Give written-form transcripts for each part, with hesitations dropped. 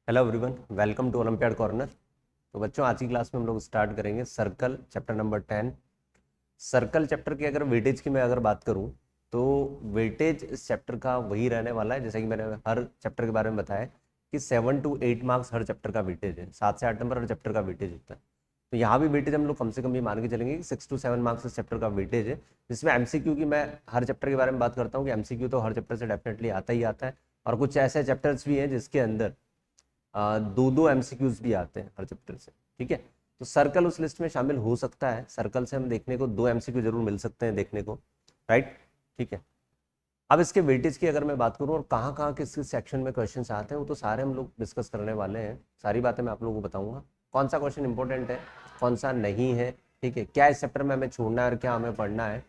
Hello everyone, welcome to olympiad corner. तो बच्चों, आज की क्लास में हम लोग स्टार्ट करेंगे circle chapter number 10। Circle chapter की अगर वेटेज की मैं अगर बात करूं तो वेटेज इस चैप्टर का वही रहने वाला है जैसे कि मैंने हर चैप्टर के बारे में बताया कि 7 to 8 मार्क्स हर चैप्टर का वेटेज है। 7 से 8 नंबर हर चैप्टर का वेटेज होता है। तो यहाँ भी वेटेज हम लोग कम से कम ये मान के चलेंगे कि 6 to 7 मार्क्स इस चैप्टर का वेटेज है, जिसमें एमसीक्यू की मैं हर चैप्टर के बारे में बात करता हूँ कि एमसीक्यू तो हर चैप्टर से डेफिनेटली आता ही आता है, और कुछ ऐसे चैप्टर्स भी हैं जिसके अंदर दो दो एमसीक्यूज भी आते हैं हर चैप्टर से। ठीक है, तो सर्कल उस लिस्ट में शामिल हो सकता है। सर्कल से हम देखने को 2 एमसीक्यू जरूर मिल सकते हैं देखने को, राइट। ठीक है, अब इसके वेटेज की अगर मैं बात करूं और कहाँ कहाँ किस किस सेक्शन में क्वेश्चन आते हैं वो तो सारे हम लोग डिस्कस करने वाले हैं। सारी बातें मैं आप लोगों को बताऊंगा, कौन सा क्वेश्चन इंपॉर्टेंट है कौन सा नहीं है। ठीक है, क्या इस चैप्टर में हमें छोड़ना है और क्या हमें पढ़ना है।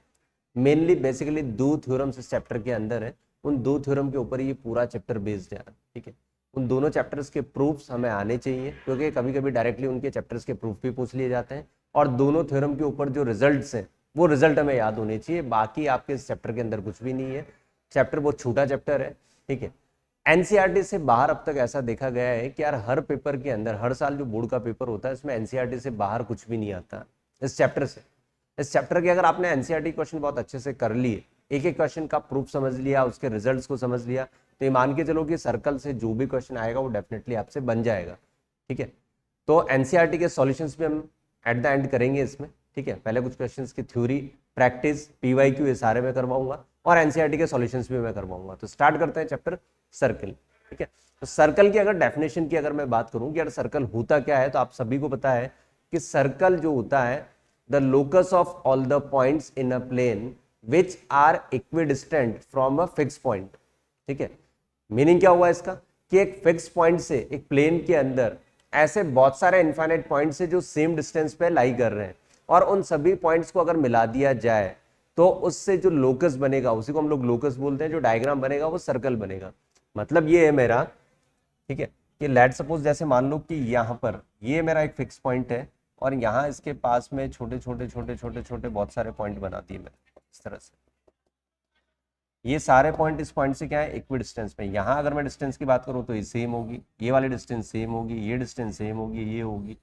मेनली बेसिकली 2 थ्योरम्स इस चैप्टर के अंदर है, उन 2 थ्योरम के ऊपर ये पूरा चैप्टर बेस्ड है। ठीक है, उन दोनों चैप्टर्स के प्रूफ्स हमें आने चाहिए, क्योंकि कभी कभी डायरेक्टली उनके चैप्टर्स के प्रूफ भी पूछ लिए जाते हैं, और दोनों थ्योरम के ऊपर जो रिजल्ट्स हैं वो रिजल्ट हमें याद होने चाहिए। बाकी आपके इस चैप्टर के अंदर कुछ भी नहीं है, चैप्टर बहुत छोटा चैप्टर है। ठीक है, एनसीईआरटी से बाहर अब तक ऐसा देखा गया है कि यार हर पेपर के अंदर हर साल जो बोर्ड का पेपर होता है उसमें एनसीईआरटी से बाहर कुछ भी नहीं आता इस चैप्टर से। इस चैप्टर के अगर आपने एनसीईआरटी क्वेश्चन बहुत अच्छे से कर लिए, एक एक क्वेश्चन का प्रूफ समझ लिया, उसके रिजल्ट्स को समझ लिया, तो ये मान के चलो कि सर्कल से जो भी क्वेश्चन आएगा वो डेफिनेटली आपसे बन जाएगा। ठीक है, तो एनसीईआरटी के सॉल्यूशंस भी हम एट द एंड करेंगे इसमें। ठीक है, पहले कुछ क्वेश्चंस की थ्योरी, प्रैक्टिस, पीवाईक्यू ये सारे मैं करवाऊंगा, और एनसीईआरटी के सॉल्यूशंस भी मैं करवाऊंगा। तो स्टार्ट करते हैं चैप्टर सर्कल। ठीक है, तो सर्कल की अगर डेफिनेशन की अगर मैं बात करूं कि यार सर्कल होता क्या है, तो आप सभी को पता है कि सर्कल जो होता है the locus of all the points in a plane which are equidistant from a fixed point। ठीक है, मीनिंग क्या हुआ इसका कि एक फिक्स पॉइंट से एक प्लेन के अंदर ऐसे बहुत सारे इनफाइनाइट पॉइंट से जो सेम डिस्टेंस पे लाई कर रहे हैं, और उन सभी पॉइंट्स को अगर मिला दिया जाए तो उससे जो लोकस बनेगा उसी को हम लोग लोकस बोलते हैं। जो डायग्राम बनेगा वो सर्कल बनेगा। मतलब ये है मेरा, ठीक है, कि लेट सपोज जैसे मान लो कि यहाँ पर ये मेरा एक फिक्स पॉइंट है, और यहाँ इसके पास में छोटे छोटे छोटे छोटे छोटे बहुत सारे पॉइंट बना दिए मैंने इस तरह से। ये सारे पॉइंट इस पॉइंट से क्या है, इक्वी डिस्टेंस में। यहाँ अगर मैं डिस्टेंस की बात करूँ तो ये सेम होगी, ये वाली डिस्टेंस सेम होगी, ये डिस्टेंस सेम होगी, ये होगी। ठीक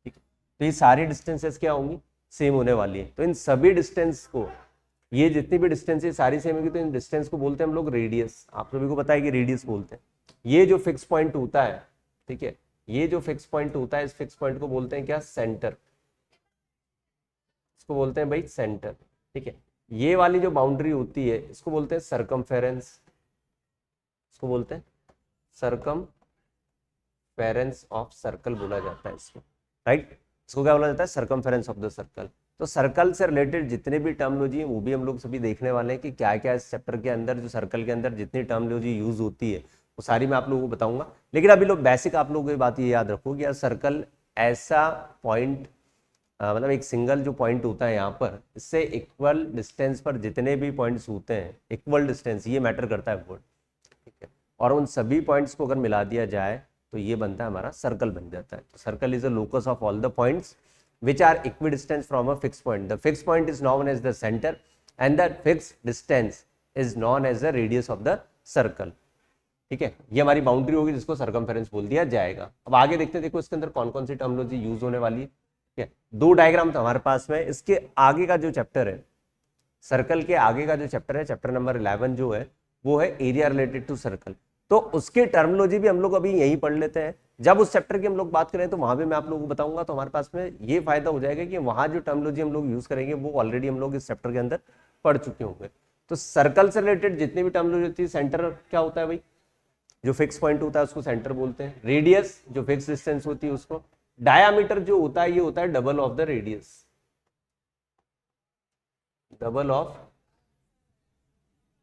है, तो ये सारी डिस्टेंसेस क्या होंगी, सेम होने वाली है। तो इन सभी डिस्टेंस को, ये जितनी भी डिस्टेंस है सारी सेम होगी, तो इन डिस्टेंस को बोलते हैं हम लोग रेडियस। आप सभी को पता है कि रेडियस बोलते हैं। ये जो फिक्स पॉइंट होता है, ठीक है, ये जो फिक्स पॉइंट होता है, इस फिक्स पॉइंट को बोलते हैं क्या, सेंटर। इसको बोलते हैं भाई सेंटर। ठीक है, ये वाली जो बाउंड्री होती है इसको बोलते हैं सरकमफेरेंस। इसको बोलते हैं सरकमफेरेंस ऑफ सर्कल बोला जाता है इसको, राइट। इसको क्या बोला जाता है, सरकमफेरेंस ऑफ द सर्कल। तो सर्कल से रिलेटेड जितने भी टर्मोलॉजी है वो भी हम लोग सभी देखने वाले हैं कि क्या क्या इस चैप्टर के अंदर, जो सर्कल के अंदर जितनी टर्मोलॉजी यूज होती है वो सारी मैं आप लोगों को बताऊंगा। लेकिन अभी लोग बेसिक आप लोगों की बात ये याद रखो कि यार सर्कल ऐसा पॉइंट, मतलब एक सिंगल जो पॉइंट होता है यहाँ पर, इससे इक्वल डिस्टेंस पर जितने भी पॉइंट्स होते हैं, इक्वल डिस्टेंस ये मैटर करता है वर्ड। ठीक है, और उन सभी पॉइंट्स को अगर मिला दिया जाए तो ये बनता है हमारा सर्कल बन जाता है। तो circle is a locus of all the points which are equidistant from a fixed point. The fixed point is known as the center and the fixed distance is known as the radius of the circle। ठीक है, ये हमारी boundary होगी जिसको circumference बोल दिया जाएगा। अब आगे देखते हैं, देखो इसके अंदर कौन कौन सी टर्मिनोलॉजी यूज होने वाली है। ठीक है, 2 डायग्राम तो हमारे पास में। इसके आगे का जो चैप्टर है, सर्कल के आगे का जो चैप्टर है, चैप्टर नंबर 11 जो है वो है एरिया रिलेटेड टू सर्कल। तो उसके टर्मिनोलॉजी भी हम लोग अभी यही पढ़ लेते हैं। जब उस चैप्टर की हम लोग बात करें तो वहां भी मैं आप लोगों को बताऊंगा, तो हमारे पास में ये फायदा हो जाएगा कि वहां जो टर्मिनोलॉजी हम लोग यूज करेंगे वो ऑलरेडी हम लोग इस चैप्टर के अंदर पढ़ चुके होंगे। तो सर्कल से रिलेटेड जितनी भी टर्मिनोलॉजी होती है, सेंटर क्या होता है भाई, जो फिक्स पॉइंट होता है उसको सेंटर बोलते हैं। रेडियस जो फिक्स डिस्टेंस होती है उसको, डायामीटर जो होता है ये होता है double of the radius, double of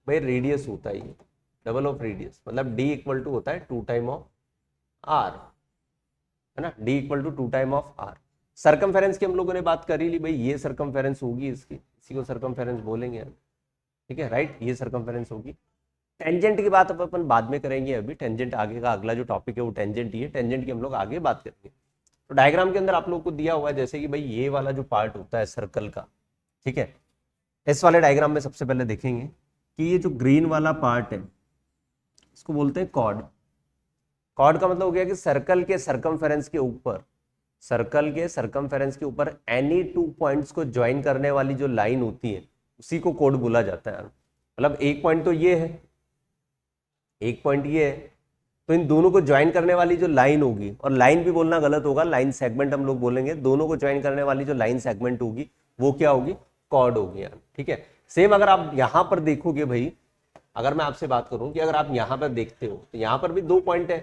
भाई रेडियस होता है ये, डबल ऑफ रेडियस। मतलब डी इक्वल टू होता है 2 टाइम ऑफ आर, है ना, D equal to 2 time of R. Circumference की हम लोगों ने बात कर ही ली भाई, ये सरकमफेरेंस होगी इसकी, इसी को सरकमफेरेंस बोलेंगे हम। ठीक है, राइट, ये सरकमफेरेंस होगी। टेंजेंट की बात अब अपन बाद में करेंगे, अभी टेंजेंट आगे का अगला जो टॉपिक है वो टेंजेंट ही है, टेंजेंट की हम लोग आगे बात करेंगे। तो डायग्राम के अंदर आप लोग को दिया हुआ है जैसे कि भाई ये वाला जो पार्ट होता है सर्कल का, ठीक है, इस वाले डायग्राम में सबसे पहले देखेंगे कि ये जो ग्रीन वाला पार्ट है इसको बोलते हैं कॉर्ड। कॉर्ड का मतलब हो गया कि सर्कल के सरकमफेरेंस के ऊपर, सर्कल के सरकमफेरेंस के ऊपर एनी टू पॉइंट्स को ज्वाइन करने वाली जो लाइन होती है उसी को कॉर्ड बोला जाता है। मतलब एक पॉइंट तो ये है, एक पॉइंट ये है, तो इन दोनों को ज्वाइन करने वाली जो लाइन होगी, और लाइन भी बोलना गलत होगा, लाइन सेगमेंट हम लोग बोलेंगे, दोनों को ज्वाइन करने वाली जो लाइन सेगमेंट होगी वो क्या होगी, कॉर्ड होगी यार। ठीक है, सेम अगर आप यहां पर देखोगे भाई, अगर मैं आपसे बात करूं कि अगर आप यहां पर देखते हो तो यहां पर भी दो पॉइंट है,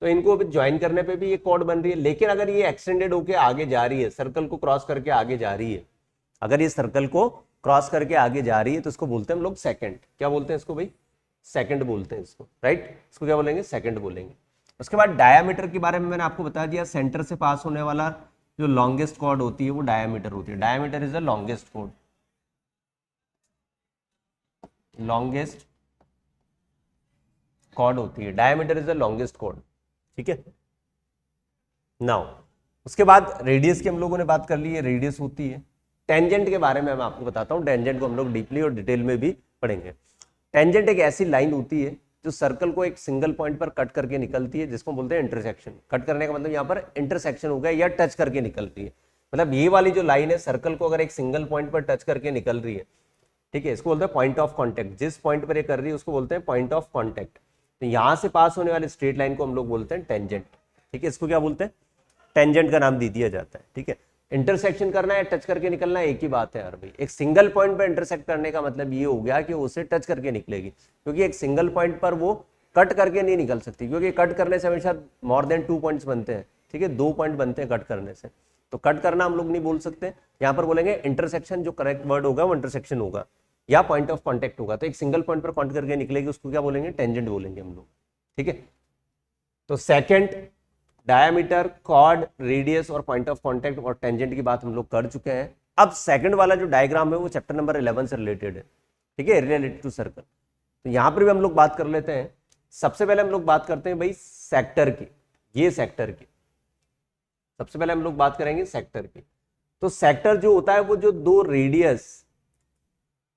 तो इनको ज्वाइन करने पे भी ये कॉर्ड बन रही है। लेकिन अगर ये एक्सटेंडेड होकर आगे जा रही है, सर्कल को क्रॉस करके आगे जा रही है, अगर ये सर्कल को क्रॉस करके आगे जा रही है तो इसको बोलते हैं हम लोग सेकंड। क्या बोलते हैं इसको भाई, सेकंड बोलते हैं इसको, राइट। इसको क्या बोलेंगे, सेकंड बोलेंगे। उसके बाद डायामीटर के बारे में मैंने आपको बता दिया, सेंटर से पास होने वाला जो लॉन्गेस्ट कॉर्ड होती है वो डायामीटर होती है। Diameter is the longest chord, longest chord होती है, diameter is the longest chord. ठीक है, नाउ उसके बाद रेडियस की हम लोगों ने बात कर ली है, रेडियस होती है। टेंजेंट के बारे में मैं आपको बताता हूँ, टेंजेंट को हम लोग डीपली और डिटेल में भी पढ़ेंगे। टेंजेंट एक ऐसी लाइन होती है जो सर्कल को एक सिंगल पॉइंट पर कट करके निकलती है, जिसको बोलते हैं इंटरसेक्शन। कट करने का मतलब यहाँ पर इंटरसेक्शन हो गया, या टच करके निकलती है। मतलब ये वाली जो लाइन है सर्कल को अगर एक सिंगल पॉइंट पर टच करके निकल रही है, ठीक है, इसको बोलते हैं पॉइंट ऑफ कॉन्टेक्ट। जिस पॉइंट पर ये कर रही है उसको बोलते हैं पॉइंट ऑफ कॉन्टेक्ट। तो यहाँ से पास होने वाले स्ट्रेट लाइन को हम लोग बोलते हैं टेंजेंट। ठीक है, इसको क्या बोलते हैं, टेंजेंट का नाम दे दिया जाता है। ठीक है, इंटरसेक्शन करना है, टच करके निकलना एक ही बात है यार भाई। एक सिंगल पॉइंट पर इंटरसेक्ट करने का मतलब ये हो गया कि उसे टच करके निकलेगी, क्योंकि एक सिंगल पॉइंट पर वो कट करके नहीं निकल सकती, क्योंकि कट करने से हमेशा मोर देन 2 पॉइंट्स बनते हैं। ठीक है, 2 पॉइंट बनते हैं कट करने से, तो कट करना हम लोग नहीं बोल सकते। यहाँ पर बोलेंगे इंटरसेक्शन, जो करेक्ट वर्ड होगा वो इंटरसेक्शन होगा या पॉइंट ऑफ कॉन्टेक्ट होगा। तो एक सिंगल पॉइंट पर कॉन्ट करके निकलेगी, उसको क्या बोलेंगे, टेंजेंट बोलेंगे हम लोग। ठीक है, तो सेकेंड, डायामीटर, कॉर्ड, रेडियस और पॉइंट ऑफ कांटेक्ट और टेंजेंट की बात हम लोग कर चुके हैं। अब सेकंड वाला जो डायग्राम है वो चैप्टर नंबर 11 से रिलेटेड है। ठीक है, रिलेटेड टू सर्कल। तो यहां पर भी हम लोग बात कर लेते हैं। सबसे पहले हम लोग बात करते हैं भाई सेक्टर की, ये सेक्टर की। सबसे पहले हम लोग बात करेंगे सेक्टर की। तो सेक्टर जो होता है वो जो दो रेडियस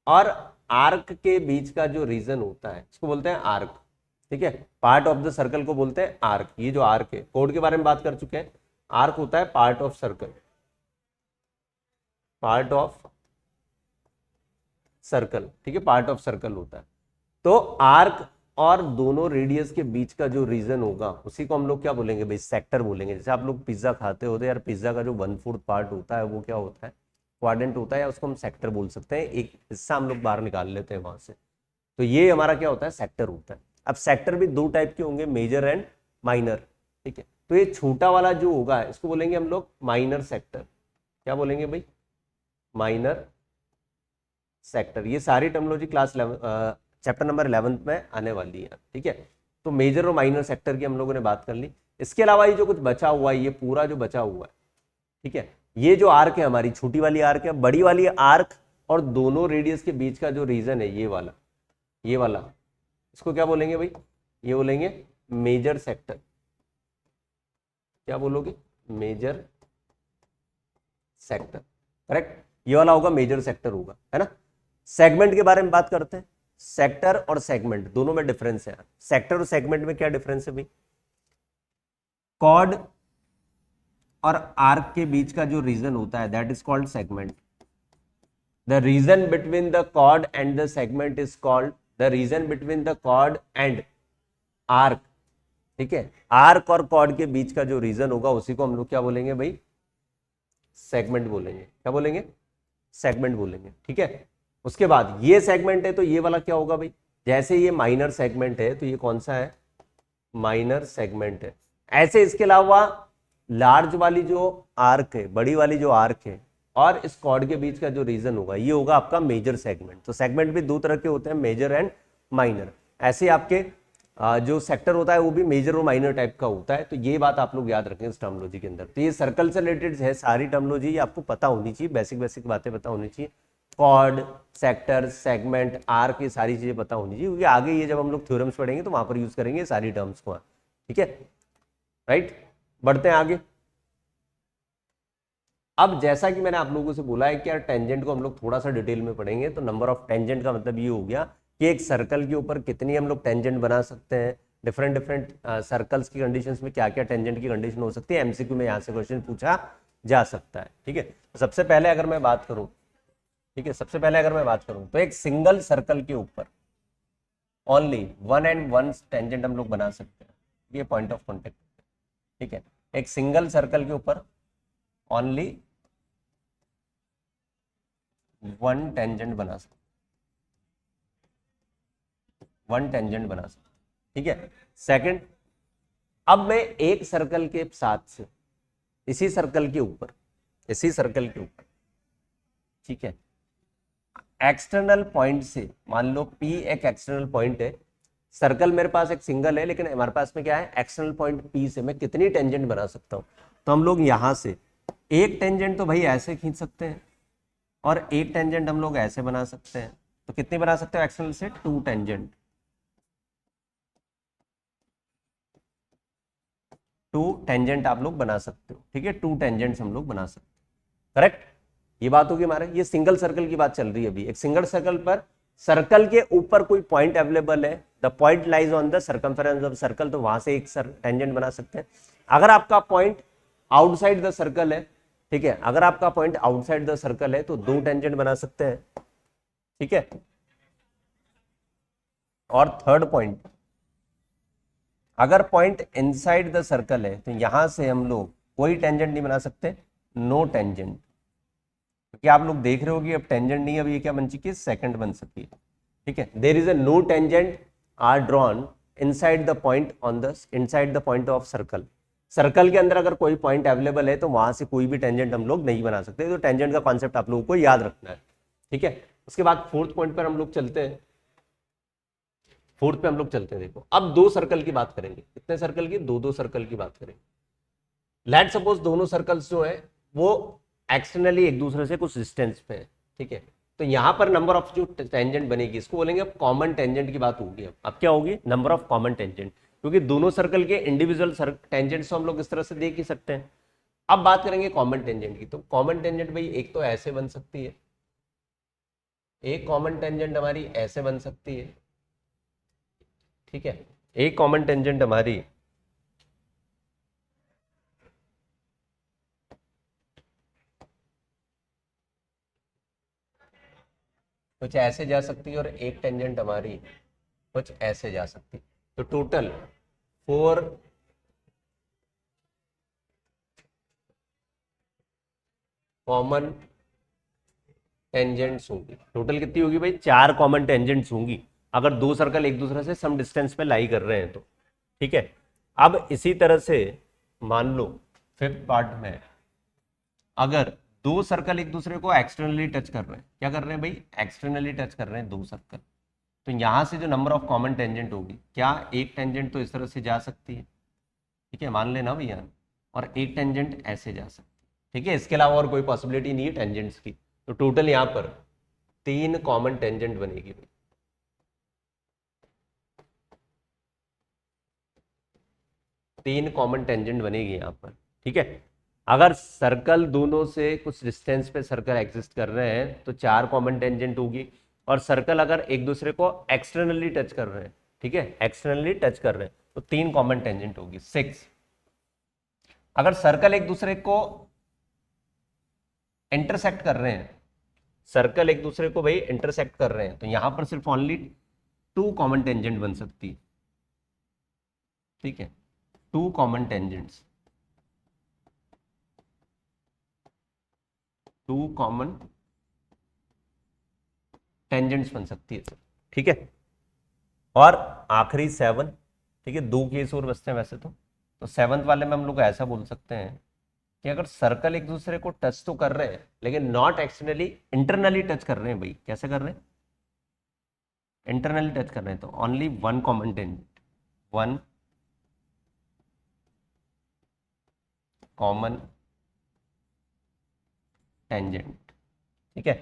और आर्क के बीच का जो रीजन होता है इसको बोलते हैं आर्क। ठीक है, पार्ट ऑफ द सर्कल को बोलते हैं आर्क। ये जो आर्क है, कोड के बारे में बात कर चुके हैं, आर्क होता है part of circle, part of circle. ठीक है, पार्ट ऑफ सर्कल होता है। तो आर्क और दोनों रेडियस के बीच का जो रीजन होगा उसी को हम लोग क्या बोलेंगे भाई, सेक्टर बोलेंगे। जैसे आप लोग पिज्जा खाते होते यार, पिज्जा का जो 1/4 पार्ट होता है वो क्या होता है, क्वाड्रेंट होता है, या उसको हम सेक्टर बोल सकते हैं। एक हिस्सा हम लोग बाहर निकाल लेते हैं वहां से, तो ये हमारा क्या होता है, सेक्टर होता है। अब सेक्टर भी दो टाइप के होंगे, मेजर एंड माइनर। ठीक है, तो ये छोटा वाला जो होगा इसको बोलेंगे हम लोग माइनर सेक्टर। क्या बोलेंगे भाई, माइनर सेक्टर। ये सारी टर्मिनोलॉजी क्लास चैप्टर नंबर 11 में आने वाली है। ठीक है, तो मेजर और माइनर सेक्टर की हम लोगों ने बात कर ली। इसके अलावा ये जो कुछ बचा हुआ है, ये पूरा जो बचा हुआ है, ठीक है, ये जो आर्क है हमारी, छोटी वाली आर्क है, बड़ी वाली आर्क और दोनों रेडियस के बीच का जो रीजन है ये वाला, ये वाला, इसको क्या बोलेंगे भाई, ये बोलेंगे मेजर सेक्टर। क्या बोलोगे, मेजर सेक्टर, करेक्ट। ये वाला होगा मेजर सेक्टर होगा, है ना। सेगमेंट के बारे में बात करते हैं। सेक्टर और सेगमेंट दोनों में डिफरेंस है। सेक्टर और सेगमेंट में क्या डिफरेंस है भाई, कॉर्ड और आर्क के बीच का जो रीजन होता है that is called segment. The region between the chord and the segment is called, the region between the chord and arc. ठीक है, आर्क और कॉर्ड के बीच का जो रीजन होगा उसी को हम लोग क्या बोलेंगे भाई, सेगमेंट बोलेंगे। क्या बोलेंगे, सेगमेंट बोलेंगे। ठीक है, उसके बाद ये सेगमेंट है तो ये वाला क्या होगा भाई, जैसे ये माइनर सेगमेंट है तो ये कौन सा है, माइनर सेगमेंट है। ऐसे इसके अलावा लार्ज वाली जो आर्क है, बड़ी वाली जो आर्क है और इस कॉर्ड के बीच का जो रीजन होगा ये होगा आपका मेजर सेगमेंट। तो सेगमेंट भी दो तरह के होते हैं, मेजर एंड माइनर। ऐसे आपके जो सेक्टर होता है वो भी मेजर और माइनर टाइप का होता है। तो ये बात आप लोग याद रखें इस टर्मिनोलॉजी के अंदर। तो ये सर्कल से रिलेटेड है सारी टर्मिनोलॉजी, ये आपको पता होनी चाहिए, बेसिक बेसिक बातें पता होनी चाहिए। कॉर्ड, सेक्टर, सेगमेंट, आर्क, ये सारी चीजें पता होनी चाहिए, क्योंकि आगे ये जब हम लोग थ्योरम्स पढ़ेंगे तो वहां पर यूज करेंगे सारी टर्म्स को। ठीक है, राइट, बढ़ते हैं आगे। अब जैसा कि मैंने आप लोगों से बोला है कि यार टेंजेंट को हम लोग थोड़ा सा डिटेल में पढ़ेंगे, तो नंबर ऑफ टेंजेंट का मतलब ये हो गया कि एक सर्कल के ऊपर कितनी हम लोग टेंजेंट बना सकते हैं, डिफरेंट डिफरेंट सर्कल्स की कंडीशंस में क्या क्या टेंजेंट की कंडीशन हो सकती है, एमसीक्यू में यहाँ से क्वेश्चन पूछा जा सकता है। ठीक है, सबसे पहले अगर मैं बात करूं, ठीक है, सबसे पहले अगर मैं बात करूं तो एक सिंगल सर्कल के ऊपर only one and one tangent हम लोग बना सकते हैं, ये पॉइंट ऑफ कॉन्टेक्ट। ठीक है, एक सिंगल सर्कल के ऊपर ओनली वन टेंजेंट बना सकते, वन टेंजेंट बना सकते। ठीक है, सेकंड, अब मैं एक सर्कल के साथ से इसी सर्कल के ऊपर, इसी सर्कल के ऊपर, ठीक है, एक्सटर्नल पॉइंट से, मान लो P एक एक्सटर्नल पॉइंट है, सर्कल मेरे पास एक सिंगल है लेकिन हमारे पास में क्या है, एक्सटर्नल पॉइंट P से मैं कितनी टेंजेंट बना सकता हूं। तो हम लोग यहां से एक टेंजेंट तो भाई ऐसे खींच सकते हैं और एक टेंजेंट हम लोग ऐसे बना सकते हैं। तो कितनी बना सकते हो एक्सटर्नल से, 2 टेंजेंट, 2 टेंजेंट आप लोग बना सकते हो। ठीक है, 2 टेंजेंट्स हम लोग बना सकते हैं, करेक्ट। ये बात होगी हमारे, ये सिंगल सर्कल की बात चल रही है अभी। एक सिंगल सर्कल पर सर्कल के ऊपर कोई पॉइंट अवेलेबल है, the point lies on the circumference of circle, तो वहां से एक टेंजेंट बना सकते हैं। अगर आपका पॉइंट आउटसाइड द सर्कल है, ठीक है, अगर आपका पॉइंट आउटसाइड द सर्कल है तो 2 टेंजेंट बना सकते हैं। ठीक है, और थर्ड पॉइंट, अगर पॉइंट इनसाइड द सर्कल है तो यहां से हम लोग कोई टेंजेंट नहीं बना सकते, नो टेंजेंट, क्योंकि आप लोग देख रहे हो कि अब टेंजेंट नहीं, अब ये क्या बन चुकी है, सेकंड बन सकती है। ठीक है, there is a no tangent are drawn inside the point on the, inside the point of circle. Circle के अंदर अगर कोई पॉइंट अवेलेबल है तो वहां से कोई भी टेंजेंट हम लोग नहीं बना सकते। तो टेंजेंट का कॉन्सेप्ट आप लोगों को याद रखना है। ठीक है, उसके बाद फोर्थ पॉइंट पर हम लोग चलते हैं। फोर्थ पे हम लोग चलते हैं, देखो अब 2 सर्कल की बात करेंगे। कितने सर्कल की, 2 सर्कल की बात करेंगे। लेट सपोज दोनों सर्कल्स जो है वो एक्सटर्नली एक दूसरे से कुछ डिस्टेंस पे है। ठीक है, तो यहां पर नंबर ऑफ जो टेंजेंट बनेगी इसको बोलेंगे अब कॉमन टेंजेंट की बात होगी। अब क्या होगी, नंबर ऑफ कॉमन टेंजेंट, क्योंकि दोनों सर्कल के इंडिविजुअल टेंजेंट्स हम लोग इस तरह से देख ही सकते हैं। अब बात करेंगे कॉमन टेंजेंट की, तो कॉमन टेंजेंट भाई एक तो ऐसे बन सकती है, एक कॉमन टेंजेंट हमारी ऐसे बन सकती है। ठीक है, एक कॉमन टेंजेंट हमारी कुछ ऐसे जा सकती है और एक टेंजेंट हमारी कुछ ऐसे जा सकती है। तो टोटल 4 कॉमन टेंजेंट्स होंगी। टोटल कितनी होगी भाई, 4 कॉमन टेंजेंट्स होंगी अगर 2 सर्कल एक दूसरे से सम डिस्टेंस पे लाई कर रहे हैं तो। ठीक है, अब इसी तरह से मान लो फिफ्थ पार्ट में अगर 2 सर्कल एक दूसरे को एक्सटर्नली टच कर रहे हैं, क्या कर रहे हैं भाई, एक्सटर्नली टच कर रहे हैं 2 सर्कल, तो यहां से जो नंबर ऑफ कॉमन टेंजेंट होगी, क्या एक टेंजेंट तो इस तरह से जा सकती है, ठीक है, मान लेना भैया, और एक टेंजेंट ऐसे जा सकती है। ठीक है, इसके अलावा और कोई पॉसिबिलिटी नहीं है टेंजेंट्स की। तो टोटल यहां पर 3 कॉमन टेंजेंट बनेगी भाई, 3 कॉमन टेंजेंट बनेगी यहां पर। ठीक है, अगर सर्कल दोनों से कुछ डिस्टेंस पे सर्कल एग्जिस्ट कर रहे हैं तो 4 कॉमन टेंजेंट होगी, और सर्कल अगर एक दूसरे को एक्सटर्नली टच कर रहे हैं, ठीक है, एक्सटर्नली टच कर रहे हैं तो 3 कॉमन टेंजेंट होगी, 6। अगर सर्कल एक दूसरे को इंटरसेक्ट कर रहे हैं, सर्कल एक दूसरे को भाई इंटरसेक्ट कर रहे हैं, तो यहां पर सिर्फ ओनली 2 कॉमन टेंजेंट बन सकती है। ठीक है, 2 कॉमन टेंजेंट्स, 2 कॉमन टेंजेंट्स बन सकती है। ठीक है, और आखिरी 7, ठीक है, 2 केस और बचते हैं वैसे तो 7th वाले में हम लोग ऐसा बोल सकते हैं कि अगर सर्कल एक दूसरे को टच तो कर रहे हैं लेकिन नॉट एक्सटर्नली, इंटरनली टच कर रहे हैं भाई, कैसे कर रहे हैं, इंटरनली टच कर रहे हैं, तो only 1 common tangent, 1 common tangent. ठीक है,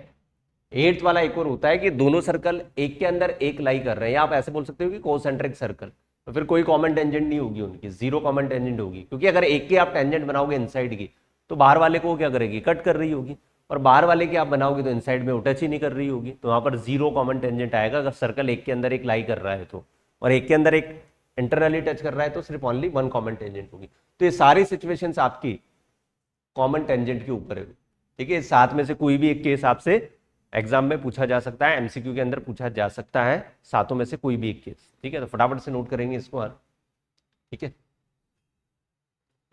8th वाला एक और होता है कि दोनों सर्कल एक के अंदर एक लाई कर रहे हैं, या आप ऐसे बोल सकते हो कि कोसेंट्रिक सर्कल, तो फिर कोई कॉमन टेंजेंट नहीं होगी उनकी, 0 कॉमन टेंजेंट होगी, क्योंकि अगर एक के आप टेंजेंट बनाओगे इनसाइड की तो बाहर वाले को क्या करेगी, कट कर रही होगी, और बाहर वाले की आप बनाओगे तो इनसाइड में वो टच ही नहीं कर रही होगी, तो वहां पर 0 कॉमन टेंजेंट आएगा अगर सर्कल एक के अंदर एक लाई कर रहा है तो। और एक के अंदर एक इंटरनली टच कर रहा है तो सिर्फ ओनली वन कॉमन टेंजेंट होगी। तो ये सारी सिचुएशंस आपकी कॉमन टेंजेंट के ऊपर है। ठीक है, सात में से कोई भी एक केस आपसे एग्जाम में पूछा जा सकता है, एमसीक्यू के अंदर पूछा जा सकता है, सातों में से कोई भी एक केस। ठीक है, तो फटाफट से नोट करेंगे इसको यार। ठीक है,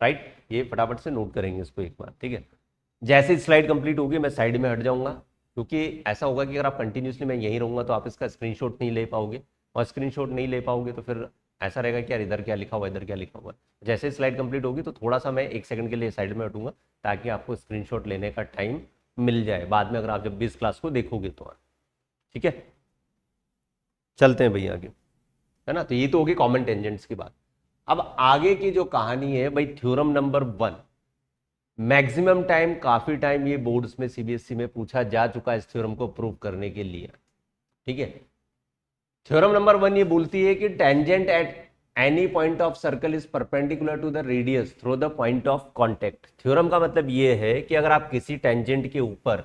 राइट, ये फटाफट से नोट करेंगे इसको एक बार। ठीक है, जैसे स्लाइड कंप्लीट होगी मैं साइड में हट जाऊंगा, क्योंकि ऐसा होगा कि अगर आप कंटिन्यूसली मैं यहीं रहूंगा तो आप इसका स्क्रीनशॉट नहीं ले पाओगे, और स्क्रीनशॉट नहीं ले पाओगे तो फिर ऐसा रहेगा कि यार इधर क्या लिखा हुआ है, इधर क्या लिखा हुआ है। जैसे स्लाइड कंप्लीट होगी तो थोड़ा सा मैं एक सेकंड के लिए साइड में हटूंगा, ताकि आपको स्क्रीनशॉट लेने का टाइम मिल जाए बाद में, अगर आप जब भी इस क्लास को देखोगे तो। ठीक है, चलते हैं भैया आगे, है ना। तो ये तो होगी कॉमन टेंजेंट्स की बात। अब आगे की जो कहानी है भाई, थ्योरम नंबर 1, मैक्सिमम टाइम, काफी टाइम ये बोर्ड्स में सीबीएसई में पूछा जा चुका है इस थ्योरम को प्रूव करने के लिए। ठीक है, थ्योरम नंबर 1 ये बोलती है कि tangent at any point of circle is perpendicular to the radius through the point of contact. Theorem का मतलब ये है कि अगर आप किसी टेंजेंट के ऊपर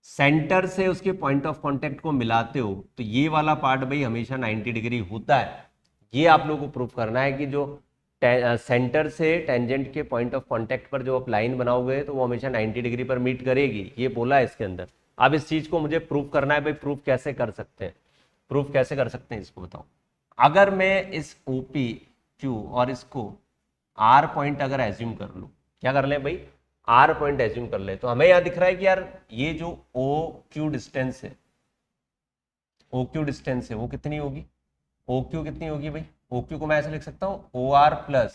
सेंटर से उसके पॉइंट ऑफ कांटेक्ट को मिलाते हो तो ये वाला पार्ट भाई हमेशा 90 डिग्री होता है। ये आप लोगों को प्रूफ करना है कि जो सेंटर से टेंजेंट के पॉइंट ऑफ कांटेक्ट पर जो आप लाइन बनाओगे तो वो हमेशा 90 डिग्री पर मीट करेगी, ये बोला है इसके अंदर। अब इस चीज को मुझे प्रूफ करना है भाई, प्रूफ कैसे कर सकते हैं, प्रूफ कैसे कर सकते हैं इसको बताओ। अगर मैं इस ओपी क्यू और इसको आर पॉइंट अगर एज्यूम कर लूं, क्या कर ले भाई, आर पॉइंट एज्यूम कर ले, तो हमें यहां दिख रहा है कि यार ये जो ओ क्यू डिस्टेंस है, ओ क्यू डिस्टेंस है वो कितनी होगी, ओ क्यू कितनी होगी भाई, ओ क्यू को मैं ऐसे लिख सकता हूं O R plus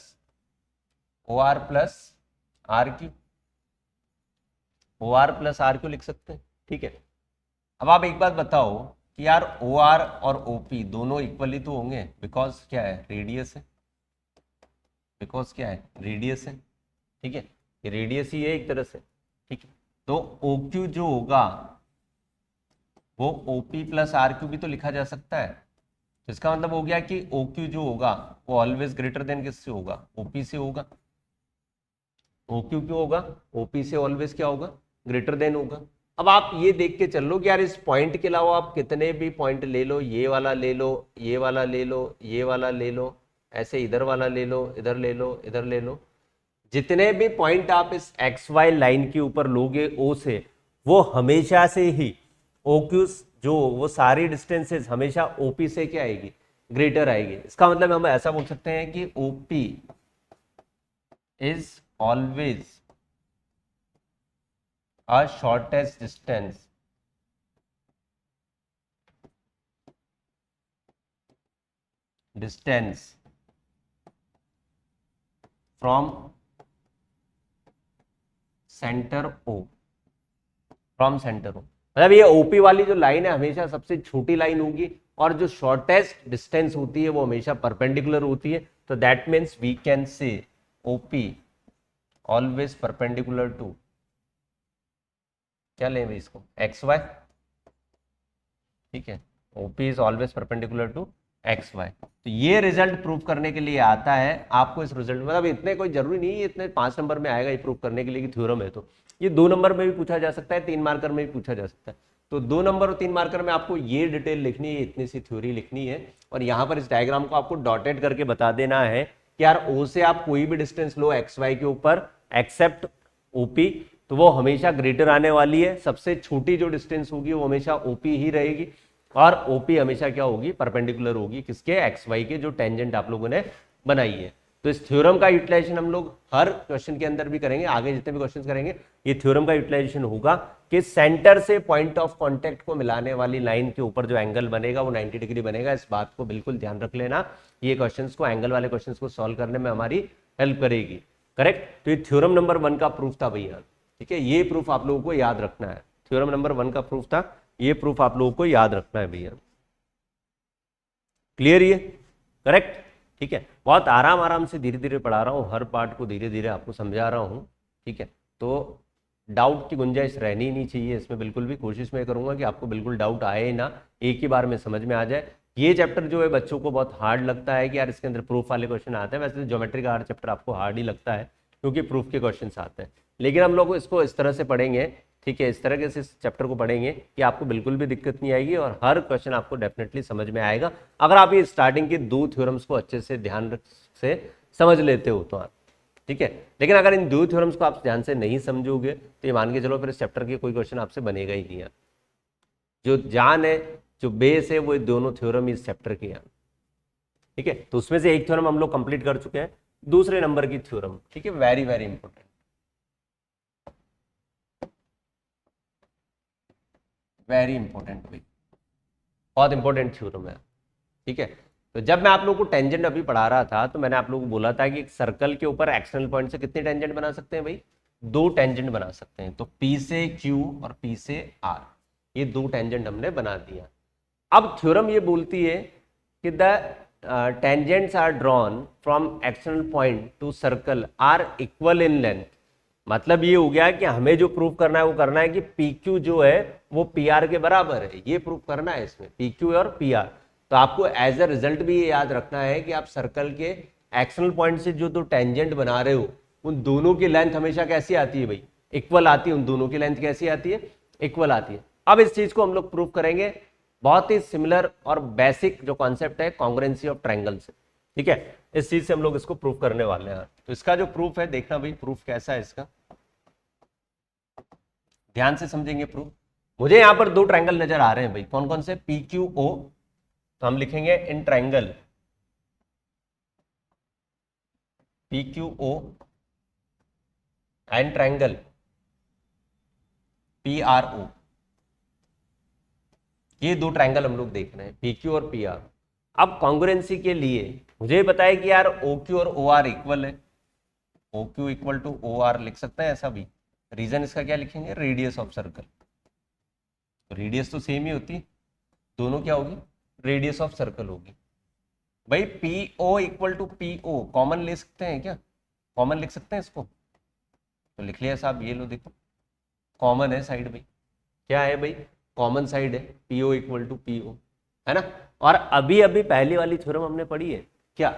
R Q, O R plus R Q लिख सकते हैं। ठीक है, अब आप एक बात बताओ कि यार ओ आर और ओपी दोनों इक्वली तो होंगे, बिकॉज क्या है, रेडियस है, बिकॉज क्या है, रेडियस है। ठीक है, ये रेडियस ही है एक तरह से। ठीक है, तो ओ क्यू जो होगा वो ओपी प्लस आर क्यू भी तो लिखा जा सकता है। तो इसका मतलब हो गया कि ओ क्यू जो होगा वो ऑलवेज ग्रेटर देन किससे होगा, ओपी से होगा। ओ क्यू क्यों होगा, ओपी से ऑलवेज क्या होगा, ग्रेटर देन होगा। अब आप ये देख के चल लो कि यार इस पॉइंट के अलावा आप कितने भी पॉइंट ले लो, ये वाला ले लो, ये वाला ले लो, ये वाला ले लो, ऐसे इधर वाला ले लो, इधर ले लो, इधर ले लो, जितने भी पॉइंट आप इस एक्स वाई लाइन के ऊपर लोगे ओ से, वो हमेशा से ही ओ क्यू जो वो सारी डिस्टेंसेस हमेशा ओपी से क्या आएगी, ग्रेटर आएगी। इसका मतलब हम ऐसा बोल सकते हैं कि OP is always a shortest distance from centre O, from centre O, मतलब ये ओपी वाली जो लाइन है हमेशा सबसे छोटी लाइन होगी, और जो शॉर्टेस्ट डिस्टेंस होती है वो हमेशा परपेंडिकुलर होती है। तो that means we can say OP always perpendicular to, क्या लें भाई इसको, एक्स वाई। ठीक है, OP is always perpendicular to X Y. तो ये रिजल्ट प्रूव करने के लिए आता है आपको। इस रिजल्ट मतलब इतने कोई जरूरी नहीं है, इतने 5 नंबर में आएगा ये प्रूव करने के लिए कि थ्योरम है, तो ये 2 नंबर में भी पूछा जा सकता है, 3 मार्कर में भी पूछा जा सकता है। तो 2 नंबर और 3 मार्कर में आपको ये डिटेल लिखनी है, इतनी सी थ्योरी लिखनी है, और यहाँ पर इस डायग्राम को आपको डॉटेड करके बता देना है कि यार ओ से आप कोई भी डिस्टेंस लो एक्स वाई के ऊपर एक्सेप्ट ओपी, तो वो हमेशा ग्रेटर आने वाली है। सबसे छोटी जो डिस्टेंस होगी वो हमेशा ओपी ही रहेगी, और ओपी हमेशा क्या होगी, परपेंडिकुलर होगी किसके, एक्स वाई के जो टेंजेंट आप लोगों ने बनाई है। तो इस थ्योरम का यूटिलाइजेशन हम लोग हर क्वेश्चन के अंदर भी करेंगे, आगे जितने भी क्वेश्चन करेंगे ये थ्योरम का यूटिलाइजेशन होगा कि सेंटर से पॉइंट ऑफ कांटेक्ट को मिलाने वाली लाइन के ऊपर जो एंगल बनेगा वो 90 डिग्री बनेगा। इस बात को बिल्कुल ध्यान रख लेना, ये क्वेश्चंस को, एंगल वाले क्वेश्चंस को सॉल्व करने में हमारी हेल्प करेगी। करेक्ट, तो ये थ्योरम नंबर 1 का प्रूफ था भैया। ठीक है, ये प्रूफ आप लोगों को याद रखना है, थ्योरम नंबर 1 का प्रूफ था, ये प्रूफ आप लोगों को याद रखना है भैया। क्लियर ये, करेक्ट। ठीक है, बहुत आराम आराम से धीरे धीरे पढ़ा रहा हूँ, हर पार्ट को धीरे धीरे आपको समझा रहा हूँ। ठीक है, तो डाउट की गुंजाइश रहनी ही नहीं चाहिए इसमें, बिल्कुल भी। कोशिश मैं करूंगा कि आपको बिल्कुल डाउट आए ना, एक ही बार में समझ में आ जाए। ये चैप्टर जो है बच्चों को बहुत हार्ड लगता है कि यार इसके अंदर प्रूफ वाले क्वेश्चन आते हैं। वैसे तो ज्योमेट्री का हर चैप्टर आपको हार्ड ही लगता है क्योंकि प्रूफ के क्वेश्चन आते हैं, लेकिन हम लोग इसको इस तरह से पढ़ेंगे ठीक है, इस तरह से इस चैप्टर को पढ़ेंगे कि आपको बिल्कुल भी दिक्कत नहीं आएगी और हर क्वेश्चन आपको डेफिनेटली समझ में आएगा अगर आप ये स्टार्टिंग के 2 थ्योरम्स को अच्छे से ध्यान से समझ लेते हो तो आप, ठीक है। लेकिन अगर इन 2 थ्योरम्स को आप ध्यान से नहीं समझोगे तो ये मान के चलो फिर इस चैप्टर के कोई क्वेश्चन आपसे बनेगा ही नहीं यार। जो जान है, जो बेस है, वो दोनों थ्योरम इस चैप्टर के हैं, ठीक है। तो उसमें से एक थ्योरम हम लोग कंप्लीट कर चुके हैं, दूसरे नंबर की थ्योरम, ठीक है, very very important, very important भाई, बहुत इंपॉर्टेंट थ्योरम है, ठीक है। तो जब मैं आप लोगों को टेंजेंट अभी पढ़ा रहा था तो मैंने आप लोगों को बोला था कि एक सर्कल के ऊपर एक्सटर्नल पॉइंट से कितने टेंजेंट बना सकते हैं भाई, 2 टेंजेंट बना सकते हैं। तो P से Q और P से R, ये 2 टेंजेंट हमने बना दिया। अब थ्योरम ये बोलती है कि the tangents are drawn from external point to circle are equal in length. मतलब ये हो गया कि हमें जो प्रूफ करना है वो करना है कि PQ जो है वो PR के बराबर है, ये प्रूफ करना है इसमें, PQ और PR। तो आपको एज अ रिजल्ट भी ये याद रखना है कि आप सर्कल के एक्सटर्नल पॉइंट से जो 2 टेंजेंट बना रहे हो उन दोनों की लेंथ हमेशा कैसी आती है भाई, इक्वल आती है। उन दोनों की लेंथ कैसी आती है, इक्वल आती है। अब इस चीज को हम लोग प्रूफ करेंगे बहुत ही सिमिलर और बेसिक जो कॉन्सेप्ट है कॉन्ग्रुएंसी ऑफ ट्रायंगल से, ठीक है। इस चीज से हम लोग इसको प्रूफ करने वाले हैं। तो इसका जो प्रूफ है देखना भाई, प्रूफ कैसा है इसका, ध्यान से समझेंगे प्रूफ। मुझे यहां पर 2 ट्रायंगल नजर आ रहे हैं भाई, कौन कौन से, PQO। तो हम लिखेंगे in triangle PQO and triangle PRO। ये 2 ट्रायंगल हम लोग देख रहे हैं, PQ और PR। अब कॉन्ग्रुएंसी के लिए मुझे पता है कि यार OQ और OR इक्वल है, OQ इक्वल टू OR लिख सकते हैं ऐसा भी। रीजन इसका क्या लिखेंगे, रेडियस ऑफ सर्कल। रेडियस तो सेम ही होती है, दोनों क्या होगी, रेडियस ऑफ सर्कल होगी। भाई PO equal to PO common ले सकते हैं क्या, कॉमन लिख सकते हैं इसको, तो लिख लिया साहब, ये लो देखो कॉमन है साइड भाई, क्या है भाई, कॉमन साइड है, PO इक्वल टू PO, है ना। और अभी अभी पहली वाली थ्योरम हमने पढ़ी है क्या,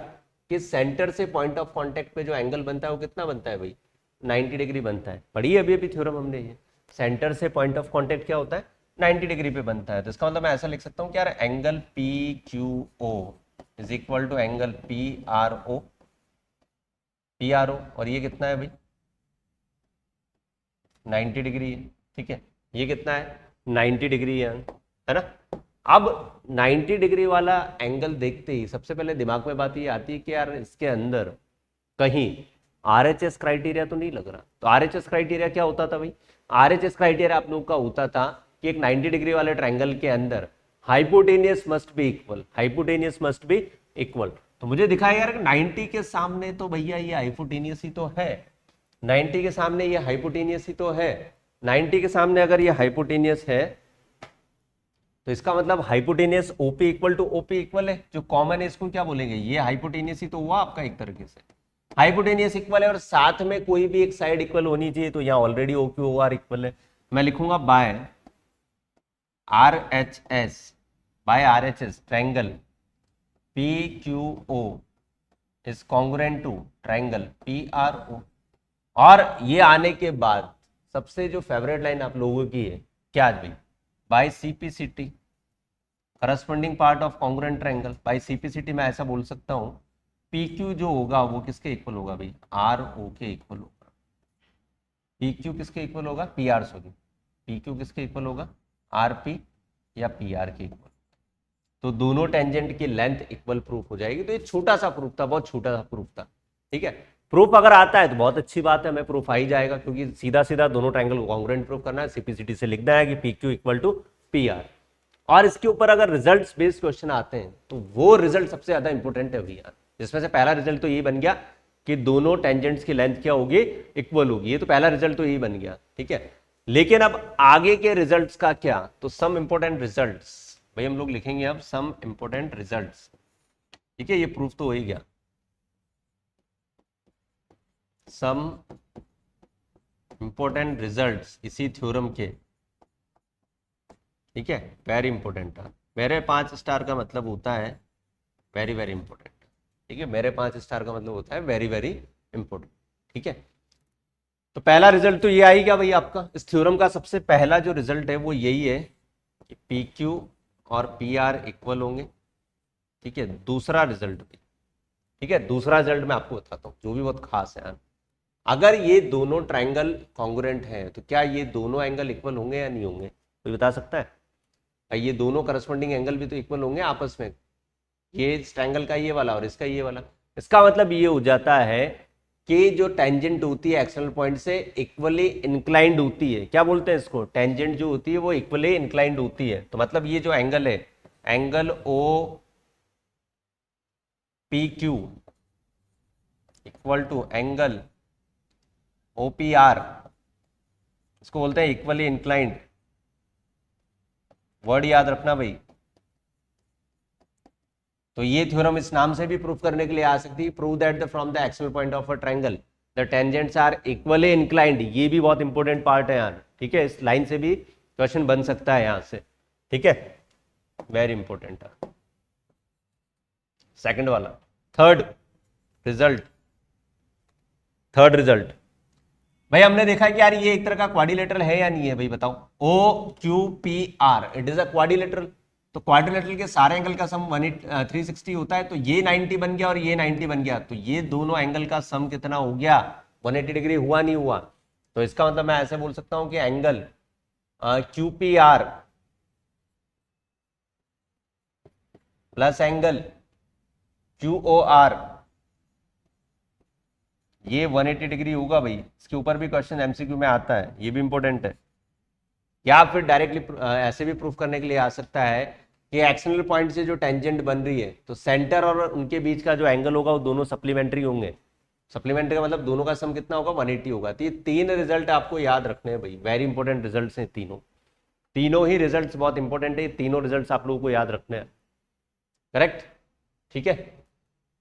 कि सेंटर से पॉइंट ऑफ कांटेक्ट पे जो एंगल बनता है वो कितना बनता है भाई, 90 डिग्री बनता है। पढ़ी है अभी अभी थ्योरम हमने, ये सेंटर से पॉइंट ऑफ कांटेक्ट क्या होता है, 90 डिग्री पे बनता है। तो इसका मतलब मैं ऐसा लिख सकता हूँ कि यार angle PQO is equal to angle PRO, और ये कितना है भाई, 90 डिग्री है, ठीक है। ये कितना है, 90 डिग्री है ना। अब 90 डिग्री वाला एंगल देखते ही सबसे पहले दिमाग में बात ये आती है कि यार इसके अंदर कहीं RHS क्राइटेरिया तो नहीं लग रहा। तो RHS क्राइटेरिया क्या होता था भाई, RHS क्राइटेरिया आप लोगों का होता था कि एक 90 डिग्री वाले ट्रायंगल के अंदर hypotenuse must be equal, hypotenuse must be equal. तो मुझे दिखाया यार 90 के सामने तो भैया ये हाइपोटेनियस ही तो है, 90 के सामने ये हाइपोटेनियस ही तो है। 90 के सामने अगर ये हाइपोटेनियस है तो इसका मतलब hypotenuse OP equal to OP equal है, जो कॉमन है इसको क्या बोलेंगे, ये हाइपोटेनियस ही तो हुआ आपका एक तरीके से, हाइपोटेनियस इक्वल है और साथ में कोई भी एक साइड इक्वल होनी चाहिए। तो यहाँ ऑलरेडी OQ OR इक्वल है, मैं लिखूंगा by RHS triangle PQO is congruent to triangle PRO। और ये आने के बाद सबसे जो फेवरेट लाइन आप लोगों की है क्या भाई, by CPCT corresponding part of congruent triangle. By CPCT मैं ऐसा बोल सकता हूं PQ जो होगा वो किसके इक्वल होगा भाई, RO के इक्वल होगा। PQ किसके इक्वल होगा, PR सॉरी, PQ किसके इक्वल होगा, RP या PR के इक्वल। तो दोनों टेंजेंट की लेंथ इक्वल प्रूफ हो जाएगी। तो ये छोटा सा प्रूफ था, बहुत छोटा सा प्रूफ था, ठीक है। प्रूफ अगर आता है तो बहुत अच्छी बात है, हमें प्रूफ आ ही जाएगा क्योंकि सीधा सीधा दोनों ट्रायंगल को कॉन्ग्रुएंट प्रूफ करना है। CPCT से लिखना है कि PQ इक्वल टू PR। और इसके ऊपर अगर रिजल्ट्स बेस्ड क्वेश्चन आते हैं तो वो रिजल्ट सबसे ज्यादा इंपॉर्टेंट है भैया, जिसमें से पहला रिजल्ट तो यही बन गया कि दोनों टेंजेंट्स की लेंथ क्या होगी, इक्वल होगी। ये तो पहला रिजल्ट तो यही बन गया, ठीक है। लेकिन अब आगे के रिजल्ट्स का क्या, तो सम इंपॉर्टेंट रिजल्ट्स भाई हम लोग लिखेंगे अब सम इंपॉर्टेंट रिजल्ट्स, ठीक है। ये प्रूफ तो हो ही गया, सम इंपॉर्टेंट रिजल्ट्स इसी थ्योरम के, ठीक है। वेरी इंपॉर्टेंट था, मेरे 5 स्टार का मतलब होता है वेरी वेरी इंपॉर्टेंट, ठीक है। मेरे 5 स्टार का मतलब होता है वेरी वेरी इंपॉर्टेंट, ठीक है। तो पहला रिजल्ट तो ये आई क्या भाई, आपका इस थ्योरम का सबसे पहला जो रिजल्ट है वो यही है कि पी क्यू और पी आर इक्वल होंगे। ठीक है, दूसरा रिजल्ट भी, ठीक है, दूसरा रिजल्ट मैं आपको बताता हूँ जो भी बहुत खास है यार। अगर ये दोनों ट्राइंगल कॉन्ग्रुएंट हैं तो क्या ये दोनों एंगल इक्वल होंगे या नहीं होंगे, कोई बता सकता है? ये दोनों करस्पॉन्डिंग एंगल भी तो इक्वल होंगे आपस में, ये इस ट्रायंगल का ये वाला और इसका ये वाला। इसका मतलब ये हो जाता है कि जो टेंजेंट होती है एक्सटर्नल पॉइंट से इक्वली इंक्लाइंड होती है। क्या बोलते हैं इसको? टेंजेंट जो होती है वो इक्वली इंक्लाइंड होती है। तो मतलब ये जो एंगल है, angle O P Q equal to angle O P R, इसको बोलते हैं इक्वली इंक्लाइंड। वर्ड याद रखना भाई। तो ये थ्योरम इस नाम से भी प्रूफ करने के लिए आ सकती है, prove that the from the axial point of a triangle the tangents are equally inclined. ये भी बहुत इंपॉर्टेंट पार्ट है यार, ठीक है, इस लाइन से भी क्वेश्चन बन सकता है यहां से, ठीक है, वेरी इंपॉर्टेंट है। सेकंड वाला, थर्ड रिजल्ट, थर्ड रिजल्ट भाई हमने देखा कि यार ये एक तरह का क्वाड्रिलेटरल है या नहीं है भाई, बताओ। O Q P R, it is a quadrilateral. तो क्वाड्रिलेटरल के सारे एंगल का सम 360 होता है, तो ये 90 बन गया और ये 90 बन गया, तो ये दोनों एंगल का सम कितना हो गया? 180 डिग्री हुआ नहीं हुआ? तो इसका मतलब मैं ऐसे बोल सकता हूं कि angle Q P R plus angle Q O R ये 180 डिग्री होगा भाई। इसके ऊपर भी क्वेश्चन एमसीक्यू में आता है, ये भी इंपॉर्टेंट है। या फिर डायरेक्टली ऐसे भी प्रूफ करने के लिए आ सकता है कि एक्सटर्नल पॉइंट से जो टेंजेंट बन रही है तो सेंटर और उनके बीच का जो एंगल होगा वो दोनों सप्लीमेंट्री होंगे। सप्लीमेंट्री का मतलब दोनों का सम कितना होगा? 180 होगा। तो ये तीन रिजल्ट आपको याद रखने हैं भाई, वेरी इंपॉर्टेंट रिजल्ट हैं तीनों, तीनों ही रिजल्ट बहुत इंपॉर्टेंट है, तीनों रिजल्ट आप लोगों को याद रखने हैं, करेक्ट, ठीक है,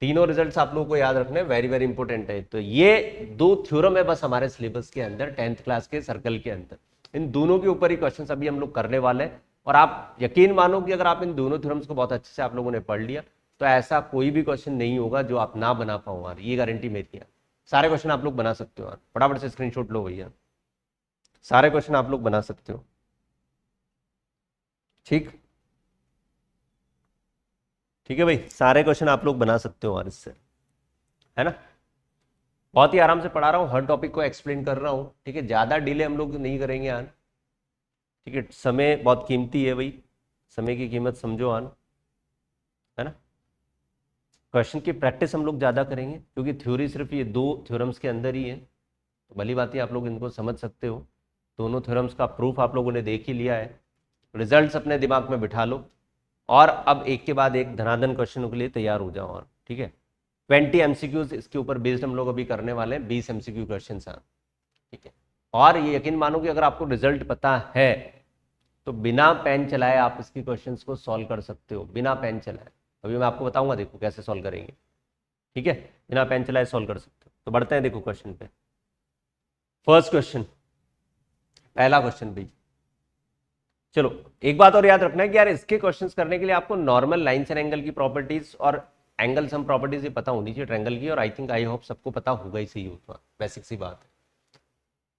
तीनों रिजल्ट्स आप लोगों को याद रखने वेरी वेरी इंपॉर्टेंट है। तो ये दो थ्योरम है बस हमारे सिलेबस के अंदर, 10th क्लास के सर्कल के अंदर, इन दोनों के ऊपर ही क्वेश्चंस अभी हम लोग करने वाले हैं। और आप यकीन मानो कि अगर आप इन दोनों थ्योरम्स को बहुत अच्छे से आप लोगों ने पढ़ लिया तो ऐसा कोई भी क्वेश्चन नहीं होगा जो आप ना बना पाओ यार, ये गारंटी मेरी है। सारे क्वेश्चन आप लोग बना सकते हो यार, फटाफट से स्क्रीनशॉट लो भैया, सारे क्वेश्चन आप लोग बना सकते हो, ठीक, ठीक है भाई, सारे क्वेश्चन आप लोग बना सकते हो यार इससे, है ना। बहुत ही आराम से पढ़ा रहा हूँ, हर टॉपिक को एक्सप्लेन कर रहा हूँ, ठीक है, ज़्यादा डिले हम लोग नहीं करेंगे यार, ठीक है, समय बहुत कीमती है भाई, समय की कीमत समझो आन, है ना। क्वेश्चन की प्रैक्टिस हम लोग ज़्यादा करेंगे क्योंकि थ्योरी सिर्फ ये दो थ्योरम्स के अंदर ही है, तो भली बात है आप लोग इनको समझ सकते हो। दोनों थ्योरम्स का प्रूफ आप लोगों ने देख ही लिया है, रिजल्ट्स अपने दिमाग में बिठा लो और अब एक के बाद एक धनाधन क्वेश्चनों के लिए तैयार हो जाओ, और ठीक है 20 एमसीक्यूज इसके ऊपर बेस्ड हम लोग अभी करने वाले हैं, 20 एमसीक्यू क्वेश्चन, ठीक है। और ये यकीन मानो कि अगर आपको रिजल्ट पता है तो बिना पेन चलाए आप इसके क्वेश्चंस को सॉल्व कर सकते हो, बिना पेन चलाए। अभी मैं आपको बताऊंगा, देखो कैसे सॉल्व करेंगे, ठीक है, बिना पेन चलाए सॉल्व कर सकते हो। तो बढ़ते हैं देखो क्वेश्चन पे। फर्स्ट क्वेश्चन, पहला क्वेश्चन भाई, चलो एक बात और याद रखना है कि यार इसके क्वेश्चंस करने के लिए आपको नॉर्मल लाइन्स एंड एंगल की प्रॉपर्टीज और एंगल सम प्रॉपर्टीज ये पता होनी चाहिए ट्रायंगल की, और आई थिंक आई होप सबको पता होगा ही, सही होता, बेसिक सी बात है।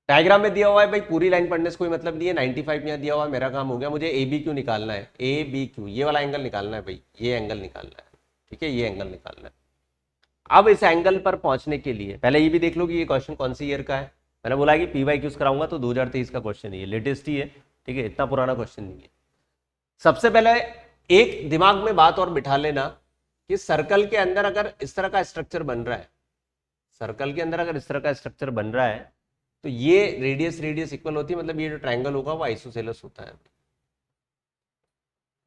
डायग्राम में दिया हुआ है भाई, पूरी लाइन पढ़ने से कोई मतलब नहीं है, 95 यहाँ दिया हुआ है, मेरा काम हो गया, मुझे ए बी क्यू निकालना है, ए बी क्यू ये वाला एंगल निकालना है भाई, ये एंगल निकालना है, ठीक है, ये एंगल निकालना है। अब इस एंगल पर पहुंचने के लिए पहले ये भी देख लो कि ये क्वेश्चन कौन सी ईयर का है। मैंने बोला कि पी वाई क्यूज कराऊंगा तो 2023 का क्वेश्चन है, ये लेटेस्ट ही है, ठीक है, इतना पुराना क्वेश्चन नहीं है। सबसे पहले एक दिमाग में बात और बिठा लेना कि सर्कल के अंदर अगर इस तरह का स्ट्रक्चर बन रहा है, सर्कल के अंदर अगर इस तरह का स्ट्रक्चर बन रहा है तो ये रेडियस रेडियस इक्वल होती है, मतलब ये जो ट्रायंगल होगा वो आइसोसेलेस होता है,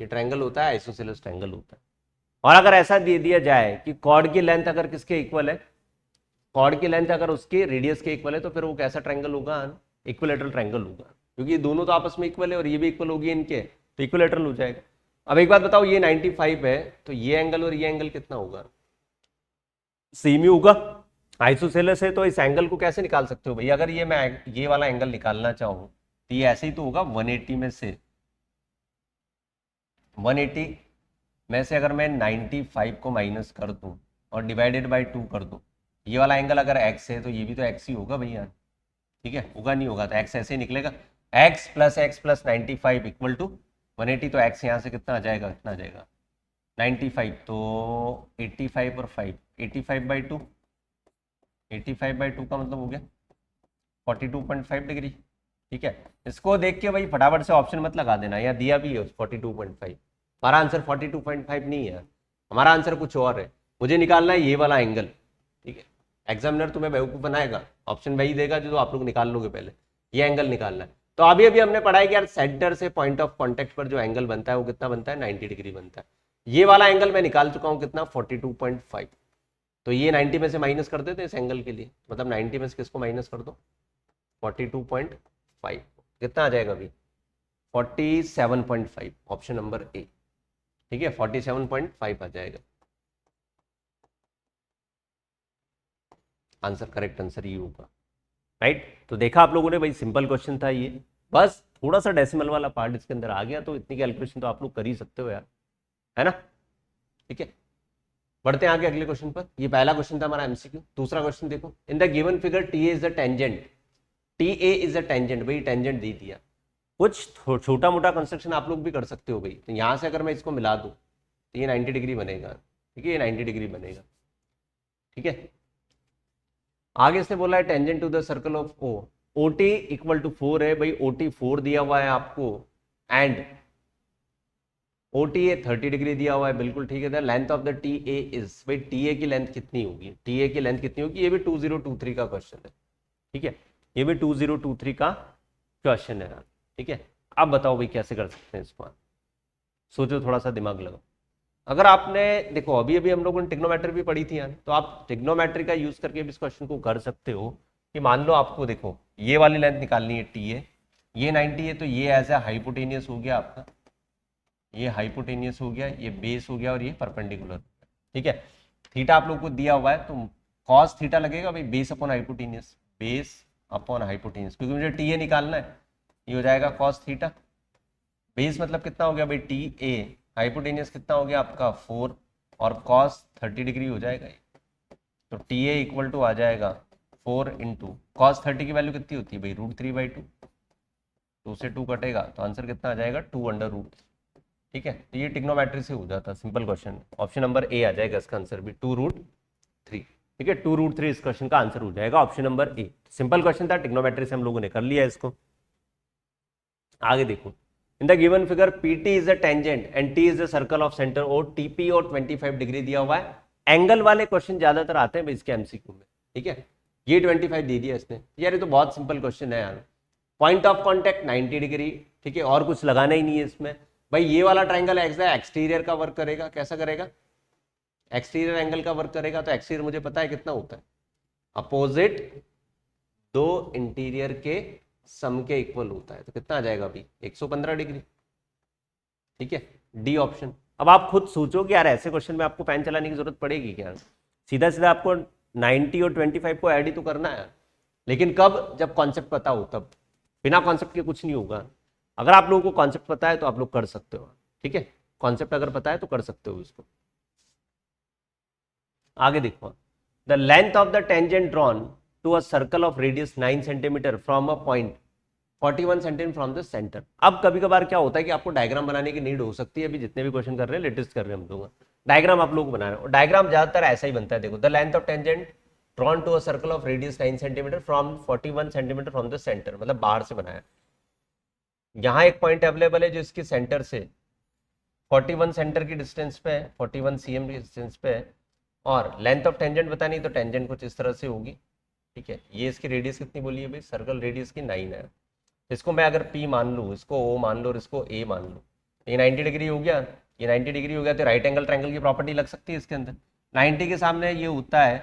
ये ट्रायंगल होता है आइसोसेलेस ट्रायंगल होता है। और अगर ऐसा दे दिया जाए कि कॉर्ड की लेंथ अगर किसके इक्वल है, कॉर्ड की लेंथ अगर उसके रेडियस के इक्वल है तो फिर वो कैसा ट्रायंगल होगा? इक्विलेटरल ट्रायंगल होगा, क्योंकि ये दोनों तो आपस में इक्वल है और ये भी इक्वल होगी इनके, तो इक्विलेटरल हो जाएगा। अब एक बात बताओ, ये 95 है तो ये एंगल और ये एंगल कितना होगा? सेम ही होगा, आइसोसेलेस है, तो इस एंगल को कैसे निकाल सकते हो भाई? अगर ये मैं ये वाला एंगल निकालना चाहूं तो ये ऐसे ही तो होगा, 180 में से 180 में से अगर मैं 95 को माइनस कर दूं और डिवाइडेड बाय 2 कर दूं, ये वाला एंगल अगर x है तो ये भी तो x ही होगा भैया, ठीक है, होगा नहीं होगा तो एक्स ऐसे ही निकलेगा, एक्स प्लस 95 इक्वल टू 180, तो एक्स यहाँ से कितना आ जाएगा, कितना आ जाएगा 95, तो 85 और 5, 85/2, 85/2 का मतलब हो गया 42.5 डिग्री। ठीक है, इसको देख के भाई फटाफट से ऑप्शन मत लगा देना, यहाँ दिया भी है 42.5, हमारा आंसर 42.5 नहीं है, हमारा आंसर कुछ और है, मुझे निकालना है ये वाला एंगल। ठीक है, एग्जामिनर तुम्हें बेवकूफ़ बनाएगा, ऑप्शन वही देगा जो आप लोग निकाल लोगे, पहले ये एंगल निकालना है। तो अभी अभी हमने पढ़ा है कि यार सेंटर से पॉइंट ऑफ कॉन्टेक्ट पर जो एंगल बनता है वो कितना बनता है, 90 डिग्री बनता है। ये वाला एंगल मैं निकाल चुका हूँ कितना, 42.5। तो ये 90 में से माइनस कर देते इस एंगल के लिए, मतलब 90 में से किसको माइनस कर दो, 42.5, कितना आ जाएगा अभी 47.5, ऑप्शन नंबर ए। ठीक है, 47.5 आ जाएगा आंसर, करेक्ट आंसर ये होगा। राइट, तो देखा आप लोगों ने भाई, सिंपल क्वेश्चन था ये, बस थोड़ा सा डेसिमल वाला पार्ट इसके अंदर आ गया, तो इतनी कैलकुलेशन तो आप लोग कर ही सकते हो यार, है ना। ठीक है, बढ़ते हैं आगे अगले क्वेश्चन पर। ये पहला क्वेश्चन था हमारा एमसीक्यू। दूसरा क्वेश्चन देखो, in the given figure T A is a tangent, T A is a tangent, भाई टेंजेंट दे दिया, कुछ छोटा मोटा कंस्ट्रक्शन आप लोग भी कर सकते हो भाई। तो यहाँ से अगर मैं इसको मिला दूँ तो ये 90 डिग्री बनेगा। ठीक है, ये 90 डिग्री बनेगा। ठीक है, आगे से बोला है tangent to the circle of O, O T equal to 4 है भाई, ओ टी 4 दिया हुआ है आपको, and O T A 30 degree दिया हुआ है, बिल्कुल ठीक है। Length of the T A is, भाई टी ए की लेंथ कितनी होगी, टी ए की लेंथ कितनी होगी, ये भी 2023 का क्वेश्चन है। ठीक है, ये भी 2023 का क्वेश्चन है। ठीक है, आप बताओ भाई कैसे कर सकते हैं इसको, सोचो थोड़ा सा दिमाग लगाओ। अगर आपने देखो अभी अभी हम लोगों ने ट्रिग्नोमेट्री भी पढ़ी थी यार, तो आप ट्रिग्नोमेट्री का यूज करके भी इस क्वेश्चन को कर सकते हो कि मान लो आपको देखो ये वाली लेंथ निकालनी है टी ए, ये 90 है, तो ये एज ए हाइपोटेनियस हो गया आपका, ये हाइपोटेनियस हो गया, ये बेस हो गया, और ये परपेंडिकुलर। ठीक है, थीटा आप लोग को दिया हुआ है, तो कॉस थीटा लगेगा भाई, base upon hypotenuse, base upon hypotenuse, क्योंकि मुझे टी ए निकालना है, ये हो जाएगा कॉस थीटा। बेस मतलब कितना हो गया भाई टी ए, हाइपोटेनियस कितना हो गया आपका 4, और कॉस 30 डिग्री हो जाएगा ये। तो टी ए इक्वल टू आ जाएगा 4 इंटू कॉस 30 की वैल्यू कितनी होती है भाई, √3/2, 2 से 2 कटेगा, तो आंसर कितना आ जाएगा 2√। ठीक है, तो ये टिग्नोमेट्री से हो जाता है, simple question, option number A आ जाएगा इसका आंसर भी 2√3। ठीक है, 2√3 इस क्वेश्चन का आंसर हो जाएगा, option number A. Simple question था, टिग्नोमेट्री से हम लोगों ने कर लिया इसको। आगे देखो, in the given figure PT is a tangent and T is a circle of centre O, TP और 25 डिग्री दिया हुआ है। एंगल वाले क्वेश्चन ज्यादातर आते हैं इसके एमसीक्यू में। ठीक है, ये 25 दे दिया इसने, यार ये तो बहुत सिंपल क्वेश्चन है यार। पॉइंट ऑफ कॉन्टेक्ट 90 डिग्री, ठीक है, और कुछ लगाना ही नहीं है इसमें भाई। ये वाला ट्राइंगल एक्सटीरियर का वर्क करेगा, कैसा करेगा, एक्सटीरियर एंगल का वर्क करेगा। तो एक्सटीरियर मुझे पता है कितना होता है, अपोजिट दो इंटीरियर के सम के इक्वल होता है, तो कितना आ जाएगा अभी 115 डिग्री। ठीक है, डी ऑप्शन। अब आप खुद सोचो कि यार ऐसे क्वेश्चन में आपको पेन चलाने की जरूरत पड़ेगी क्या, सीधा सीधा आपको 90 और 25 को ऐड ही तो करना है, लेकिन कब, जब कॉन्सेप्ट पता हो तब, बिना कॉन्सेप्ट के कुछ नहीं होगा। अगर आप लोगों को कॉन्सेप्ट पता है तो आप लोग कर सकते हो। ठीक है, कॉन्सेप्ट अगर पता है तो कर सकते हो इसको। आगे देखो, the length of the tangent drawn to a circle of radius 9 centimetre from a point 41 centimetre from the centre. अब कभी कभार क्या होता है कि आपको डायग्राम बनाने की नीड हो सकती है, अभी जितने भी क्वेश्चन कर रहे हैं लेटेस्ट कर रहे हैं हम लोग, डायग्राम आप लोग बना रहे हो। डायग्राम ज्यादातर ऐसा ही बनता है, देखो, the length of tangent drawn to a circle of radius 9 centimetre from 41 centimetre from the centre, मतलब बाहर से बनाया। यहाँ एक पॉइंट अवेलेबल है जो इसके सेंटर से 41 सेंटर की डिस्टेंस पे है, 41 cm की डिस्टेंस पे है, और लेंथ ऑफ टेंजेंट बतानी, तो टेंजेंट कुछ इस तरह से होगी। ठीक है, ये इसकी रेडियस कितनी बोली है भाई, सर्कल रेडियस की 9 है। इसको मैं अगर P मान लूँ, इसको O मान लो और इसको A मान लूँ, तो ये 90 डिग्री हो गया, ये 90 डिग्री हो गया, तो राइट एंगल ट्रायंगल की प्रॉपर्टी लग सकती है इसके अंदर। 90 के सामने ये होता है,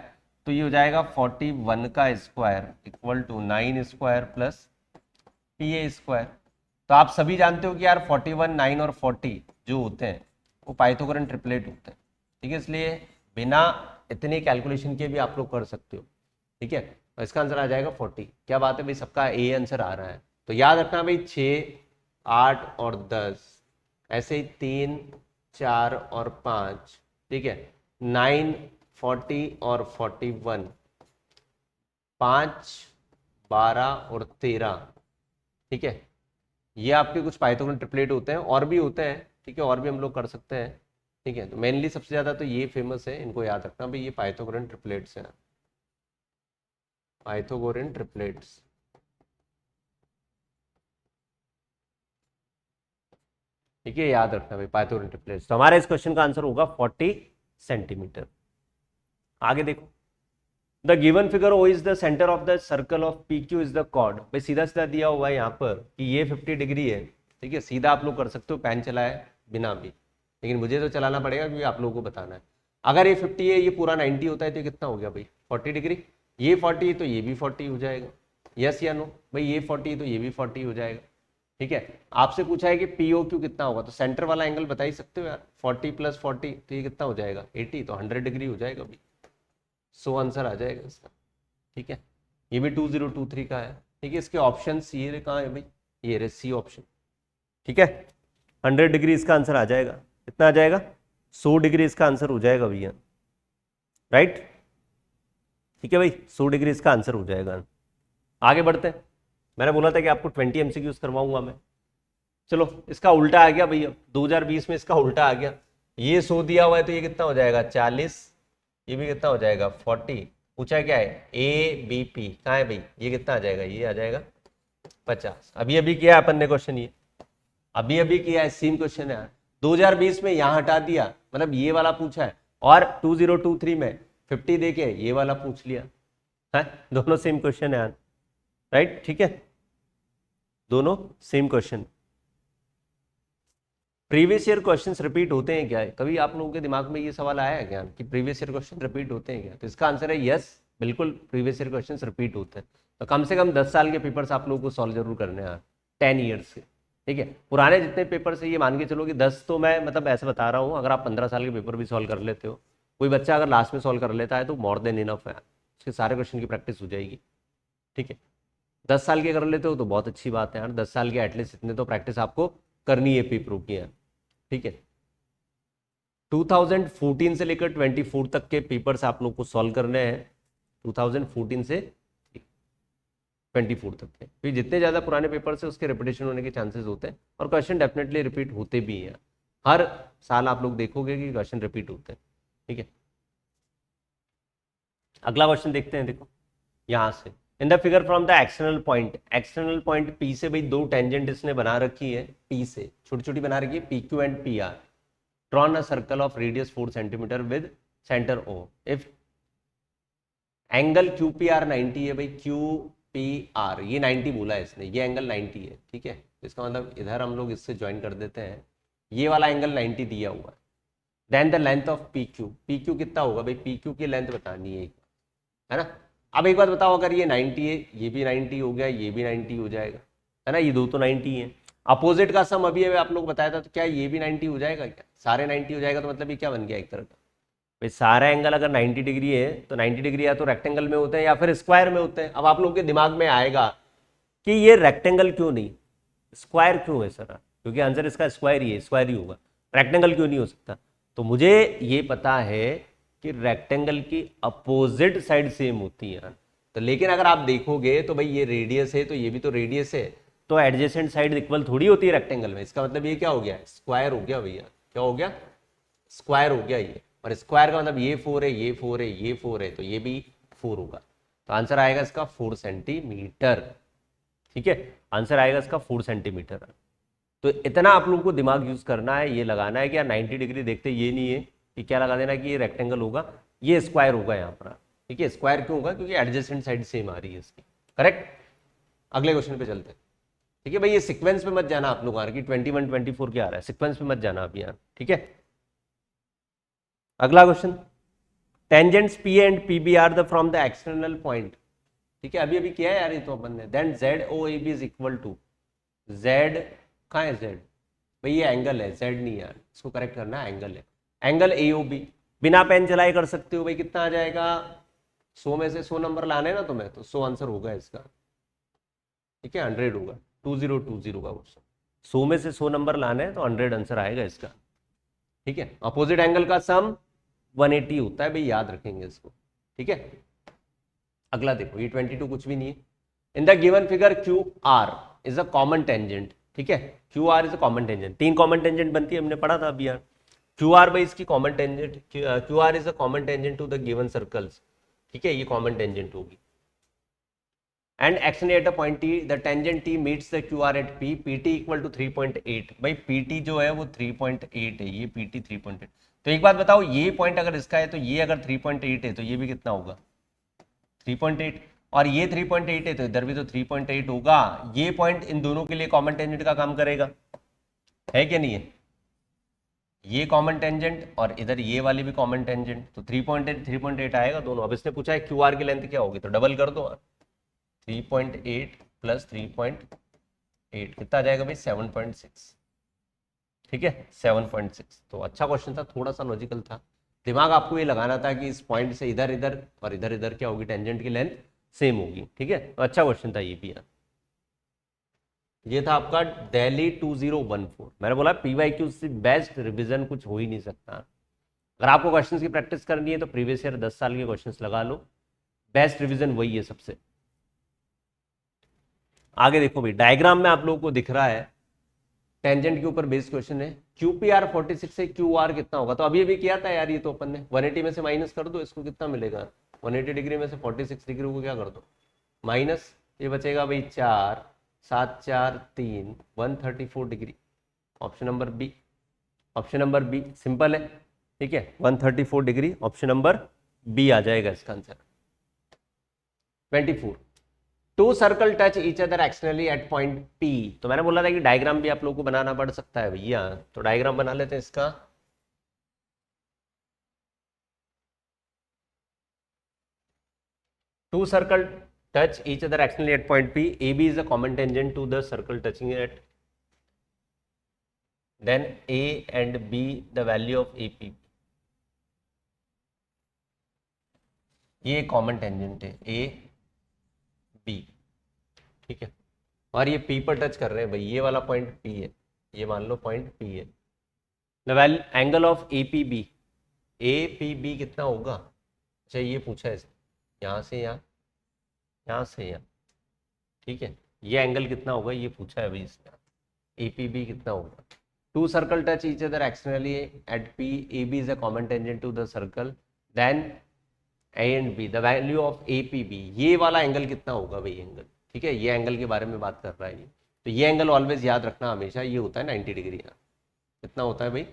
तो ये हो जाएगा 41 का square equal to 9 square plus PA square. तो आप सभी जानते हो कि यार 41, 9 और 40 जो होते हैं वो पाइथागोरन ट्रिपलेट होते हैं। ठीक है, इसलिए बिना इतनी कैलकुलेशन के भी आप लोग कर सकते हो। ठीक है, तो इसका आंसर आ जाएगा 40। क्या बात है भाई, सबका ए आंसर आ रहा है। तो याद रखना भाई 6, 8 और 10, ऐसे ही 3, 4 और 5। ठीक है, 9, 40 और 41, 5, 12 और 13, ठीक है। ये आपके कुछ पाइथागोरन ट्रिपलेट होते हैं, और भी होते हैं, ठीक है, और भी हम लोग कर सकते हैं, ठीक है। तो मेनली सबसे ज़्यादा तो ये फेमस है, इनको याद रखना भाई, ये पाइथागोरन ट्रिपलेट्स हैं, पाइथागोरन ट्रिपलेट्स, ठीक है, याद रखना भाई पाइथागोरन ट्रिपलेट्स। तो हमारा इस क्वेश्चन का आंसर होगा 40 सेंटीमीटर। आगे देखो, the given figure O is the centre of the circle of P Q is the chord. भाई सीधा सीधा दिया हुआ है यहाँ पर कि ये 50 डिग्री है, ठीक है, सीधा आप लोग कर सकते हो पेन चलाए बिना भी, लेकिन मुझे तो चलाना पड़ेगा क्योंकि आप लोगों को बताना है। अगर ये 50 है, ये पूरा 90 होता है, तो ये कितना हो गया भाई 40 डिग्री। ये 40 है तो ये भी 40 हो जाएगा, यस या नो भाई, ये 40 है तो ये भी 40 हो जाएगा, ठीक है। आपसे पूछा है कि पी ओ क्यू कितना होगा, तो सेंटर वाला एंगल बता ही सकते हो यार, 40 + 40 तो ये कितना हो जाएगा 80, तो 100 डिग्री हो जाएगा भाई, सो आंसर आ जाएगा इसका, ठीक है। ये भी 2023 का है, ठीक है। इसके ऑप्शन ये कहाँ है भाई, ये रे सी ऑप्शन, ठीक है। 100 डिग्री इसका आंसर आ जाएगा, कितना आ जाएगा 100 डिग्री इसका आंसर हो जाएगा भैया, राइट, ठीक है भाई, 100 डिग्री इसका आंसर हो जाएगा। आगे बढ़ते हैं, मैंने बोला था कि आपको 20 MCQs करवाऊंगा मैं, चलो इसका उल्टा आ गया भैया, 2020 में इसका उल्टा आ गया। ये 100 दिया हुआ है तो ये कितना हो जाएगा 40, ये भी कितना हो जाएगा 40। पूछा क्या है ए बी पी, कहाँ है भाई, ये कितना आ जाएगा, ये आ जाएगा 50। अभी अभी किया अपन ने क्वेश्चन, ये अभी अभी किया है, सेम क्वेश्चन है। 2020 में यहाँ हटा दिया, मतलब ये वाला पूछा है, और 2023 में 50 देके ये वाला पूछ लिया है, दोनों सेम क्वेश्चन है, राइट, ठीक है, दोनों same question. Previous year questions repeat होते हैं क्या, कभी आप लोगों के दिमाग में ये सवाल आया है क्या कि प्रीवियस ईयर क्वेश्चन रिपीट होते हैं क्या? तो इसका आंसर है यस, बिल्कुल प्रीवियस ईयर क्वेश्चंस रिपीट होते हैं। तो कम से कम 10 साल के पेपर्स आप लोगों को सॉल्व जरूर करने हैं, 10 ईयर्स के, ठीक है। पुराने जितने पेपर से ये मान के चलो कि 10, तो मैं मतलब ऐसे बता रहा हूँ, अगर आप 15 साल के पेपर भी सॉल्व कर लेते हो, कोई बच्चा अगर लास्ट में सॉल्व कर लेता है तो मोर देन इनफ है, उसके सारे क्वेश्चन की प्रैक्टिस हो जाएगी, ठीक है। 10 साल के कर लेते हो तो बहुत अच्छी बात है यार, 10 साल के एटलीस्ट इतने तो प्रैक्टिस आपको करनी है पेपरों की है, ठीक है। 2014 से लेकर 24 तक के पेपर्स आप लोग को सॉल्व करने हैं, 2014 से 24 तक के, फिर जितने ज़्यादा पुराने पेपर से उसके रिपीटेशन होने के चांसेस होते हैं, और क्वेश्चन डेफिनेटली रिपीट होते भी हैं, हर साल आप लोग देखोगे कि क्वेश्चन रिपीट होते हैं, ठीक है। अगला क्वेश्चन देखते हैं, देखो यहां से, in the figure from the external point P से भाई दो टेंजेंट इसने बना रखी है, पी से छोटी छोटी बना रखी है, P Q and P R, drawn a circle of radius 4 centimeter with center O. If angle QPR 90 है भाई, QPR ये 90 बोला है इसने, ये एंगल 90 है, ठीक है। इसका मतलब इधर हम लोग इससे ज्वाइन कर देते हैं, ये वाला एंगल 90 दिया हुआ है। Then the length of PQ, PQ कितना होगा भाई, PQ की लेंथ बतानी है ना। अब एक बात बताओ, अगर ये 90 है, ये भी 90 हो गया, ये भी 90 हो जाएगा, है ना, ये दो तो 90 है। अपोजिट का सम अभी आप लोग बताया था, तो क्या ये भी 90 हो जाएगा क्या, सारे 90 हो जाएगा, तो मतलब ये क्या बन गया एक तरह का भाई, सारा एंगल अगर 90 डिग्री है तो 90 डिग्री या तो रेक्टेंगल में होते हैं या फिर स्क्वायर में होते हैं। अब आप लोगों के दिमाग में आएगा कि ये रेक्टेंगल क्यों नहीं, स्क्वायर क्यों है सर, क्योंकि आंसर इसका स्क्वायर ही है, स्क्वायर ही होगा, रेक्टेंगल क्यों नहीं हो सकता। तो मुझे ये पता है कि रेक्टेंगल की अपोजिट साइड सेम होती है, तो लेकिन अगर आप देखोगे तो भाई ये रेडियस है तो ये भी तो रेडियस है, तो एडजेसेंट साइड इक्वल थोड़ी होती है रेक्टेंगल में, इसका मतलब ये क्या हो गया, स्क्वायर हो गया भैया, क्या हो गया, स्क्वायर हो गया ये। और स्क्वायर का मतलब ये 4 है, ये 4 है, ये 4 है, तो ये भी 4 होगा, तो आंसर आएगा इसका 4 सेंटीमीटर, ठीक है, आंसर आएगा इसका 4 सेंटीमीटर। तो इतना आप लोगों को दिमाग यूज करना है, ये लगाना है कि यार 90 डिग्री देखते ये नहीं है कि क्या लगा देना कि ये रेक्टेंगल होगा, ये स्क्वायर होगा यहाँ पर, ठीक है। स्क्वायर क्यों होगा, क्योंकि एडजेसेंट साइड सेम आ रही है इसकी, करेक्ट। अगले क्वेश्चन पे चलते हैं, ठीक है भाई, ये सीक्वेंस में मत जाना आप लोग कि 21 24 क्या आ रहा है, सीक्वेंस में मत जाना अभी यार, ठीक है। अगला question, tangents P and P B are the from the external point, ठीक है, अभी अभी किया है यार ये तो अपन ने। Then Z O A B is equal to, Z कहाँ है जेड भाई, ये एंगल है, जेड नहीं यार, इसको करेक्ट करना है, एंगल है, एंगल ए ओ बी। बिना पेन चलाए कर सकते हो भाई, कितना आ जाएगा, 100 में से 100 नंबर लाने ना तुम्हें, तो 100 आंसर होगा इसका, ठीक है, 100 होगा, 2020 का क्वेश्चन, 100 में से 100 नंबर लाने हैं तो 100 आंसर आएगा इसका, ठीक है। अपोजिट एंगल का सम 180 होता है भाई, याद रखेंगे इसको, ठीक है। अगला देखो, ये 22 कुछ भी नहीं है, in the given figure Q R is a common tangent, ठीक है, Q R is a common tangent, 3 common tangent बनती है, हमने पढ़ा था अभी यार। क्यू आर बाई इसकी common tangent, Q R is a common tangent to the given circles, ठीक है, ये कॉमन टेंजेंट होगी। And action at a point T, the tangent T meets the Q R at P, P T equal to 3.8। भाई P T जो है वो 3.8 है, ये पी टी 3.8। तो एक बात बताओ, ये पॉइंट अगर इसका है तो ये अगर 3.8 है तो ये भी कितना होगा 3.8, और ये 3.8 है तो इधर भी तो 3.8 होगा। ये पॉइंट इन दोनों के लिए कॉमन टेंजेंट का काम करेगा, है क्या नहीं है? ये कॉमन टेंजेंट और इधर ये वाली भी कॉमन टेंजेंट, तो 3.8 आएगा दोनों। अब इसने पूछा है क्यू आर की लेंथ क्या होगी, तो डबल कर दो, 3.8 प्लस 3.8 कितना आ जाएगा भाई 7.6, ठीक है 7.6। तो अच्छा क्वेश्चन था, थोड़ा सा लॉजिकल था, दिमाग आपको ये लगाना था कि इस पॉइंट से इधर इधर और इधर इधर क्या होगी, टेंजेंट की लेंथ सेम होगी, ठीक है, तो अच्छा क्वेश्चन था ये भी यार। ये था आपका दिल्ली 2014। मैंने बोला पीवाईक्यू से बेस्ट रिवीजन कुछ हो ही नहीं सकता। अगर आपको क्वेश्चंस की प्रैक्टिस करनी है तो प्रीवियस ईयर 10 साल के क्वेश्चंस लगा लो, बेस्ट रिवीजन वही है सबसे। आगे देखो भाई, डायग्राम में आप लोगों को दिख रहा है टेंजेंट के ऊपर बेस्ड क्वेश्चन है, QPR 46 से QR कितना होगा, तो अभी अभी किया था यार ये तो अपन ने, 180 में से माइनस कर दो, इसको कितना मिलेगा 180 डिग्री में से 46 डिग्री को क्या कर दो माइनस, ये बचेगा भाई 4 7 4 3 134 degree, option number B, option number B simple है, ठीक है 134 डिग्री, ऑप्शन नंबर बी आ जाएगा इसका answer. 24, two circle touch each other externally at point P, तो मैंने बोला था कि डायग्राम भी आप लोगों को बनाना पड़ सकता है भैया, तो डायग्राम बना लेते हैं इसका। Two circle touch each other externally at point P, A B is a common tangent to the circle touching at, then A and B the value of A P, ये कॉमन टेंजेंट है A B, ठीक है, और ये P पर touch कर रहे हैं भाई, ये वाला पॉइंट पी है, ये मान लो पॉइंट पी है। The value angle of A P B, A P B कितना होगा, अच्छा ये पूछा है यहाँ से यहाँ, यहाँ से यहाँ, ठीक है, ये एंगल कितना होगा ये पूछा है भाई इसने, ए पी बी कितना होगा। Two circle touch each other externally at P, A B is a common tangent to the circle, then A and B the value of A P B, ये वाला एंगल कितना होगा भाई एंगल, ठीक है, ये एंगल के बारे में बात कर रहा है ये, तो ये एंगल ऑलवेज याद रखना हमेशा, ये होता है 90 डिग्री, कितना होता है भाई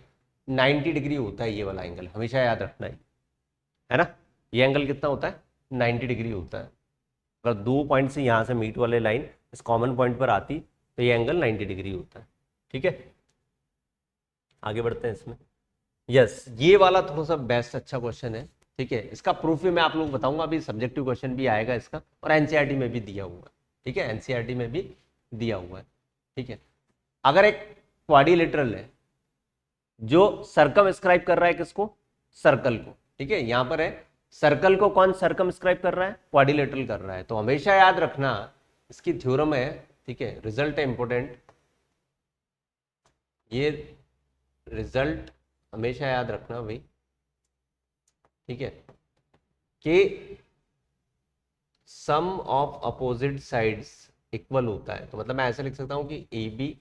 90 डिग्री होता है ये वाला एंगल, हमेशा याद रखना है ना, ये एंगल कितना होता है 90 डिग्री होता है। अगर दो पॉइंट से यहाँ से मीट वाले लाइन इस कॉमन पॉइंट पर आती तो ये एंगल 90 डिग्री होता है, ठीक है। आगे बढ़ते हैं इसमें, यस ये वाला थोड़ा सा बेस्ट अच्छा क्वेश्चन है, ठीक है, इसका प्रूफ भी मैं आप लोग बताऊंगा, अभी सब्जेक्टिव क्वेश्चन भी आएगा इसका, और एनसीईआरटी में भी दिया हुआ है, ठीक है, एनसीईआरटी में भी दिया हुआ है, ठीक है। अगर एक क्वाड्रिलेटरल है जो सर्कमस्क्राइब कर रहा है किसको, सर्कल को, ठीक है, यहां पर है सर्कल को कौन सर्कमस्क्राइब कर रहा है, क्वाड्रिलेटरल कर रहा है, तो हमेशा याद रखना इसकी थ्योरम है, ठीक है, रिजल्ट है इंपॉर्टेंट, ये रिजल्ट हमेशा याद रखना भाई, ठीक है, कि सम ऑफ अपोजिट साइड्स इक्वल होता है, तो मतलब मैं ऐसे लिख सकता हूं कि A B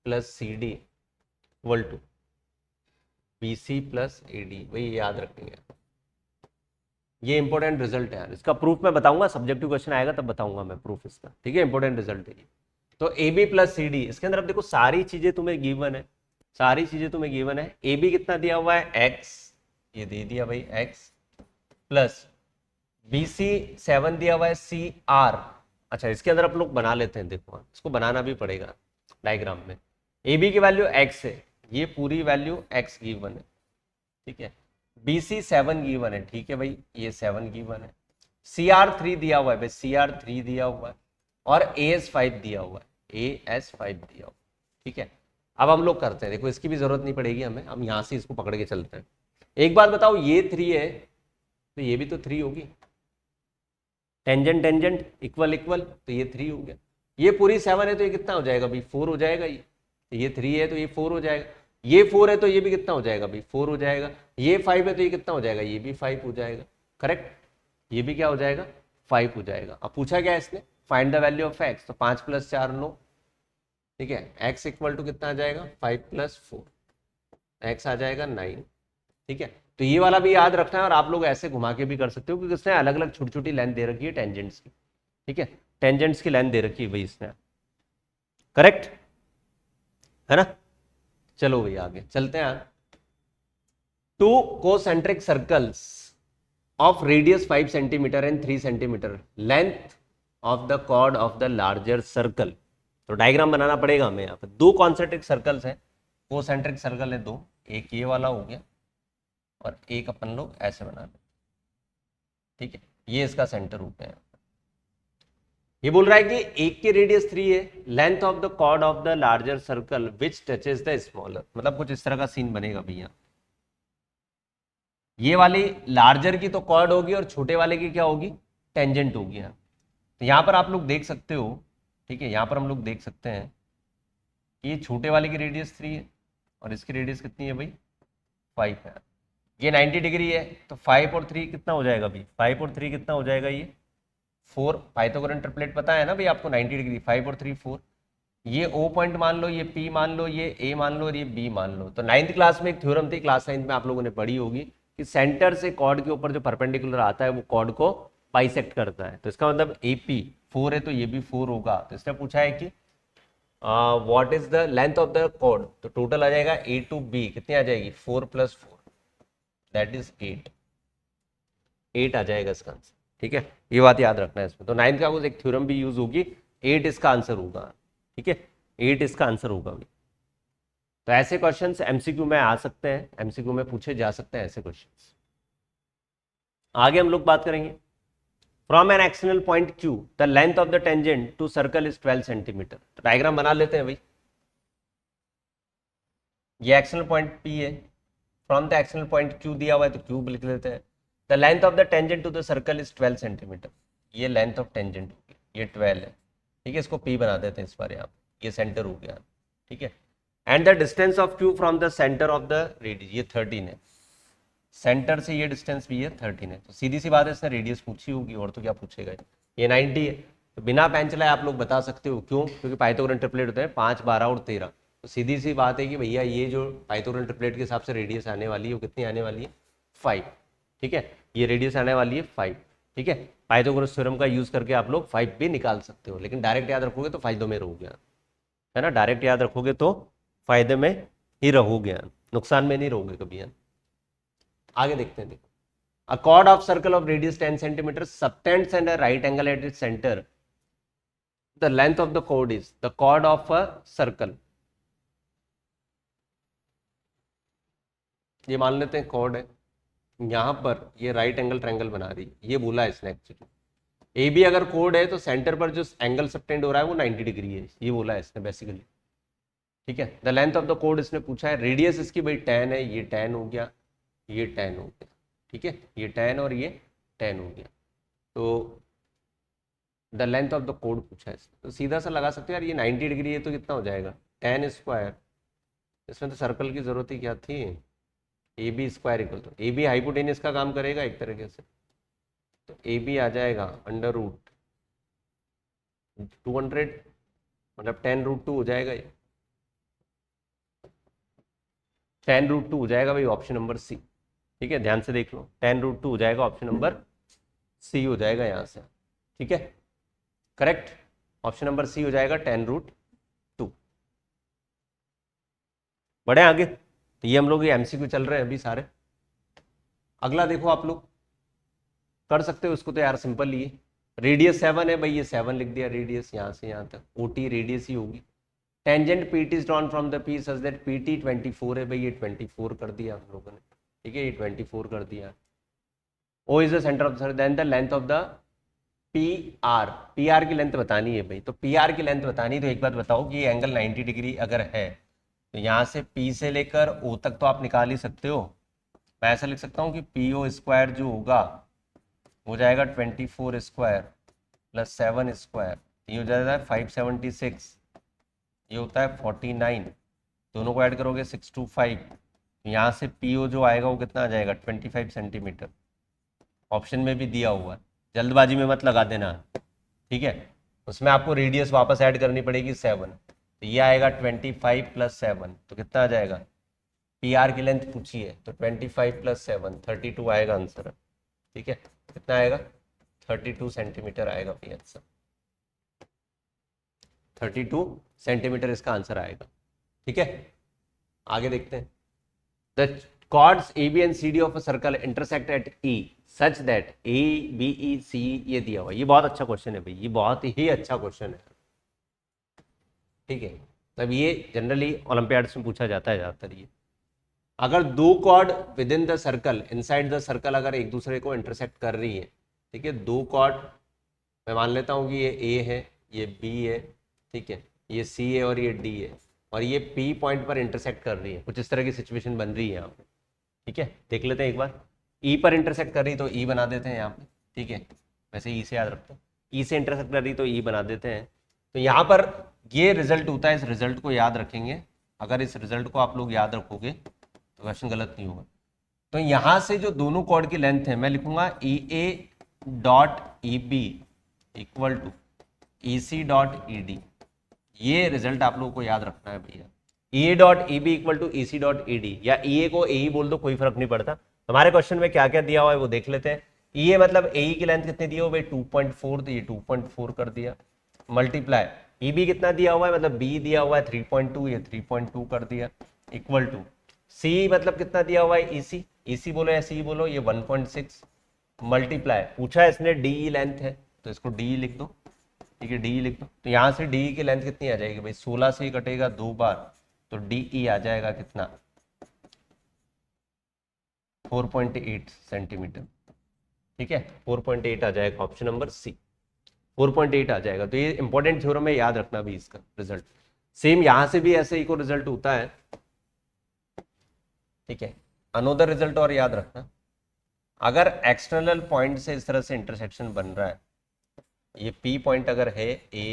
plus C D equal to B C plus A D, वही याद रखेंगे, ये इंपॉर्टेंट रिजल्ट है यार, इसका प्रूफ मैं बताऊंगा, सब्जेक्टिव क्वेश्चन आएगा तब बताऊंगा मैं प्रूफ इसका, ठीक है, इंपॉर्टेंट रिजल्ट है ये। तो A B plus C D, इसके अंदर अब देखो सारी चीजें तुम्हें गिवन है, सारी चीजें तुम्हें गिवन है, ए बी कितना दिया हुआ है एक्स, ये दे दिया भाई एक्स, प्लस बी सी 7 दिया हुआ है सी आर, अच्छा इसके अंदर आप लोग बना लेते हैं, देखो इसको बनाना भी पड़ेगा डायग्राम में, ए बी की वैल्यू एक्स है, ये पूरी वैल्यू एक्स गिवन है, ठीक है, बी सी 7 गिवन है, ठीक है भाई ये 7 गिवन है, सी आर 3 दिया हुआ है भाई, सी आर 3 दिया हुआ है, और ए एस 5 दिया हुआ है, ए एस 5 दिया हुआ है, ठीक है। अब हम लोग करते हैं, देखो इसकी भी जरूरत नहीं पड़ेगी हमें, हम यहाँ से इसको पकड़ के चलते हैं। एक बात बताओ, ये 3 है तो ये भी तो 3 होगी, टेंजेंट टेंजेंट इक्वल इक्वल, तो ये 3 हो गया, ये पूरी 7 है तो ये कितना हो जाएगा भाई 4 हो जाएगा, ये 3 है तो ये 4 हो जाएगा, ये 4 है तो ये भी कितना हो जाएगा भाई 4 हो जाएगा, ये 5 है तो ये कितना हो जाएगा, ये भी 5 हो जाएगा, करेक्ट, ये भी क्या हो जाएगा 5 हो जाएगा। अब पूछा क्या है इसने find the value of x, तो 5 + 4 9, ठीक है। एक्स इक्वल टू कितना आ जाएगा 5 + 4, एक्स आ जाएगा 9, ठीक है। तो ये वाला भी याद रखना है, और आप लोग ऐसे घुमा के भी कर सकते हो क्योंकि इसने अलग अलग छोटी छोटी लेंथ दे रखी है टेंजेंट्स की, ठीक है। टेंजेंट्स की लेंथ दे रखी है भाई इसने, करेक्ट है ना। चलो भैया आगे चलते हैं। Two concentric circles of radius 5 centimeter and 3 centimeter length of the chord of the larger circle। तो डायग्राम बनाना पड़ेगा हमें। यहाँ पे दो कॉन्सेंट्रिक सर्कल्स हैं, कोसेंट्रिक सर्कल है दो, एक ये वाला हो गया और एक अपन लोग ऐसे बना लें, ठीक है। ये इसका सेंटर रूप है। ये बोल रहा है कि एक की रेडियस 3 है, length of the chord of the larger circle which touches the smaller, मतलब कुछ इस तरह का सीन बनेगा भैया। ये वाली लार्जर की तो कॉर्ड होगी और छोटे वाले की क्या होगी, टेंजेंट होगी। तो यहां पर आप लोग देख सकते हो, ठीक है, यहां पर हम लोग देख सकते हैं कि ये छोटे वाले की रेडियस 3 है और इसकी रेडियस कितनी है भाई 5 है। ये 90 डिग्री है, तो 5 और 3 कितना हो जाएगा भाई, 5 और 3 कितना हो जाएगा, ये 4। पाइथागोरन ट्रिपलेट पता है ना भाई आपको, 90 डिग्री, 5 और 3 4। ये ओ पॉइंट मान लो, ये पी मान लो, ये ए मान लो और ये बी मान लो। तो 9th क्लास में एक थ्योरम थी, क्लास 9th में आप लोगों ने पढ़ी होगी कि सेंटर से कॉर्ड के ऊपर जो परपेंडिकुलर आता है वो कॉर्ड को बाइसेक्ट करता है। तो इसका मतलब ए पी 4 है तो ये भी 4 होगा। तो इसने पूछा है कि what is the length of the chord, तो टोटल आ जाएगा ए टू बी कितनी आ जाएगी 4 + 4 दैट इज 8 आ जाएगा इसका आंसर, ठीक है। ये बात याद रखना है इसमें। तो 9th का कुछ एक थ्योरम भी यूज होगी, 8 इसका आंसर होगा, ठीक है, 8 इसका आंसर होगा भी। तो ऐसे क्वेश्चंस एमसीक्यू में आ सकते हैं, एमसीक्यू में पूछे जा सकते हैं ऐसे क्वेश्चंस। आगे हम लोग बात करेंगे from an external point Q the length of the tangent to circle is 12 centimetre. तो डायग्राम बना लेते हैं भाई। ये एक्सटर्नल पॉइंट P है, from the external point Q दिया हुआ है तो Q लिख लेते हैं। The length of the tangent to the circle is 12 centimetre. ये लेंथ ऑफ टेंजेंट होगी, ये 12 है, ठीक है। इसको P बना देते हैं इस बार यहाँ, ये सेंटर हो गया, ठीक है। And the distance of Q from the centre of the radius, ये 13 है, सेंटर से ये डिस्टेंस भी है 13 है। तो सीधी सी बात है, इसने रेडियस पूछी होगी और तो क्या पूछेगा। ये 90 है, तो बिना पेन चलाए आप लोग बता सकते हो, क्यों, क्योंकि पाइथागोरन ट्रिपलेट होते हैं 5 12 और 13। तो सीधी सी बात है कि भैया ये जो पाइथागोरन ट्रिपलेट के हिसाब से रेडियस आने वाली है वो कितनी आने वाली है 5, ठीक है। ये रेडियस आने वाली है 5, ठीक है। पाइथागोरस थ्योरम का यूज करके आप लोग 5 भी निकाल सकते हो, लेकिन डायरेक्ट याद रखोगे तो फायदों में रहोगे, है ना। डायरेक्ट याद रखोगे तो फायदे में ही रहोगे, नुकसान में नहीं रहोगे कभी। आगे देखते हैं, देखो a chord of circle of radius 10 centimeter subtends and a right angle at its center, the length of the chord is, the chord of a circle, ये मान लेते हैं chord है, यहां पर ये राइट एंगल ट्रायंगल बना रही है, ये बोला है इसने एक्चुअली। ए बी अगर कोड है तो सेंटर पर जो एंगल सबटेंड हो रहा है वो 90 डिग्री है, ये बोला है इसने बेसिकली, ठीक है। The length of the code इसने पूछा है, रेडियस इसकी भाई 10 है, ये 10 हो गया, ये 10 हो गया, ठीक है, ये 10 और ये 10 हो गया। तो the length of the code पूछा है, तो सीधा सा लगा सकते हो यार, ये 90 डिग्री है तो कितना हो जाएगा 10 स्क्वायर। इसमें तो सर्कल की जरूरत ही क्या थी, A B square equal to, A B hypotenuse का काम करेगा एक तरीके से, तो ए बी आ जाएगा अंडर रूट 200, मतलब 10√2 हो जाएगा, ये 10√2 हो जाएगा भाई, ऑप्शन नंबर सी, ठीक है। ध्यान से देख लो, 10√2 हो जाएगा, ऑप्शन नंबर सी हो जाएगा यहाँ से, ठीक है, करेक्ट। ऑप्शन नंबर सी हो जाएगा 10√2। बढ़े आगे, तो ये हम लोग ये एमसीक्यू चल रहे हैं अभी सारे। अगला देखो, आप लोग कर सकते हो इसको, तो यार सिंपल ही है, रेडियस 7 है भाई, ये 7 लिख दिया, रेडियस यहाँ से यहाँ तक, ओटी रेडियस ही होगी। Tangent PT is drawn from the P such that PT 24 है भाई, ये 24 कर दिया हम लोगों ने, ठीक है, ये 24 कर दिया। O is the centre of the, then the length of the P R की लेंथ बतानी है भाई। तो पी आर की लेंथ बतानी, तो एक बात बताओ कि ये एंगल 90 डिग्री अगर है तो यहाँ से पी से लेकर ओ तक तो आप निकाल ही सकते हो। मैं ऐसा लिख सकता हूँ कि पी ओ स्क्वायर जो होगा हो जाएगा 24 स्क्वायर प्लस 7 स्क्वायर, ये हो जाएगा 576, ये होता है 49, दोनों को ऐड करोगे 625, यहाँ से पी ओ जो आएगा वो कितना आ जाएगा 25 सेंटीमीटर। ऑप्शन में भी दिया हुआ है, जल्दबाजी में मत लगा देना, ठीक है। उसमें आपको रेडियस वापस ऐड करनी पड़ेगी 7, तो ये आएगा 25 + 7, तो कितना आ जाएगा, पी आर की लेंथ पूछी है तो 25 + 7 32 आएगा आंसर। ठीक है, कितना आएगा, 32 सेंटीमीटर आएगा पी आंसर, 32 सेंटीमीटर इसका आंसर आएगा। ठीक है, आगे देखते हैं। The chords AB and CD of a circle intersect at E such that A, B, E, C ये दिया हुआ, ये बहुत अच्छा क्वेश्चन है भाई, ये बहुत ही अच्छा क्वेश्चन है। ठीक है, तब ये जनरली ओलंपियाड्स में पूछा जाता है ज़्यादातर। ये अगर दो cord with in the circle, inside the circle अगर एक दूसरे को इंटरसेक्ट कर रही है, ठीक है, दो कॉर्ड, मैं मान लेता हूँ कि ये ए है, ये बी है, ठीक है, ये सी है और ये डी है, और ये पी पॉइंट पर इंटरसेक्ट कर रही है, कुछ इस तरह की सिचुएशन बन रही है यहाँ पे। ठीक है, देख लेते हैं एक बार। ई पर इंटरसेक्ट कर रही तो ई बना देते हैं यहाँ पे। ठीक है, वैसे ई से याद रखते हैं, ई से इंटरसेक्ट कर रही तो ई बना देते हैं। तो यहाँ पर ये रिजल्ट होता है, इस रिजल्ट को याद रखेंगे। अगर इस रिजल्ट को आप लोग याद रखोगे तो क्वेश्चन गलत नहीं होगा। तो यहाँ से जो दोनों कॉर्ड की लेंथ है, मैं लिखूंगा E A dot E B equal to E C dot E D. ये रिजल्ट आप लोगों को याद रखना है भैया। E A dot E B equal to E C dot E D, या ई ए को ए ई बोल दो, कोई फर्क नहीं पड़ता। हमारे क्वेश्चन में क्या क्या दिया हुआ है वो देख लेते हैं। ई ए मतलब ए ई की लेंथ कितनी दी हो भाई, 2.4, तो ये 2.4 कर दिया, मल्टीप्लाई ई बी कितना दिया हुआ है, मतलब बी दिया हुआ है 3.2, ये 3.2 कर दिया, इक्वल टू सी मतलब कितना दिया हुआ है, ई सी, ई सी बोलो या सी बोलो, ये 1.6, मल्टीप्लाई पूछा है इसने डी ई लेंथ है तो इसको डी ई लिख दो। ठीक है, डी लिख दो, तो यहाँ से डी की लेंथ कितनी आ जाएगी भाई, 16 से ही कटेगा 2 बार, तो डी आ जाएगा कितना, 4.8 सेंटीमीटर। ठीक है, 4.8 आ जाएगा, ऑप्शन नंबर सी 4.8 आ जाएगा। तो ये इंपॉर्टेंट थ्योरम है, याद रखना भी इसका रिजल्ट। सेम यहाँ से भी ऐसे ही को रिजल्ट होता है। ठीक है, अनोदर रिजल्ट और याद रखना, अगर एक्सटर्नल पॉइंट से इस तरह से इंटरसेक्शन बन रहा है, ये P पॉइंट अगर है A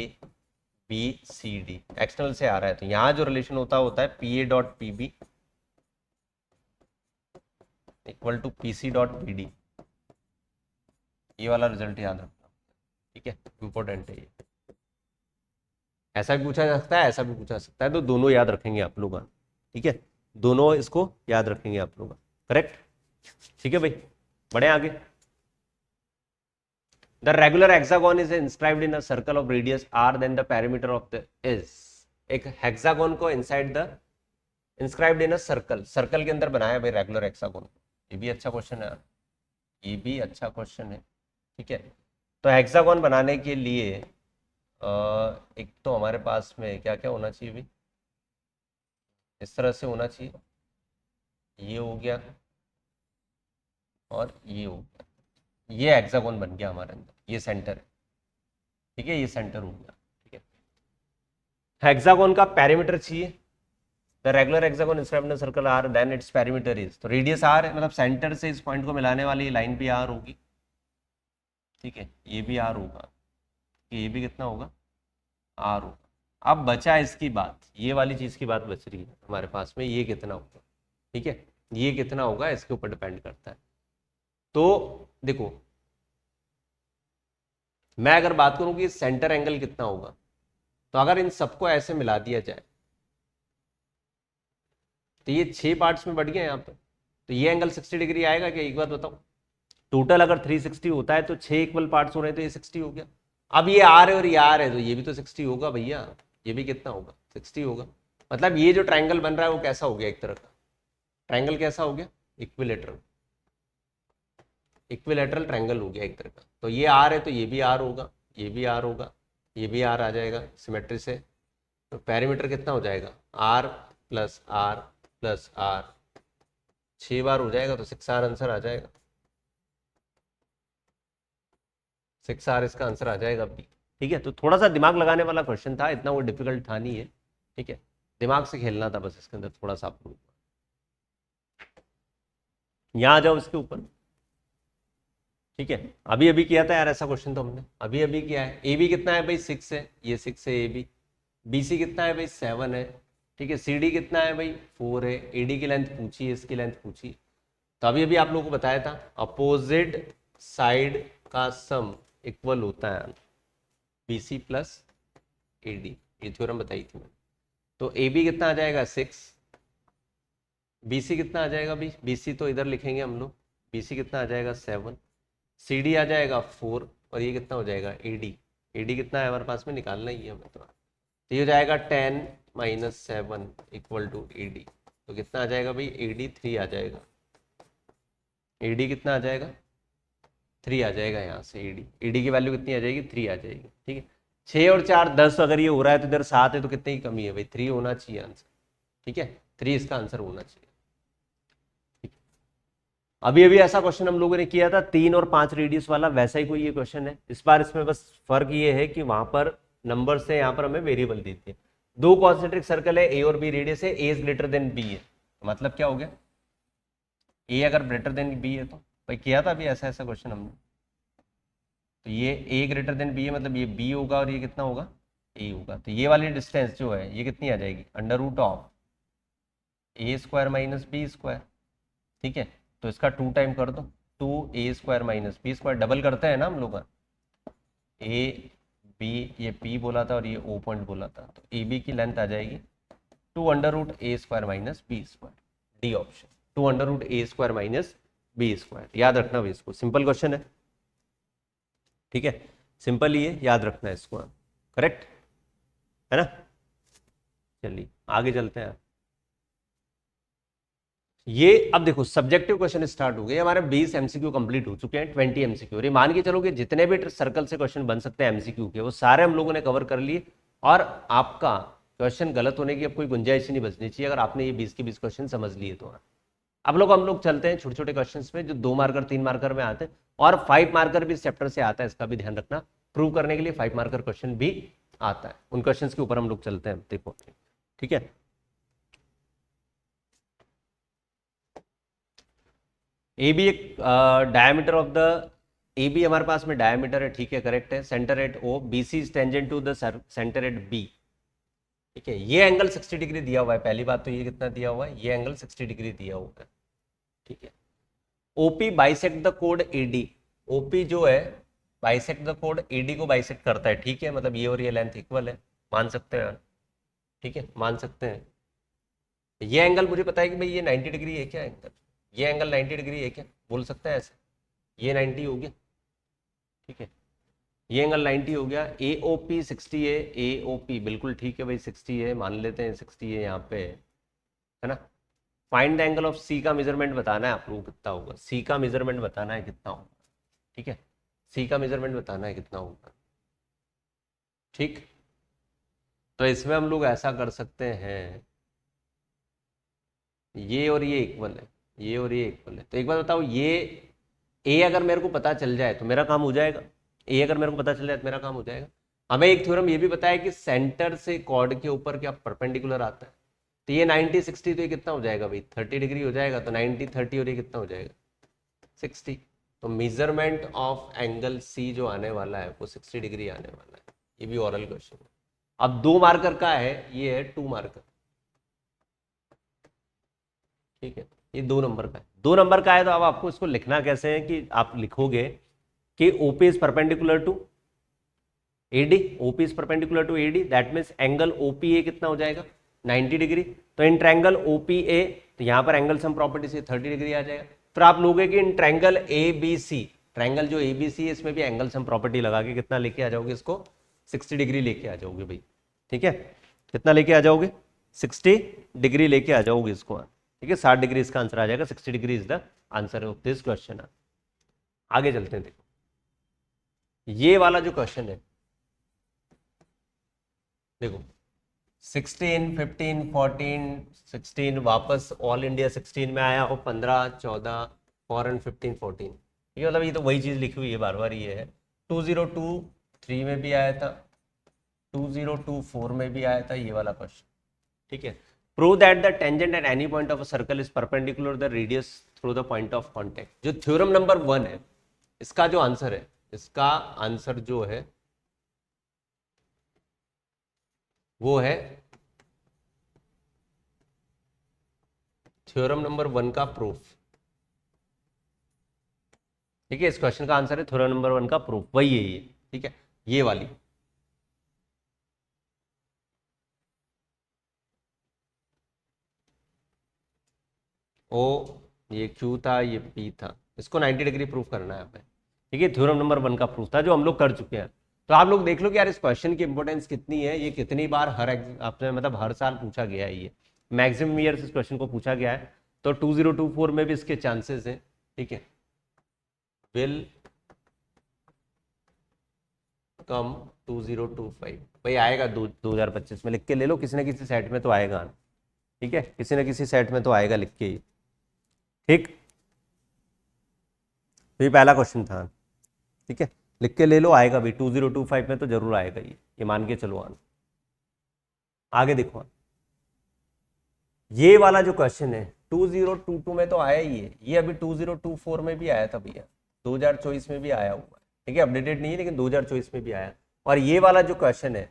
B C D external से आ रहा है, तो यहाँ जो रिलेशन होता है PA dot PB equal to PC dot PD, ये वाला रिजल्ट याद रखना। ठीक है, इंपॉर्टेंट है ये, ऐसा भी पूछा जा सकता है, ऐसा भी पूछा जा सकता है, तो दोनों याद रखेंगे आप लोग। ठीक है, दोनों इसको याद रखेंगे आप लोग, करेक्ट। ठीक है भाई, बढ़े आगे। The regular hexagon is inscribed in a circle of radius r, then the perimeter of the is। एक हेक्सागोन को inside the inscribed in a circle, circle के अंदर बनाया भाई रेगुलर हेक्सागोन। ये भी अच्छा क्वेश्चन है, ये भी अच्छा क्वेश्चन है। ठीक है, तो हेक्सागोन बनाने के लिए एक तो हमारे पास में क्या क्या होना चाहिए भाई, इस तरह से होना चाहिए, ये हो गया और ये हो गया, ये हेक्सागोन बन गया हमारे अंदर, ये सेंटर है। ठीक है, ये सेंटर हो गया। ठीक है, हेक्सागोन का पेरीमीटर चाहिए, the regular hexagon inscribed in circle R, then its perimeter is, तो रेडियस आर है, मतलब सेंटर से इस पॉइंट को मिलाने वाली लाइन भी आर होगी। ठीक है, ये भी आर होगा, ये भी कितना होगा, आर होगा। अब बचा इसकी बात, ये वाली चीज की बात बच रही है हमारे पास में, ये कितना होगा। ठीक है, ये कितना होगा इसके ऊपर डिपेंड करता है। तो देखो, मैं अगर बात करूं कि सेंटर एंगल कितना होगा, तो अगर इन सबको ऐसे मिला दिया जाए तो ये 6 पार्ट्स में बढ़ गया यहाँ पे, तो ये एंगल 60 डिग्री आएगा क्या, एक बात बताओ। टोटल अगर 360 होता है तो 6 इक्वल पार्ट्स हो रहे हैं, तो ये 60 हो गया। अब ये आर है और ये आर है, तो ये भी तो 60 होगा भैया, ये भी कितना होगा, 60 होगा। मतलब ये जो ट्राइंगल बन रहा है वो कैसा हो गया, एक तरह का ट्राइंगल कैसा हो गया, इक्विलेटरल, इक्विलेटरल ट्रायंगल हो गया एक तरह का। तो ये आर है तो ये भी आर होगा, ये भी आर होगा, ये भी आर आ जाएगा सिमेट्री से। तो पेरीमीटर कितना हो जाएगा, R plus R plus R, 6 बार हो जाएगा, तो 6R आंसर आ जाएगा, 6R इसका आंसर आ जाएगा अभी। ठीक है, तो थोड़ा सा दिमाग लगाने वाला क्वेश्चन था, इतना वो डिफिकल्ट था नहीं है। ठीक है, दिमाग से खेलना था बस इसके अंदर थोड़ा सा आप लोग। यहाँ आ जाओ इसके ऊपर। ठीक है, अभी अभी किया था यार ऐसा क्वेश्चन, तो हमने अभी अभी किया है। ए बी कितना है भाई, 6 है, ये 6 है ए बी। बी सी कितना है भाई, 7 है। ठीक है, सी डी कितना है भाई, 4 है। ए डी की लेंथ पूछी है, इसकी लेंथ पूछी। तो अभी अभी आप लोगों को बताया था अपोजिट साइड का सम इक्वल होता है, BC प्लस AD, ये थ्योरम बताई थी मैंने। तो AB कितना आ जाएगा 6, BC कितना आ जाएगा भी, BC तो इधर लिखेंगे हम लोग, BC कितना आ जाएगा 7, CD आ जाएगा 4, और ये कितना हो जाएगा AD, AD कितना है हमारे पास में निकालना ही है हमें तो ये हो जाएगा 10 माइनस 7 इक्वल टू AD। तो कितना आ जाएगा भाई AD 3 आ जाएगा, AD कितना आ जाएगा 3 आ जाएगा, यहाँ से AD की वैल्यू कितनी आ जाएगी 3 आ जाएगी। ठीक है, 6 और 4 10, अगर ये हो रहा है तो इधर 7 है, तो कितने की कमी है भाई 3 होना चाहिए आंसर। ठीक है, 3 इसका आंसर होना चाहिए। अभी अभी ऐसा क्वेश्चन हम लोगों ने किया था 3 और 5 रेडियस वाला, वैसा ही कोई ये क्वेश्चन है इस बार। इसमें बस फर्क ये है कि वहां पर नंबर से यहाँ पर हमें वेरिएबल दी थी। 2 कॉन्सेंट्रिक सर्कल है, ए और बी रेडियस है, ए इज ग्रेटर देन बी है, तो मतलब क्या हो गया, ए अगर ग्रेटर देन बी है तो भाई किया था अभी ऐसा ऐसा क्वेश्चन हमने, तो ये ए ग्रेटर देन बी है, मतलब ये बी होगा और ये कितना होगा ए होगा। तो ये वाली डिस्टेंस जो है ये कितनी आ जाएगी, under root of A square minus B square. ठीक है, तो इसका 2 टाइम कर दो, 2a square minus B square, double करते हैं ना हम लोग, ए बी, ये p बोला था और ये o पॉइंट बोला था, तो ए बी की लेंथ आ जाएगी 2 under root A square minus B square, D option, 2 under root A square minus B square. याद रखना भाई इसको, सिंपल क्वेश्चन है। ठीक है, सिंपल ही है, याद रखना है इसको, करेक्ट है ना। चलिए आगे चलते हैं। ये अब देखो सब्जेक्टिव क्वेश्चन स्टार्ट हो गए हमारे, 20 एमसीक्यू कंप्लीट हो चुके हैं, 20 एमसीक्यू। ये मान के चलो कि जितने भी सर्कल से क्वेश्चन बन सकते हैं एमसीक्यू के, वो सारे हम लोगों ने कवर कर लिए, और आपका क्वेश्चन गलत होने की अब कोई गुंजाइश ही नहीं बचनी चाहिए अगर आपने ये 20 के 20 क्वेश्चन समझ लिए तो। अब हम लोग चलते हैं छोटे छोटे क्वेश्चन में जो 2 मार्कर 3 मार्कर में आते हैं, और 5 मार्कर भी इस चैप्टर से आता है, इसका भी ध्यान रखना। प्रूव करने के लिए 5 मार्कर क्वेश्चन भी आता है, उन क्वेश्चन के ऊपर हम लोग चलते हैं, देखो। ठीक है, ए बी एक diameter of the, A B हमारे पास में डायमीटर है, ठीक है करेक्ट है। Centre at O, B C is tangent to the centre at B. ठीक है, ये एंगल 60 डिग्री दिया हुआ है, पहली बात तो ये कितना दिया हुआ है, ये एंगल 60 डिग्री दिया हुआ है। ठीक है, ओपी बाइसेक्ट द कोड एडी, ओपी जो है बाइसेक्ट द कोड एडी को बाइसेक्ट करता है। ठीक है, मतलब ये और ये लेंथ इक्वल है, मान सकते हैं। ठीक है, मान सकते हैं। ये एंगल मुझे पता है कि भाई ये 90 डिग्री है क्या एंगल, ये एंगल 90 डिग्री है क्या, बोल सकते हैं ऐसे, ये 90 हो गया। ठीक है, ये एंगल 90 हो गया। ए ओ पी 60 है, ए ओ पी बिल्कुल ठीक है भाई 60 है, मान लेते हैं 60 है यहाँ पे, है ना। फाइंड द एंगल ऑफ सी का मेजरमेंट बताना है आप लोगों को, कितना होगा सी का मेजरमेंट बताना है कितना होगा। ठीक है, सी का मेजरमेंट बताना है कितना होगा। ठीक, तो इसमें हम लोग ऐसा कर सकते हैं, ये और ये इक्वल है, ये और ये इक्वल है, तो एक बात बताओ, ये ए अगर मेरे को पता चल जाए तो मेरा काम हो जाएगा, ए अगर मेरे को पता चल जाए तो मेरा काम हो जाएगा। हमें एक थ्योरम ये भी पता है कि सेंटर से कॉर्ड के ऊपर क्या परपेंडिकुलर आता है, तो ये 90 60, तो ये कितना हो जाएगा भाई 30 डिग्री हो जाएगा, तो 90 30 और ये कितना हो जाएगा 60। तो मेजरमेंट ऑफ एंगल सी जो आने वाला है वो 60 डिग्री आने वाला है। ये भी ओरल क्वेश्चन है। अब 2 मार्कर का है, ये है 2 मार्कर। ठीक है, ये 2 नंबर का है, 2 नंबर का है, तो अब आपको इसको लिखना कैसे है कि आप लिखोगे कि OP is perpendicular to AD, OP is perpendicular to AD, that means angle OPA कितना हो जाएगा 90 डिग्री। तो इन ट्रायंगल ओपीए, तो यहां पर एंगल सम प्रॉपर्टी से 30 डिग्री आ जाएगा। फिर आप लोगे कि इन ट्रायंगल एबीसी, ट्रायंगल जो एबीसी है इसमें भी एंगल सम प्रॉपर्टी लगा के कितना लेके आ जाओगे इसको 60 डिग्री लेके आ जाओगे भाई। ठीक है, कितना लेके आ जाओगे 60 डिग्री लेके आ जाओगे इसको। ठीक है, 60 डिग्री इसका आंसर आ जाएगा, 60 degree is the answer of this question. आगे चलते हैं, देखो ये वाला जो क्वेश्चन है, देखो 16 15 14 16 वापस ऑल इंडिया 16 में आया और 15 14 फॉरन 15 14, ये मतलब ये तो वही चीज लिखी हुई है बार बार, ये है 2023 में भी आया था, 2024 में भी आया था ये वाला क्वेश्चन। ठीक है, prove that the tangent at any point of a circle is perpendicular the radius through the point of contact. जो थ्योरम नंबर 1 है, इसका जो आंसर है, इसका आंसर जो है वो है थ्योरम नंबर 1 का प्रूफ। ठीक है, इस क्वेश्चन का आंसर है थ्योरम नंबर 1 का प्रूफ, वही है ये। ठीक है, ये वाली ओ, ये क्यू था, ये पी था, इसको 90 डिग्री प्रूफ करना है हमें। ठीक है, थ्योरम नंबर 1 का प्रूफ था जो हम लोग कर चुके हैं। तो आप लोग देख लो कि यार इस क्वेश्चन की इंपॉर्टेंस कितनी है, ये कितनी बार आपने मतलब हर साल पूछा गया है, ये मैक्सिमम ईयर्स इस क्वेश्चन को पूछा गया है। तो 2024 में भी इसके चांसेस हैं। ठीक है, विल कम 2025, भाई आएगा 2025 में, लिख के ले लो, किसी न किसी सेट में तो आएगा। ठीक है, किसी न किसी सेट में तो आएगा, लिख के ही। ठीक, तो ये पहला क्वेश्चन था। ठीक है, लिख के ले लो, आएगा भी 2025 में तो जरूर आएगा, ये मान के चलो। आगे देखो, ये वाला जो क्वेश्चन है 2022 में तो आया ही है, ये अभी 2024 में भी आया था भैया, 2024 में भी आया हुआ है। ठीक है, अपडेटेड नहीं है लेकिन 2024 में भी आया। और ये वाला जो क्वेश्चन है,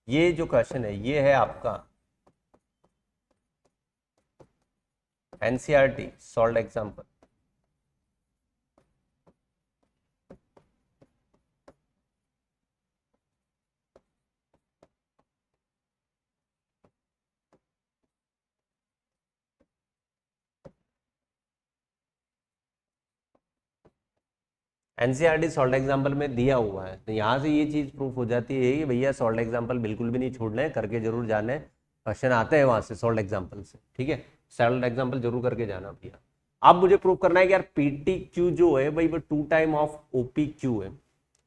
ये जो क्वेश्चन है ये है आपका NCERT solved example. NCERT solved example में दिया हुआ है, तो यहाँ से ये चीज प्रूफ हो जाती है कि भैया सॉल्व्ड एग्जांपल बिल्कुल भी नहीं छोड़ना है, करके जरूर जाना है। क्वेश्चन आते हैं वहां से सॉल्व्ड एग्जांपल से। ठीक है, सॉल्व्ड एग्जांपल जरूर करके जाना भैया। अब मुझे प्रूव करना है कि यार पीटी क्यू जो है भाई वो 2 टाइम ऑफ ओपी क्यू है।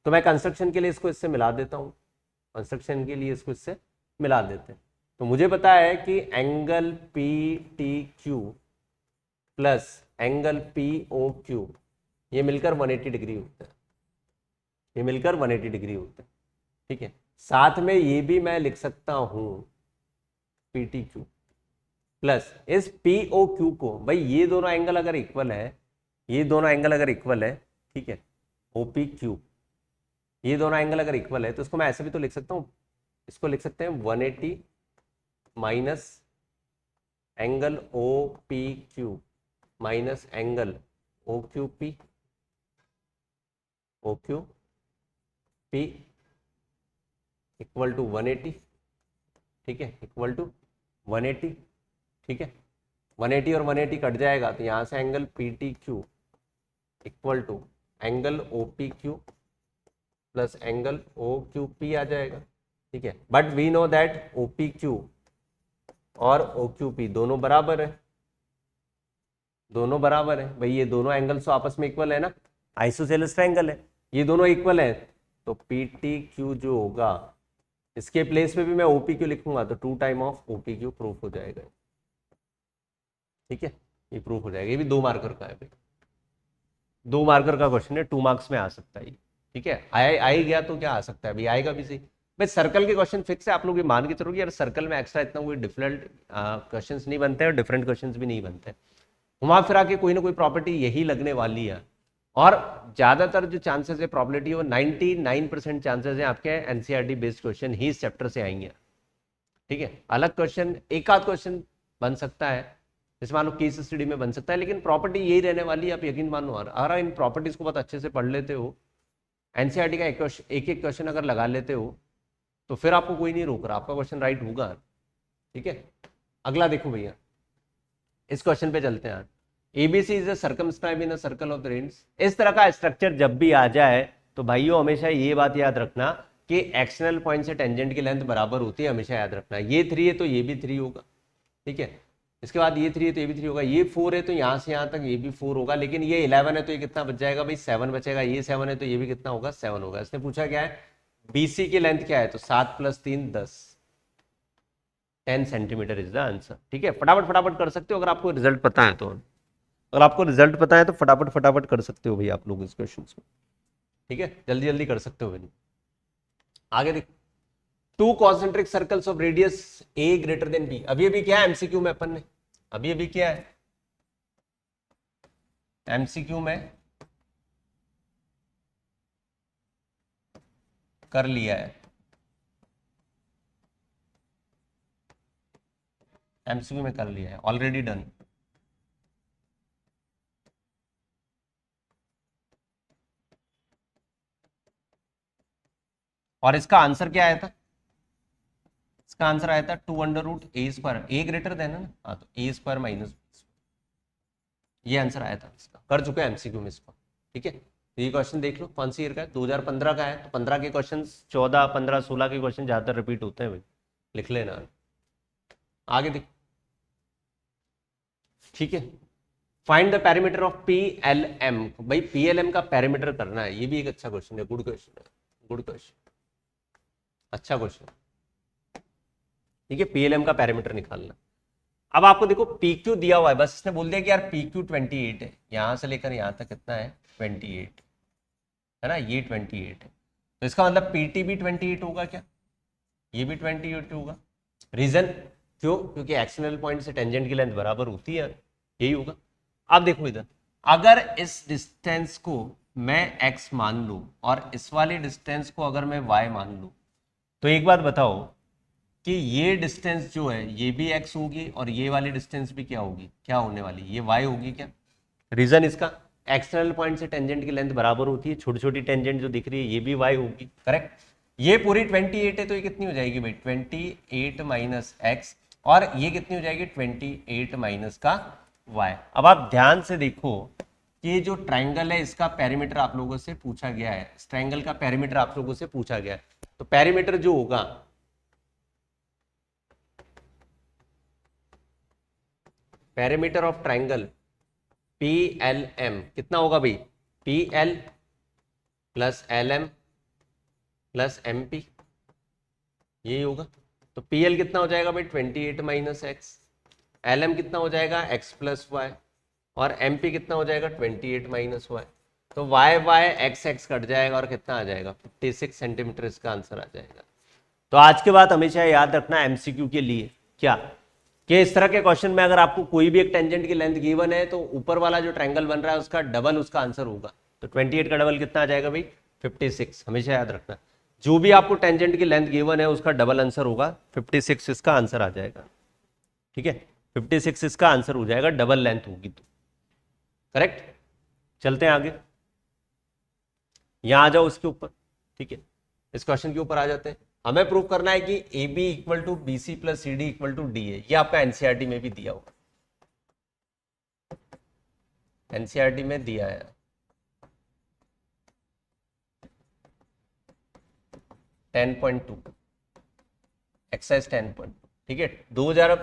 तो मैं कंस्ट्रक्शन के लिए इसको इससे मिला देता हूँ, कंस्ट्रक्शन के लिए इसको इससे मिला देते हैं। तो मुझे पता है कि angle P T Q plus angle P O Q ये मिलकर 180 डिग्री होता है, ये मिलकर 180 डिग्री होता है। ठीक है, साथ में ये भी मैं लिख सकता हूं पी टी क्यू प्लस इस पी ओ क्यू को, भाई ये दोनों एंगल अगर इक्वल है, ये दोनों एंगल अगर इक्वल है, ठीक है, ओ पी क्यू, ये दोनों एंगल अगर इक्वल है तो इसको मैं ऐसे भी तो लिख सकता हूं, इसको लिख सकते हैं 180 minus angle O P Q minus angle O Q P, O Q P equal to 180। ठीक है, इक्वल टू 180। ठीक है, 180 और 180 कट जाएगा तो यहाँ से angle P T Q equal to angle O P Q plus angle O Q P आ जाएगा। ठीक है, but we know that O P Q और ओ क्यू पी दोनों बराबर है, दोनों बराबर है भाई, ये दोनों एंगल्स तो आपस में इक्वल है ना, आइसोसेलेस ट्रायंगल है, ये दोनों इक्वल है। तो पी टी क्यू जो होगा इसके प्लेस में भी मैं ओपी क्यू लिखूंगा तो 2 time of OP Q proof हो जाएगा। ठीक है, ये प्रूफ हो जाएगा, ये भी 2 मार्कर का है भाई, 2 मार्कर का क्वेश्चन है, 2 मार्क्स में आ सकता है। ठीक है, आ ही गया तो क्या आ सकता है भाई, आएगा भी सही। भाई सर्कल के क्वेश्चन फिक्स है, आप लोग ये मान के चलो कि यार सर्कल में एक्स्ट्रा इतना कोई डिफरेंट क्वेश्चंस नहीं बनते और डिफरेंट क्वेश्चंस भी नहीं बनते, घुमा फिरा के कोई ना कोई प्रॉपर्टी यही लगने वाली है। और ज्यादातर जो चांसेस है प्रॉबिलिटी वो 99% चांसेस है आपके एनसीईआरटी बेस्ड क्वेश्चन ही इस चैप्टर से आएंगे। ठीक है, अलग क्वेश्चन एक आध क्वेश्चन बन सकता है, जैसे मान लो केस स्टडी में बन सकता है, लेकिन प्रॉपर्टी यही रहने वाली है, आप यकीन मानो। अगर इन प्रॉपर्टीज को बहुत अच्छे से पढ़ लेते हो, एनसीईआरटी का एक एक क्वेश्चन अगर लगा लेते हो तो फिर आपको कोई नहीं रोक रहा, आपका क्वेश्चन राइट होगा। ठीक है, अगला देखो भैया, इस क्वेश्चन पे चलते हैं। ABC is a circumscribe in a circle of the radius. इस तरह का स्ट्रक्चर जब भी आ जाए तो भाइयों हमेशा ये बात याद रखना कि एक्सटर्नल पॉइंट से टेंजेंट की लेंथ बराबर होती है, हमेशा याद रखना। ये 3 है तो ये भी 3 होगा। ठीक है, इसके बाद ये 3 है तो ये भी 3 होगा, ये 4 है तो यहाँ से यहाँ तक ये भी 4 होगा, लेकिन ये 11 है तो ये कितना बच जाएगा भाई, 7 बचेगा। ये 7 है तो ये भी कितना होगा, 7 होगा। इसने पूछा क्या है, बीसी की लेंथ क्या है, तो 7 + 3 10, 10 सेंटीमीटर इज द आंसर। ठीक है, फटाफट फटाफट कर सकते हो अगर आपको रिजल्ट पता है तो, अगर आपको रिजल्ट पता है तो फटाफट फटाफट कर सकते हो भाई आप लोग इस क्वेश्चन को। ठीक है, जल्दी जल्दी कर सकते हो भाई। आगे देख, 2 concentric circles of radius A greater than B. अभी अभी क्या है एमसीक्यू में अपन ने, अभी अभी क्या है एमसीक्यू में कर लिया है, एमसीक्यू में कर लिया है, ऑलरेडी डन। और इसका आंसर क्या आया था, इसका आंसर आया था 2 under root A square, A greater then है ना, हाँ तो ए स्क्वायर माइनस, ये आंसर आया था इसका, कर चुके हैं एमसीक्यू में इसको, ठीक है। ये क्वेश्चन देख लो कौन सी ईयर का है, 2015 का है, तो 15 के क्वेश्चन 14, 15, 16 के क्वेश्चन ज्यादातर रिपीट होते हैं भाई, लिख लेना। आगे देख, ठीक है। Find the perimeter of P L M, भाई पी एल एम का पेरीमीटर करना है, ये भी एक अच्छा क्वेश्चन है, गुड क्वेश्चन है, गुड क्वेश्चन, अच्छा क्वेश्चन, ठीक है। पी एल एम का पेरीमीटर निकालना। अब आपको देखो पी क्यू दिया हुआ है, बस इसने बोल दिया कि यार पी क्यू 28 है, यहां से लेकर यहां तक कितना है 28 है ना, ये 28 है, तो इसका मतलब पी टी भी 28 होगा क्या, ये भी 28 होगा। रीजन क्यों, क्योंकि एक्सटर्नल पॉइंट से टेंजेंट की लेंथ बराबर होती है, यही होगा। अब देखो इधर, अगर इस डिस्टेंस को मैं x मान लूं और इस वाले डिस्टेंस को अगर मैं y मान लूं, तो एक बात बताओ कि ये डिस्टेंस जो है ये भी x होगी और ये वाली डिस्टेंस भी क्या होगी, क्या होने वाली, ये y होगी क्या। रीजन इसका, एक्सटर्नल पॉइंट से टेंजेंट की लेंथ बराबर होती है, छोटी छोटी टेंजेंट जो दिख रही है ये भी y होगी, करेक्ट। ये पूरी 28 है तो ये कितनी हो जाएगी भाई 28 माइनस एक्स, और ये कितनी हो जाएगी 28 माइनस का y। अब आप ध्यान से देखो कि ये जो ट्राइंगल है इसका पेरीमीटर आप लोगों से पूछा गया है, इस ट्राइंगल का पेरीमीटर आप लोगों से पूछा गया है, तो पेरीमीटर जो होगा, perimeter of triangle P L M कितना होगा भाई, P L plus L M plus M P, यही होगा। तो पी एल कितना हो जाएगा भाई 28 माइनस एक्स, एल एम कितना हो जाएगा एक्स प्लस वाई, और एम पी कितना हो जाएगा 28 माइनस वाई। तो Y Y X X cut जाएगा और कितना आ जाएगा 56 सेंटीमीटर, इसका आंसर आ जाएगा। तो आज के बाद हमेशा याद रखना एमसीक्यू के लिए क्या, कि इस तरह के क्वेश्चन में अगर आपको कोई भी एक टेंजेंट की लेंथ गिवन है तो ऊपर वाला जो ट्रायंगल बन रहा है उसका डबल उसका आंसर होगा। तो 28 का डबल कितना आ जाएगा भाई 56, हमेशा याद रखना, जो भी आपको टेंजेंट की लेंथ गिवन है उसका डबल आंसर होगा, 56 इसका आंसर आ जाएगा, ठीक है। 56 इसका आंसर हो जाएगा, डबल लेंथ होगी तो, करेक्ट। चलते हैं आगे, यहां आ जाओ इसके ऊपर, ठीक है, इस क्वेश्चन के ऊपर आ जाते हैं। हमें प्रूव करना है कि A B equal to B C plus C D equal to D है, ये आपका एनसीईआरटी में भी दिया होगा, एनसीईआरटी में दिया है, एक्सरसाइज 10.2, ठीक है। 2000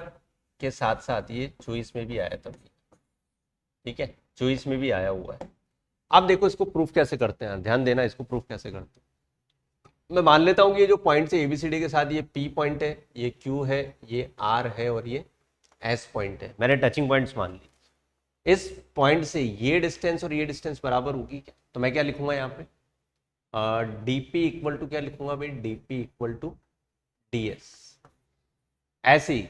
के साथ साथ ये चॉइस में भी आया था, ठीक है, चॉइस में भी आया हुआ है। अब देखो इसको प्रूफ कैसे करते हैं, ध्यान देना, इसको प्रूफ कैसे करते हैं। मैं मान लेता हूं कि ये जो पॉइंट है एबीसीडी के साथ, ये पी पॉइंट है, ये क्यू है, ये आर है और ये एस पॉइंट है, मैंने टचिंग पॉइंट्स मान ली। इस पॉइंट से ये डिस्टेंस और ये डिस्टेंस बराबर होगी क्या, तो मैं क्या लिखूंगा यहाँ पे डीपी इक्वल टू क्या लिखूंगा भाई, डीपी इक्वल टू डीएस, ऐसे ही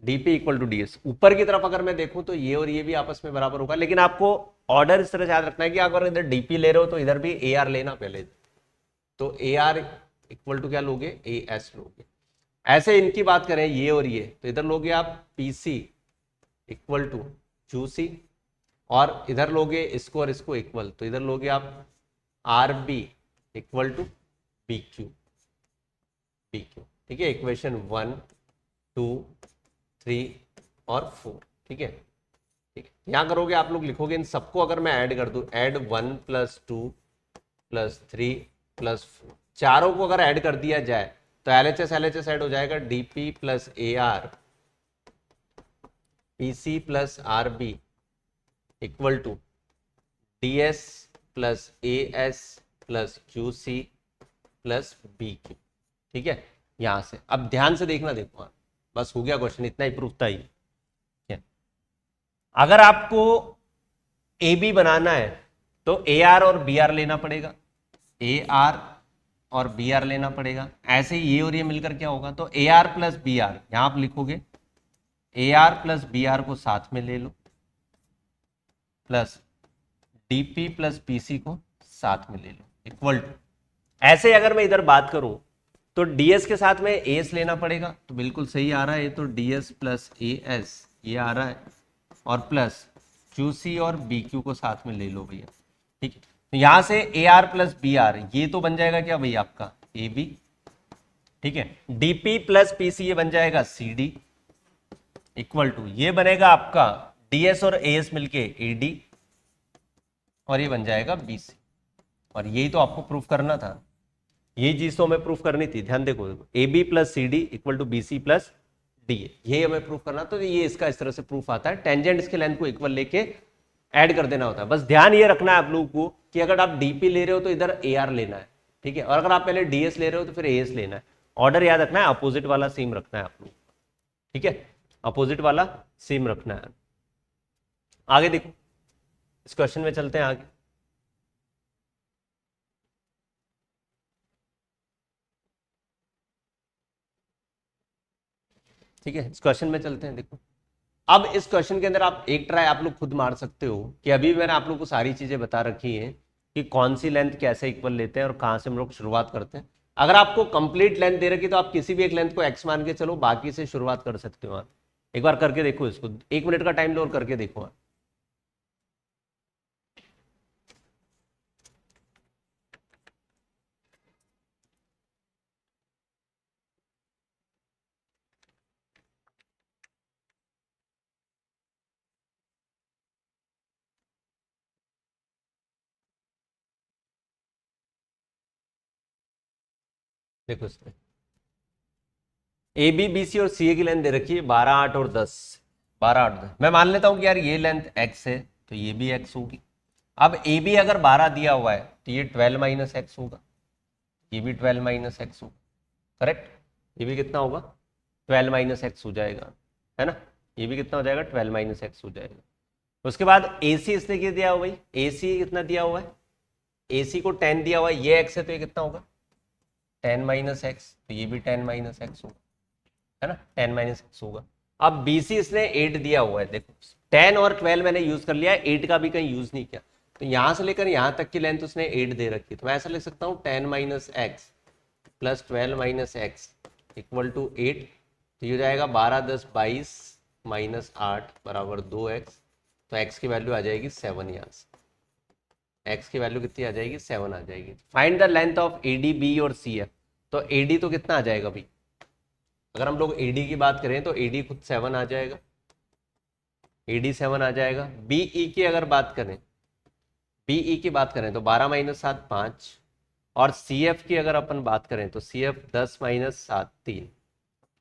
डीपी इक्वल टू डीएस। ऊपर की तरफ अगर मैं देखूं तो ये और ये भी आपस में बराबर होगा, लेकिन आपको ऑर्डर इस तरह से याद रखना है कि अगर इधर डीपी ले रहे हो तो इधर भी ए आर लेना पहले, तो ए आर इक्वल टू क्या लोगे ए एस लोगे। ऐसे इनकी बात करें ये और ये, तो इधर लोगे आप P C equal to Q C, और इधर लोगे इसको और इसको इक्वल, तो इधर लोगे आप R B equal to B Q, ठीक है। इक्वेशन 1 2 3 और 4, ठीक है, ठीक है। यहां करोगे आप लोग लिखोगे इन सबको अगर मैं ऐड कर दूं, ऐड 1 + 2 + 3 + 4, चारों को अगर ऐड कर दिया जाए तो LHS ऐड हो जाएगा, DP plus A R PC plus R B equal to DS plus A S plus Q C plus B Q, ठीक है। यहां से अब ध्यान से देखना, देखो बस हो गया क्वेश्चन, इतना ही प्रूफ था ही। अगर आपको ए बी बनाना है तो ए आर और बी आर लेना पड़ेगा, ए आर और बी आर लेना पड़ेगा। ऐसे ही ये और ये मिलकर क्या होगा, तो A R plus B R, यहां आप लिखोगे A R plus B R को साथ में ले लो, प्लस डीपी प्लस पीसी को साथ में ले लो, इक्वल टू। ऐसे अगर मैं इधर बात करूं तो डीएस के साथ में एस लेना पड़ेगा, तो बिल्कुल सही आ रहा है ये, तो डीएस प्लस ए एस ये आ रहा है, और प्लस क्यू सी और बी क्यू को साथ में ले लो भैया, ठीक है। तो यहां से A R plus B R ये तो बन जाएगा क्या भैया आपका ए बी, ठीक है। डीपी प्लस पीसी ये बन जाएगा सी डी, इक्वल टू ये बनेगा आपका डीएस और एएस मिलके एडी और ये बन जाएगा बीसी। और यही तो आपको प्रूफ करना था, यही चीज तो हमें प्रूफ करनी थी। ध्यान देखो, A B plus C D equal to B C plus D, यही हमें प्रूफ करना। तो ये इसका इस तरह से प्रूफ आता है, टेंजेंट इसके लेंथ को इक्वल लेके ऐड कर देना होता है। बस ध्यान ये रखना है आप लोगों को कि अगर आप डीपी ले रहे हो तो इधर ए आर लेना है, ठीक है, और अगर आप पहले डीएस ले रहे हो तो फिर एएस लेना है। ऑर्डर याद रखना है, अपोजिट वाला सेम रखना है आप लोग, ठीक है, अपोजिट वाला सेम रखना है। आगे देखो, इस क्वेश्चन में चलते हैं आगे। ठीक है, इस क्वेश्चन में चलते हैं। देखो, अब इस क्वेश्चन के अंदर आप एक ट्राई आप लोग खुद मार सकते हो कि अभी मैंने आप लोग को सारी चीजें बता रखी हैं कि कौन सी लेंथ कैसे इक्वल लेते हैं और कहां से हम लोग शुरुआत करते हैं। अगर आपको कंप्लीट लेंथ दे रखी तो आप किसी भी एक लेंथ को एक्स मान के चलो, बाकी से शुरुआत कर सकते हो आप। एक बार करके देखो इसको, 1 मिनट का टाइम लो और करके देखो आप। देखो इसमें ए बी बी सी और सी ए की लेंथ दे रखी है 12, 8 और 10। 12, 8, 10 मैं मान लेता हूं कि यार ये लेंथ x है तो ये भी x होगी। अब ए बी अगर 12 दिया हुआ है तो ये 12 माइनस एक्स होगा, ये भी 12 माइनस एक्स होगा, करेक्ट। ये भी कितना होगा, 12 माइनस एक्स हो जाएगा, है ना। ये भी कितना हो जाएगा, 12 माइनस एक्स हो जाएगा। उसके बाद ए सी इसने क्या दिया हुआ भाई, ए सी कितना दिया हुआ है, ए सी को 10 दिया हुआ है, ये x है तो ये कितना होगा 10 माइनस एक्स, तो ये भी 10 माइनस एक्स होगा, है ना, 10 माइनस एक्स होगा। अब BC इसने 8 दिया हुआ है, देखो 10 और 12 मैंने यूज कर लिया है, 8 का भी कहीं यूज नहीं किया। तो यहां से लेकर यहां तक की लेंथ उसने 8 दे रखी है, तो मैं ऐसा लिख सकता हूँ 10 minus x plus 12 minus x equal to 8। तो ये हो जाएगा 12, 10, 22 माइनस 8 बराबर 2x। तो x की वैल्यू आ जाएगी 7, यहाँ से x की वैल्यू कितनी आ जाएगी, 7 आ जाएगी। Find the length of AD, B और CF। तो AD तो कितना आ जाएगा भाई, अगर हम लोग AD की बात करें तो AD खुद 7 आ जाएगा, AD 7 आ जाएगा। BE की अगर बात करें, BE की बात करें तो 12 माइनस 7 5, और CF की अगर अपन बात करें तो CF 10 माइनस 7 3।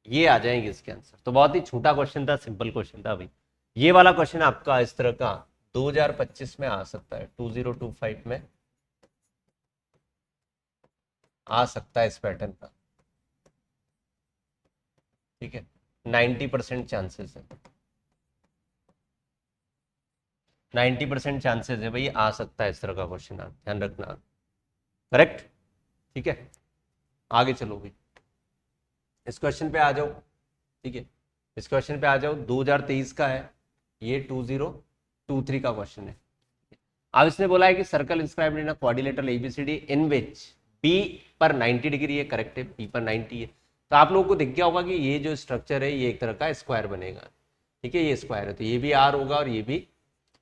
ये आ जाएंगे इसके आंसर। तो बहुत ही छोटा क्वेश्चन था, सिंपल क्वेश्चन था भाई। ये वाला क्वेश्चन आपका इस तरह का 2025 में आ सकता है, 2025 में आ सकता है इस पैटर्न का, ठीक है। 90% चांसेस है, 90% चांसेस है भाई, आ सकता है इस तरह का क्वेश्चन, आप ध्यान रखना, करेक्ट, ठीक है। आगे चलो भाई, इस क्वेश्चन पे आ जाओ, ठीक है, इस क्वेश्चन पे आ जाओ। 2023 का है ये, 2023 का क्वेश्चन है। अब इसने बोला है कि circle inscribed in a quadrilateral ABCD in which B पर 90 डिग्री है, करेक्ट है, बी पर 90 है। तो आप लोगों को दिख गया होगा कि ये जो स्ट्रक्चर है ये एक तरह का स्क्वायर बनेगा, ठीक है, ये स्क्वायर है तो ये भी आर होगा और ये भी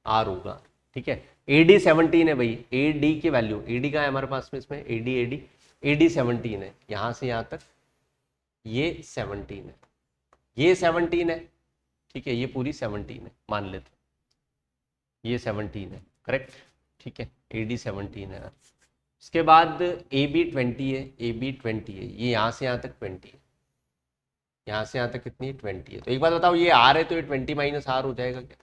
आर होगा, ठीक है। AD 17 है भाई, AD की वैल्यू, AD का है हमारे पास में इसमें, AD 17 है, यहां से यहां तक ये 17 है, ये 17 है, ठीक है, ये पूरी 17 है मान लेते, ये 17 है, करेक्ट, ठीक है, AD 17 है। इसके बाद AB 20 है, AB 20 है, ये यहां से यहां तक 20 है, यहां से यहां तक कितनी 20 है। तो एक बात बताओ, ये आर है तो ये 20 माइनस आर हो जाएगा क्या,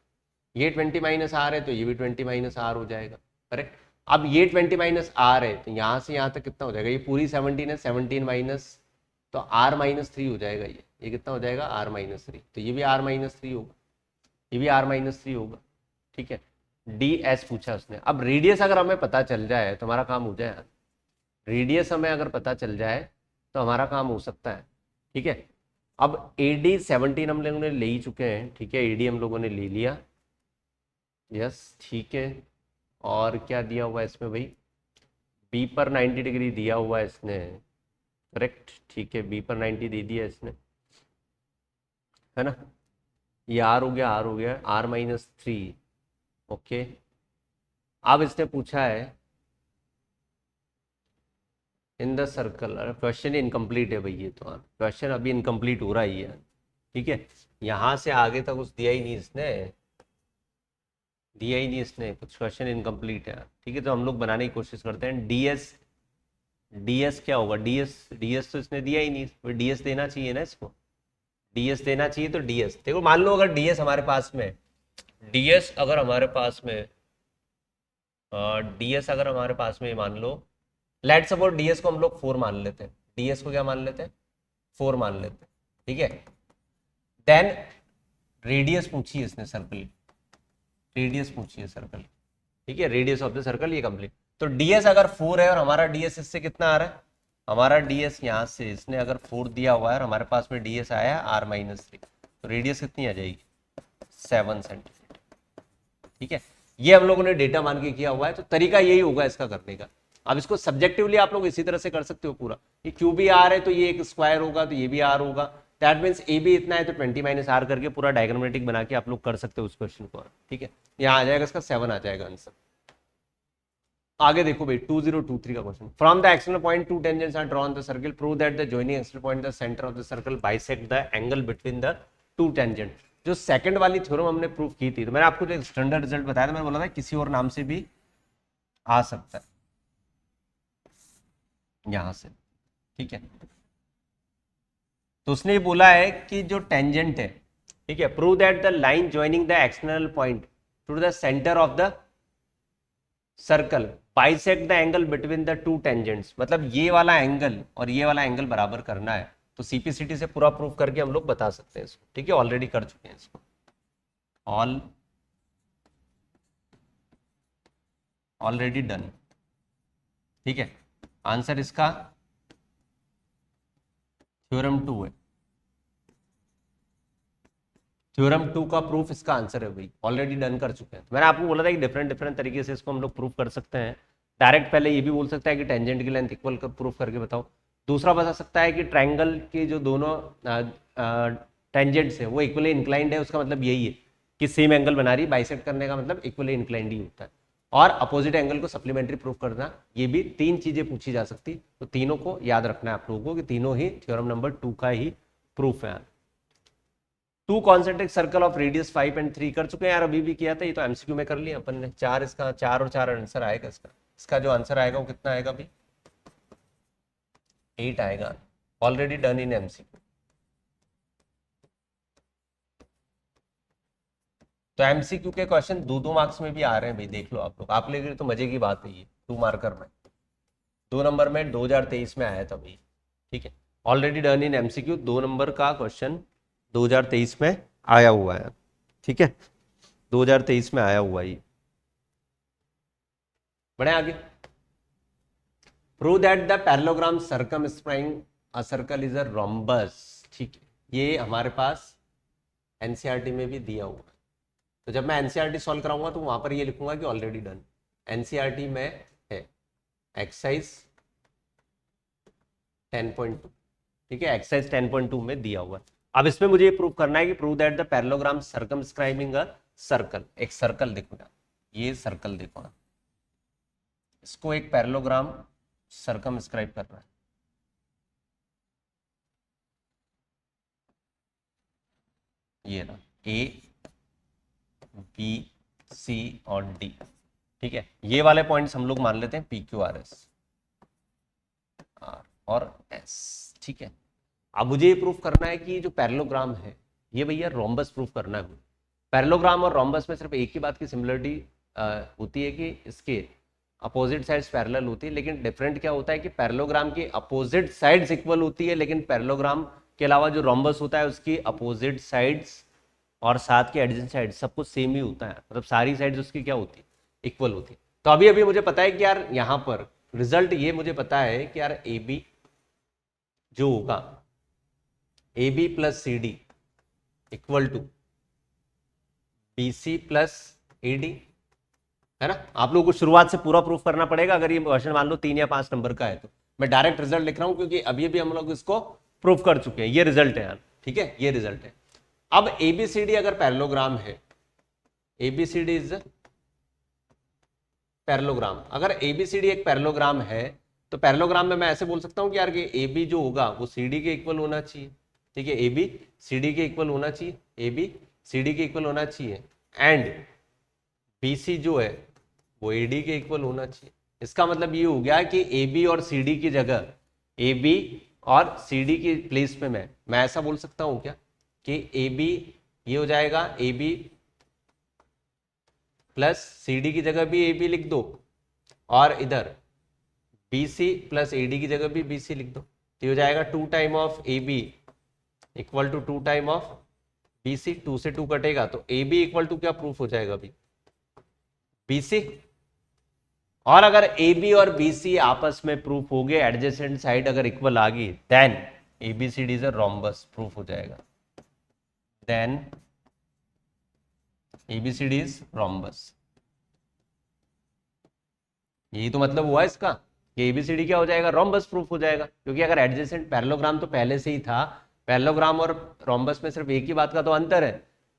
ये 20 माइनस आर है तो ये भी 20 माइनस आर हो जाएगा, करेक्ट। अब ये 20 माइनस आर है तो यहाँ से यहाँ तक कितना हो जाएगा, ये पूरी 17 है, 17 माइनस, तो आर माइनस 3 हो जाएगा, ये कितना हो जाएगा आर माइनस 3, तो ये भी आर माइनस 3 होगा, ये भी आर माइनस 3 होगा, ठीक है। DS पूछा उसने। अब रेडियस अगर हमें पता चल जाए तो हमारा काम हो जाए, रेडियस हमें अगर पता चल जाए तो हमारा काम हो सकता है, ठीक है। अब AD 17 हम लोगों ने ले ही चुके हैं, ठीक है, AD हम लोगों ने ले लिया, यस, ठीक है। और क्या दिया हुआ है इसमें भाई, बी पर 90 डिग्री दिया हुआ है इसने, करेक्ट, ठीक है, बी पर 90 दे दिया इसने, है ना। ये आर हो गया, आर हो गया, आर माइनस 3, ओके। अब इसने पूछा है in the circle, question incomplete है भाई, ये तो क्वेश्चन अभी इनकम्प्लीट हो रहा ही है, ठीक है, यहाँ से आगे तक कुछ दिया ही नहीं इसने, दिया ही नहीं इसने, कुछ क्वेश्चन इनकम्प्लीट है। ठीक है, तो हम लोग बनाने की कोशिश करते हैं। डीएस, डीएस क्या होगा? डीएस, डीएस तो इसने दिया ही नहीं, डीएस देना चाहिए ना इसको, डीएस देना चाहिए। तो डीएस देखो, मान लो अगर डीएस हमारे पास में, डीएस अगर हमारे पास में, डीएस अगर हमारे पास में मान लो, लेट सपोज डीएस को हम लोग 4 मान लेते हैं, डीएस को क्या मान लेते हैं? 4 मान लेते हैं। ठीक है, देन रेडियस पूछी है इसने सर्कल, रेडियस पूछी है सर्कल। ठीक है, रेडियस ऑफ द सर्कल ये कंप्लीट। तो डीएस अगर 4 है और हमारा डीएस इससे कितना आ रहा है, हमारा डीएस यहाँ से इसने अगर 4 दिया हुआ है और हमारे पास में डीएस आया है r-3, तो रेडियस कितनी आ जाएगी? 7 सेंटीमीटर। ठीक है, ये हम लोगों ने डेटा मान के किया हुआ है, तो तरीका यही होगा इसका करने का। अब इसको सब्जेक्टिवली आप लोग इसी तरह से कर सकते हो पूरा, ये क्यू भी आर है तो ये एक स्क्वायर होगा, तो ये भी आर होगा, दैट मीन्स ए भी इतना है तो 20 माइनस आर करके पूरा डायग्रामेटिक बना के आप लोग कर सकते हो उस क्वेश्चन को। ठीक है, यहाँ आ जाएगा इसका 7 आ जाएगा आंसर। आगे देखो भाई 2023 का question, from the external point two tangents are drawn the circle, prove that the joining external point the centre of the circle bisect the angle between the two tangent. जो सेकंड वाली theorem हमने prove की थी, तो मैंने आपको जो एक स्टैंडर्ड रिजल्ट बताया था, मैंने बोला था किसी और नाम से भी आ सकता है यहां से। ठीक है, तो उसने बोला है कि जो टेंजेंट है, ठीक है, prove that the line joining the external point to the centre of the circle bisect the angle between the to tangents, मतलब ये वाला एंगल और ये वाला एंगल बराबर करना है। तो सीपीसीटी से पूरा प्रूफ करके हम लोग बता सकते हैं इसको। ठीक है, ऑलरेडी कर चुके हैं इसको, ऑलरेडी डन। ठीक है, आंसर इसका थ्योरम 2 है, थ्योरम 2 का प्रूफ इसका आंसर है भाई, ऑलरेडी डन कर चुके हैं। तो मैंने आपको बोला था कि डिफरेंट डिफरेंट तरीके से इसको हम लोग प्रूफ कर सकते हैं। डायरेक्ट पहले ये भी बोल सकता है कि टेंजेंट की लेंथ इक्वल कर प्रूफ करके बताओ। दूसरा बता सकता है कि ट्रायंगल के जो दोनों टेंजेंट्स है वो इक्वली इंक्लाइंड है, उसका मतलब यही है कि सेम एंगल बना रही है, बाइसेक्ट करने का मतलब इक्वली इंक्लाइंड ही होता है। और अपोजिट एंगल को सप्लीमेंट्री प्रूफ करना, ये भी 3 चीजें पूछी जा सकती, तो तीनों को याद रखना है आप लोगों को कि तीनों ही थ्योरम नंबर 2 का ही प्रूफ है। 2 concentric circle of radius 5 and 3 कर चुके हैं यार, अभी भी किया था, ये तो एमसीक्यू में कर लिया अपन ने। 4 इसका, 4 और 4 आंसर आएगा इसका। इसका जो आंसर आएगा वो कितना आएगा अभी? 8 आएगा, ऑलरेडी डन इन एमसीक्यू। तो एमसीक्यू के क्वेश्चन 2-2 मार्क्स में भी आ रहे हैं भाई, देख लो आप लोग, आप लोग तो मजे की बात है ये। 2 मार्कर में 2 नंबर में 2023 में आया था भाई। ठीक है, already done in MCQ, 2 number का क्वेश्चन 2023 में आया हुआ है। ठीक है, 2023 में आया हुआ है। बढ़े आगे, prove that the parallelogram circumscribing a circle is a rhombus. ठीक है, ये हमारे पास एनसीईआरटी में भी दिया हुआ है, तो जब मैं एनसीईआरटी सॉल्व कराऊंगा तो वहां पर ये लिखूंगा कि ऑलरेडी डन। एनसीईआरटी में है एक्सरसाइज 10.2। ठीक है, एक्सरसाइज 10.2 में दिया हुआ है। अब इसमें मुझे ये प्रूव करना है कि prove that the parallelogram circumscribing a circle, एक सर्कल देखो ना, ये सर्कल देखो ना, इसको एक पैरेललोग्राम सर्कमस्क्राइब कर रहा है। ये ना ए बी सी और डी। ठीक है, ये वाले पॉइंट्स हम लोग मान लेते हैं P Q R S, R और एस। ठीक है, अब मुझे ये प्रूफ करना है कि जो पैरेललोग्राम है ये भैया रोम्बस प्रूफ करना है। पैरेललोग्राम और रोम्बस में सिर्फ एक ही बात की सिमिलरिटी होती है कि इसके अपोजिट साइड्स पैरेलल होती है, लेकिन डिफरेंट क्या होता है कि पैरेललोग्राम की अपोजिट साइड्स इक्वल होती है, लेकिन पैरेललोग्राम के अलावा जो रोम्बस होता है उसकी अपोजिट साइड्स और साथ के एडजेंट साइड सब कुछ सेम ही होता है, मतलब सारी साइड्स उसकी क्या होती है? इक्वल होती है। तो अभी अभी मुझे पता है कि यार यहाँ पर रिजल्ट ये मुझे पता है कि यार ए बी जो होगा, A B plus C D equal to B C plus A D, है ना। आप लोगों को शुरुआत से पूरा प्रूफ करना पड़ेगा, अगर ये क्वेश्चन मान लो 3 या 5 नंबर का है तो। मैं डायरेक्ट रिजल्ट लिख रहा हूं क्योंकि अभी अभी हम लोग इसको प्रूफ कर चुके हैं, ये रिजल्ट है यार। ठीक है, ये रिजल्ट है। अब एबीसीडी अगर पैरेललोग्राम है, एबीसीडी इज पैरेललोग्राम, अगर एबीसीडी एक पैरेललोग्राम है तो पैरेललोग्राम में मैं ऐसे बोल सकता हूं कि यार ए बी जो होगा वो सी डी के इक्वल होना चाहिए। ठीक है, ए बी सी डी के इक्वल होना चाहिए, ए बी सी डी के इक्वल होना चाहिए, एंड BC जो है वो AD के इक्वल होना चाहिए। इसका मतलब ये हो गया कि AB और CD की जगह, AB और CD की प्लेस पे मैं ऐसा बोल सकता हूं क्या कि AB ये हो जाएगा, AB प्लस CD की जगह भी AB लिख दो, और इधर BC प्लस AD की जगह भी BC लिख दो, तो ये हो जाएगा 2 time of AB equal to 2 time of BC। 2 से 2 कटेगा तो AB इक्वल टू क्या प्रूफ हो जाएगा अभी, BC। और अगर AB और BC आपस में प्रूफ हो गए, एडजेसेंट साइड अगर इक्वल आ गई, then ABCD is a rhombus proof हो जाएगा, देन ABCD इज रोम्बस। यही तो मतलब हुआ इसका कि ABCD क्या हो जाएगा, रोम्बस प्रूफ हो जाएगा, क्योंकि अगर एडजेसेंट पैरेललोग्राम तो पहले से ही था। पैरेललोग्राम और रोम्बस में सिर्फ एक ही बात का तो अंतर है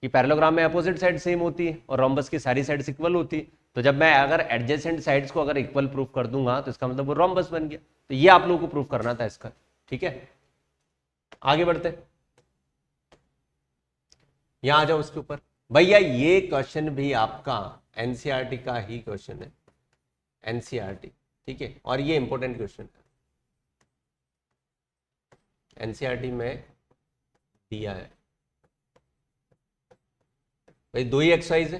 कि पैरेललोग्राम में अपोजिट साइड सेम होती है और रोम्बस की सारी साइड्स इक्वल होती है। तो जब मैं अगर एडजेसेंट साइड्स को अगर इक्वल प्रूफ कर दूंगा तो इसका मतलब वो रोम्बस बन गया। तो ये आप लोगों को प्रूफ करना था इसका, ठीक है। आगे बढ़ते, यहां आ जाओ उसके ऊपर। भैया ये क्वेश्चन भी आपका एनसीईआरटी का ही क्वेश्चन है, एनसीईआरटी, ठीक है, और ये इंपॉर्टेंट क्वेश्चन है, एनसीईआरटी में दिया है। भाई दो ही एक्सरसाइज है,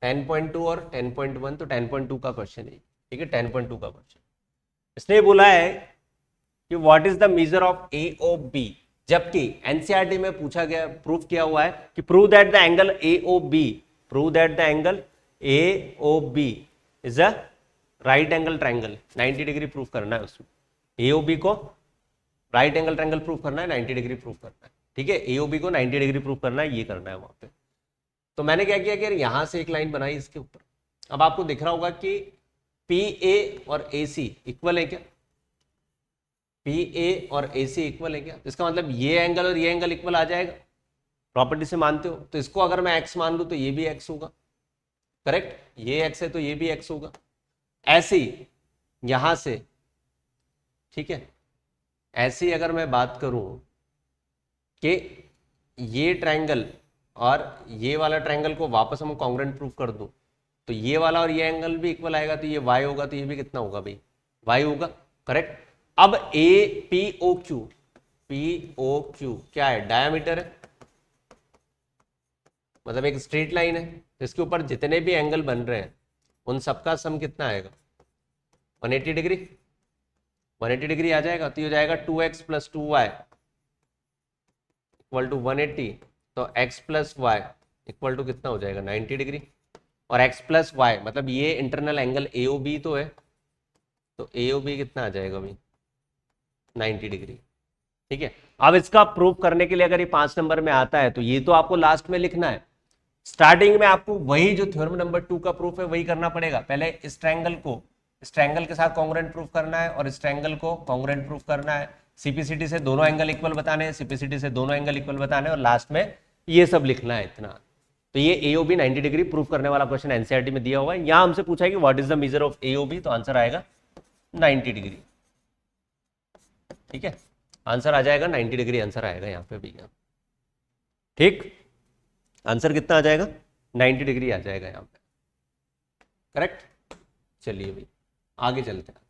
10.2 और 10.1, तो 10.2 का क्वेश्चन है, ठीक है, 10.2 का क्वेश्चन। इसने बोला है कि what is the measure of AOB, जबकि एनसीईआरटी में पूछा गया, प्रूफ किया हुआ है कि prove that the angle AOB, prove that the angle AOB is a right angle triangle. 90 degree proof करना है उसमें, AOB को राइट एंगल ट्रायंगल प्रूफ करना है, 90 डिग्री प्रूफ करना है, ठीक है। AOB को 90 डिग्री प्रूफ करना है, ये करना है वहां पे। तो मैंने क्या किया कि यहां से एक लाइन बनाई इसके ऊपर। अब आपको दिख रहा होगा कि PA और AC इक्वल है क्या, PA और AC इक्वल है क्या, इसका मतलब ये एंगल और ये एंगल इक्वल आ जाएगा, प्रॉपर्टी से मानते हो। तो इसको अगर मैं x मान लूं तो ये भी x होगा, करेक्ट, ये x है तो ये भी x होगा। ऐसे ही यहां से, ठीक है, ऐसे ही अगर मैं बात करूं कि ये ट्रायंगल और ये वाला ट्रायंगल को वापस हम कॉन्ग्रुएंट प्रूफ कर दूं, तो ये वाला और ये एंगल भी इक्वल आएगा, तो ये y होगा, तो ये भी कितना होगा भाई, y होगा, करेक्ट। अब POQ क्या है, डायामीटर है, मतलब एक स्ट्रेट लाइन है जिसके ऊपर जितने भी एंगल बन रहे हैं उन सबका सम कितना आएगा, 180 डिग्री, 180 डिग्री आ जाएगा। तो ये हो जाएगा 2x plus 2y equal to 180, तो x plus y equal to कितना हो जाएगा, 90 डिग्री। और x प्लस वाई मतलब ये इंटरनल एंगल AOB तो है, तो AOB कितना आ जाएगा भाई, 90 डिग्री, ठीक है। अब इसका प्रूफ करने के लिए अगर ये 5 नंबर में आता है तो ये तो आपको लास्ट में लिखना है, स्टार्टिंग में आपको वही जो थ्योरम नंबर 2 का प्रूफ है वही करना पड़ेगा। पहले इस ट्रायंगल को इस ट्रायंगल के साथ कॉन्ग्रुएंट प्रूफ करना है और इस ट्रायंगल को कॉन्ग्रुएंट प्रूफ करना है, CPCT से दोनों एंगल इक्वल बताने हैं, CPCT से दोनों एंगल इक्वल बताने हैं, और लास्ट में ये सब लिखना है इतना। तो ये AOB 90 डिग्री प्रूफ करने वाला क्वेश्चन एनसीईआरटी में दिया हुआ है। यहां हमसे पूछा है कि what is the measure of AOB, तो आंसर आएगा 90 डिग्री, ठीक है, आंसर आ जाएगा 90 डिग्री, आंसर आएगा यहाँ पे भैया, ठीक, आंसर कितना आ जाएगा, 90 डिग्री आ जाएगा यहाँ पे, करेक्ट। चलिए भाई आगे चलते हैं।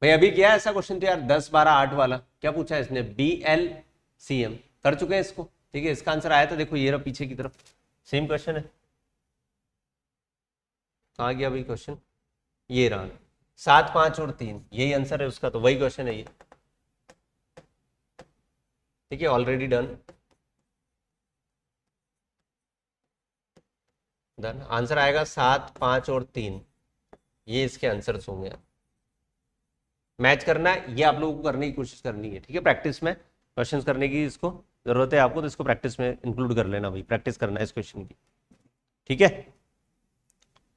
भाई अभी क्या ऐसा क्वेश्चन था यार 10, 12, 8 वाला, क्या पूछा है इसने, BLCM कर चुके हैं इसको, ठीक है। इसका आंसर आया था, देखो ये रहा पीछे की तरफ, सेम क्वेश्चन है, कहाँ गया भाई क्वेश्चन, ये रहा 7, 5 और 3, यही आंसर है उसका, तो वही क्वेश्चन है ये, ठीक है, ऑलरेडी डन, डन। आंसर आएगा 7, 5 और 3, ये इसके आंसर्स होंगे। मैच करना है, ये आप लोगों को करने की कोशिश करनी है, ठीक है, प्रैक्टिस में क्वेश्चंस करने की इसको जरूरत है आपको, तो इसको प्रैक्टिस में इंक्लूड कर लेना भाई, प्रैक्टिस करना है इस क्वेश्चन की, ठीक है।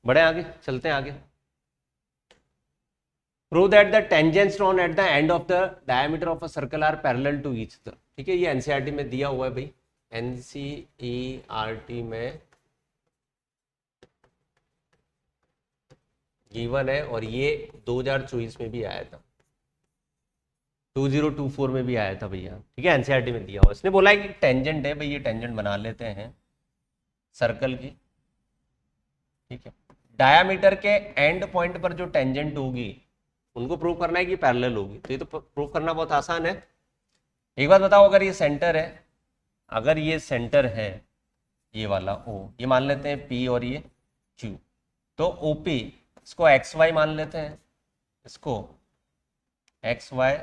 बढ़े आगे, चलते हैं आगे। Prove that the tangents drawn at the end of the diameter of a circle are parallel to each other, ठीक है, ये एनसीईआरटी में दिया हुआ है भाई, एनसीईआरटी में गिवन है, और ये 2024 में भी आया था, 2024 में भी आया था भैया, ठीक है, एनसीईआरटी में दिया हुआ। इसने बोला है कि टेंजेंट है भाई, ये टेंजेंट बना लेते हैं सर्कल की, ठीक है, डायामीटर के एंड पॉइंट पर जो टेंजेंट होगी उनको प्रूव करना है कि पैरेलल होगी, तो ये तो प्रूव करना बहुत आसान है। एक बात बताओ, अगर ये सेंटर है, अगर ये सेंटर है, ये वाला ओ, ये मान लेते हैं पी और ये क्यू, तो ओपी इसको एक्स वाई मान लेते हैं, इसको एक्स वाई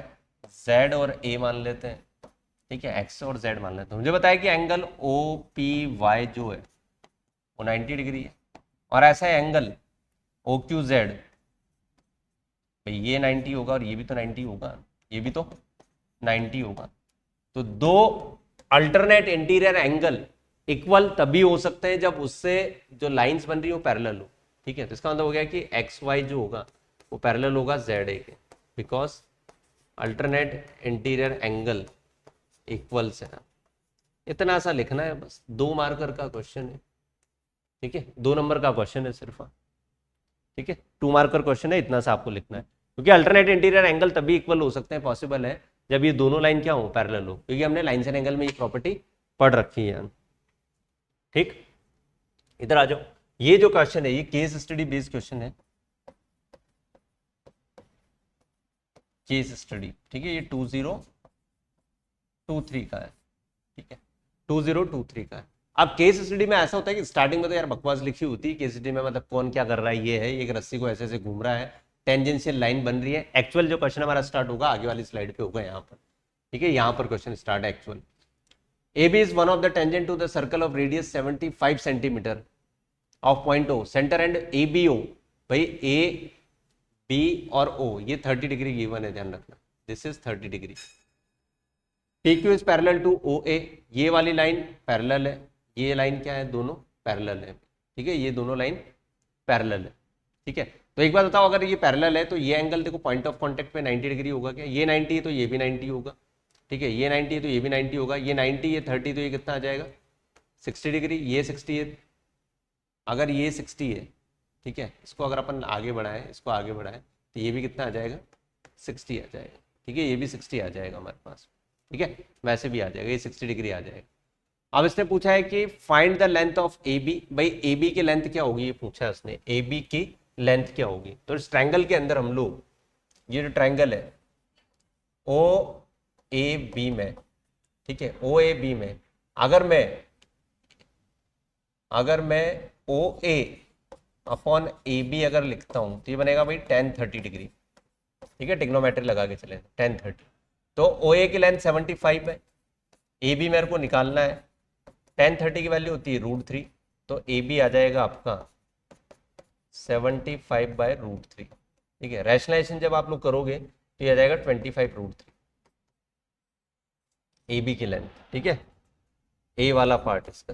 जेड और ए मान लेते हैं, ठीक है, एक्स और जेड मान लेते हैं। मुझे बताया कि एंगल ओ पी वाई जो है वो 90 डिग्री है, और ऐसा एंगल ओ क्यू जेड, भाई ये 90 होगा और ये भी तो 90 होगा, ये भी तो 90 होगा। तो दो अल्टरनेट इंटीरियर एंगल इक्वल तभी हो सकते हैं जब उससे जो लाइंस बन रही है वो पैरेलल हो, ठीक है। तो इसका मतलब हो गया कि एक्स वाई जो होगा वो पैरेलल होगा जेड ए के, because alternate interior angle equals है। इतना सा लिखना है बस, 2 मार्कर का क्वेश्चन है, ठीक है, 2 नंबर का क्वेश्चन है सिर्फ, ठीक है, 2 मार्कर क्वेश्चन है, इतना सा आपको लिखना है। क्योंकि अल्टरनेट इंटीरियर एंगल तभी इक्वल हो सकते हैं, पॉसिबल है, जब ये दोनों लाइन क्या हो, पैरेलल हो, क्योंकि हमने लाइन्स एंड एंगल में ये प्रॉपर्टी पढ़ रखी है, ठीक। इधर आ जाओ, ये जो क्वेश्चन है ये केस स्टडी बेस्ड क्वेश्चन है, केस स्टडी, ठीक है, ये 2023 का है, ठीक है, 2023 का है। अब केस स्टडी में ऐसा होता है कि स्टार्टिंग में तो यार बकवास लिखी होती है केस स्टडी में, मतलब कौन क्या कर रहा है, ये है एक रस्सी को ऐसे ऐसे घूम रहा है, टेंजेंशियल लाइन बन रही है। एक्चुअल जो क्वेश्चन हमारा स्टार्ट होगा आगे वाली स्लाइड पे होगा, यहाँ पर, ठीक है, यहाँ पर क्वेश्चन स्टार्ट है actual. AB is one of the tangent to the circle of radius 75 centimeter of point O. Center and ABO, भाई A, B और O ये 30 डिग्री गिवन है, ध्यान रखना, this is 30 degree. PQ is parallel to OA, ये वाली line parallel है, ये लाइन क्या है, दोनों पैरेलल है, ठीक है, ये दोनों लाइन पैरेलल है, ठीक है। तो एक बात बताओ, अगर ये पैरेलल है तो ये एंगल देखो पॉइंट ऑफ कांटेक्ट पे 90 डिग्री होगा क्या, ये 90 है तो ये भी 90 होगा, ठीक है, ये 90 है तो ये भी 90 होगा, ये 90 ये 30 तो ये कितना आ जाएगा 60 डिग्री, ये 60 है, अगर ये 60 है, ठीक है, इसको अगर अपन आगे बढ़ाएं, इसको आगे बढ़ाएं तो ये भी कितना आ जाएगा 60 आ जाएगा, ठीक है, ये भी 60 आ जाएगा हमारे पास, ठीक है, वैसे भी आ जाएगा, ये 60 डिग्री आ जाएगा। अब इसने पूछा है कि find the length of AB, भाई AB की लेंथ क्या होगी ये पूछा है उसने, AB की लेंथ क्या होगी। तो इस ट्रायंगल के अंदर हम लोग, ये जो ट्रायंगल है OAB में, ठीक है, OAB में अगर मैं OA अपॉन AB अगर लिखता हूं तो ये बनेगा भाई tan 30 डिग्री, ठीक है, टिग्नोमेट्री लगा के चले, tan 30। तो OA की लेंथ 75 है, AB मेरे को निकालना है, tan 30 की वैल्यू होती है √3, तो AB आ जाएगा आपका 75/√3, ठीक है। रैशनलाइजेशन जब आप लोग करोगे तो ये आ जाएगा 25√3 AB की लेंथ, ठीक है, A वाला पार्ट इसका।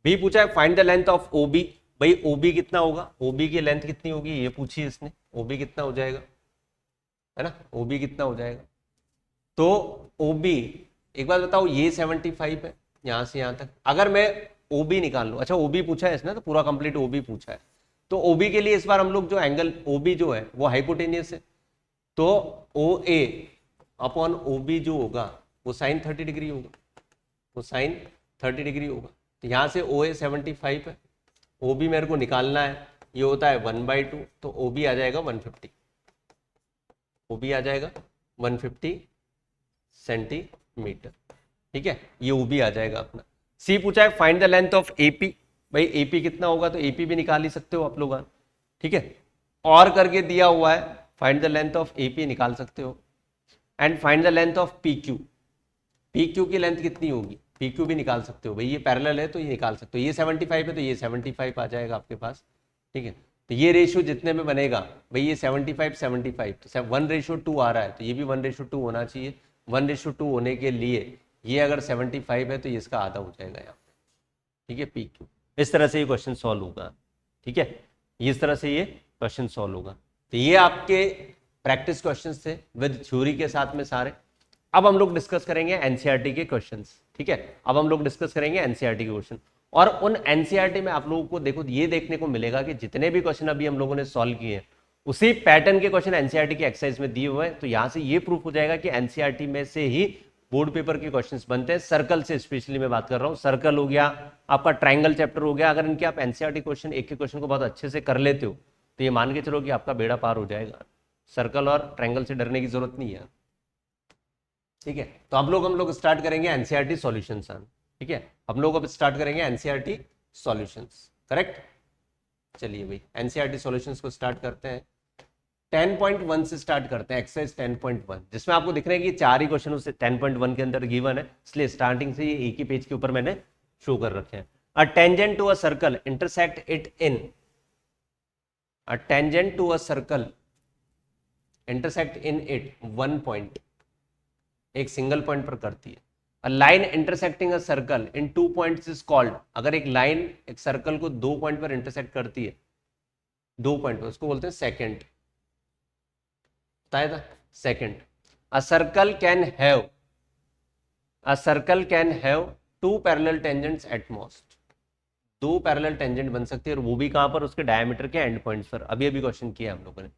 B पूछा है find the length of OB, भाई OB कितना होगा, OB की लेंथ कितनी होगी ये पूछी इसने, OB कितना हो जाएगा, है ना, OB कितना हो जाएगा। तो OB एक बात बताओ, ये 75 है यहां से यहां तक, अगर मैं OB निकाल लूं, अच्छा OB पूछा है इसने तो पूरा कंप्लीट OB पूछा है, तो OB के लिए इस बार हम लोग जो एंगल OB जो है वो हाइपोटेनियस है, तो OA अपॉन OB जो होगा वो साइन 30 डिग्री होगा, वो साइन 30 डिग्री होगा। तो यहाँ से OA 75 है, OB मेरे को निकालना है, ये होता है 1/2, तो OB आ जाएगा 150, OB आ जाएगा 150 सेंटीमीटर, ठीक है, ये OB आ जाएगा अपना। C पूछा है find the length of AP, भाई AP कितना होगा, तो AP भी निकाल ही सकते हो आप लोग, ठीक है, और करके दिया हुआ है find the length of AP निकाल सकते हो, and find the length of PQ, PQ की लेंथ कितनी होगी, PQ भी निकाल सकते हो, भाई ये पैरेलल है तो ये निकाल सकते हो, ये 75 है तो ये 75 आ जाएगा आपके पास, ठीक है। तो ये रेशियो जितने में बनेगा, भाई ये 75 तो 1:2 आ रहा है, तो ये भी 1:2 होना चाहिए, 1:2 होने के लिए ये अगर 75 है तो ये इसका आधा हो जाएगा यहाँ पे, ठीक है, PQ। इस तरह से ये क्वेश्चन सॉल्व होगा, ठीक है, इस तरह से ये क्वेश्चन सॉल्व होगा। तो ये आपके प्रैक्टिस क्वेश्चंस थे विद थ्योरी के साथ में सारे। अब हम लोग डिस्कस करेंगे एनसीईआरटी के क्वेश्चंस, ठीक है, अब हम लोग डिस्कस करेंगे एनसीईआरटी के क्वेश्चन, और उन एनसीईआरटी में आप लोगों को देखो ये देखने को मिलेगा कि जितने भी क्वेश्चन अभी हम लोगों ने सॉल्व किए हैं उसी पैटर्न के क्वेश्चन एनसीईआरटी की एक्सरसाइज में दिए हुए हैं। तो यहां से ये प्रूफ हो जाएगा कि एनसीईआरटी में से ही बोर्ड पेपर के क्वेश्चंस बनते हैं सर्कल से, स्पेशली मैं बात कर रहा हूँ। सर्कल हो गया, आपका ट्रायंगल चैप्टर हो गया, अगर इनके आप एनसीईआरटी क्वेश्चन एक के क्वेश्चन को बहुत अच्छे से कर लेते हो तो ये मान के चलो कि आपका बेड़ा पार हो जाएगा। सर्कल और ट्रायंगल से डरने की जरूरत नहीं है, ठीक है। तो हम लोग स्टार्ट करेंगे एनसीईआरटी सॉल्यूशंस, ठीक है। हम लोग अब स्टार्ट करेंगे एनसीईआरटी सॉल्यूशंस, करेक्ट। चलिए भाई एनसीईआरटी सॉल्यूशंस को स्टार्ट करते हैं। 10.1 से स्टार्ट करते हैं, एक्सरसाइज 10.1, जिसमें आपको दिख रहा है कि 4 ही क्वेश्चन उस 10.1 के अंदर गिवन है, इसलिए स्टार्टिंग से ये एक ही पेज के ऊपर मैंने शो कर रखे हैं। A tangent to a circle intersect it in, a tangent to a circle intersect in it one point, एक सिंगल पॉइंट पर करती है। A line intersecting a circle in 2 points is called, अगर एक लाइन एक सर्कल को 2 point पर intersect करती है, 2 पॉइंट पर, उसको बोलते हैं सेकेंड, बताया था second. A circle can have, a circle can have 2 parallel tangents at most, 2 parallel tangent बन सकती है, और वो भी कहां पर, उसके डायमीटर के एंड पॉइंट्स पर। अभी अभी क्वेश्चन किया हम लोगों ने।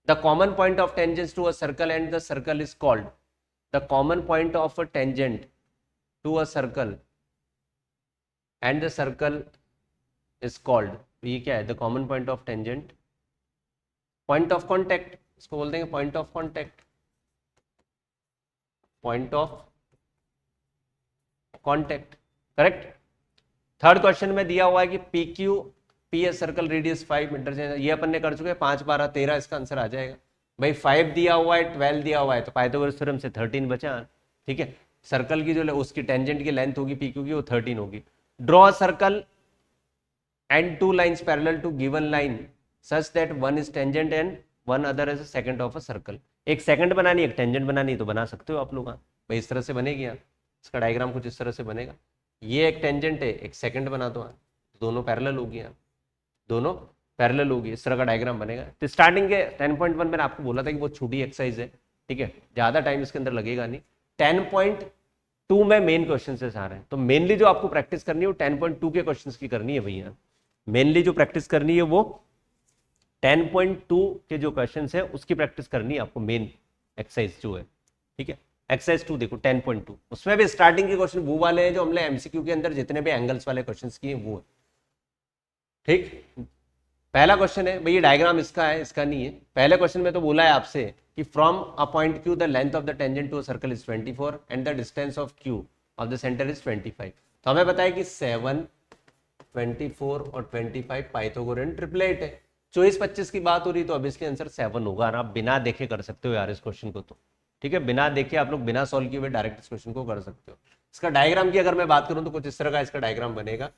The common point of tangents to a circle and the circle is called, the common point of a tangent to a circle and the circle is called, ये क्या है, the common point of tangent, point of contact, इसको बोल देंगे point of contact, point of contact, correct. Third question में दिया हुआ है कि P Q P A circle radius 5 metre, ये अपन ने कर चुके हैं, 5 12 13 इसका आंसर आ जाएगा भाई। 5 दिया हुआ है, 12 दिया हुआ है, तो पाइथागोरस थ्योरम से 13 बचा, ठीक है। सर्कल की जो उसकी टेंजेंट की लेंथ होगी पी क्यू की, वो 13 होगी। Draw a circle and 2 lines parallel to given line such that one is tangent and one other is a second of a circle. एक सेकंड बनानी, एक टेंजेंट बनानी, तो बना सकते हो आप लोग भाई, इस तरह से बनेगी यार, इसका डायग्राम कुछ इस तरह से बनेगा। ये एक टेंजेंट है, एक सेकंड बना दो, दोनों पैरेलल होगी, दोनों पैरेलल होगी, इस तरह का डायग्राम बनेगा। तो स्टार्टिंग के 10.1 मैंने आपको बोला था कि बहुत छोटी एक्सरसाइज है, ठीक है, ज्यादा टाइम इसके अंदर लगेगा नहीं। 10.2 में मेन क्वेश्चन से आ रहे हैं, तो मेनली जो आपको प्रैक्टिस करनी है वो 10.2 के क्वेश्चन की करनी है भैया। मेनली जो प्रैक्टिस करनी है वो 10.2 के जो क्वेश्चन है उसकी प्रैक्टिस करनी है आपको, मेन एक्सरसाइज जो है, ठीक है। एक्सरसाइज 2 देखो 10.2, उसमें भी स्टार्टिंग के क्वेश्चन वो वाले हैं जो हमने एमसीक्यू के अंदर जितने भी एंगल्स वाले क्वेश्चंस किए वो है, ठीक। पहला क्वेश्चन है भाई, ये डायग्राम इसका है, इसका नहीं है। पहले क्वेश्चन में तो बोला है आपसे कि from a point Q the length of the tangent to a circle is 24 and the distance of Q of the centre is 25। तो हमें पता है कि 7, 24 और 25 पाइथागोरन ट्रिपलेट है। 24-25 की बात हो रही तो अब इसके आंसर 7 होगा, और आप बिना देखे कर सकते हो यार इस क्वेश्चन को, तो ठीक है, बिना देखे आप लोग बिना सॉल्व किए हुए डायरेक्ट इस क्वेश्चन को कर सकते हो। इसका डायग्राम की अगर मैं बात करूं तो कुछ इस तरह का इसका डायग्राम बनेगा।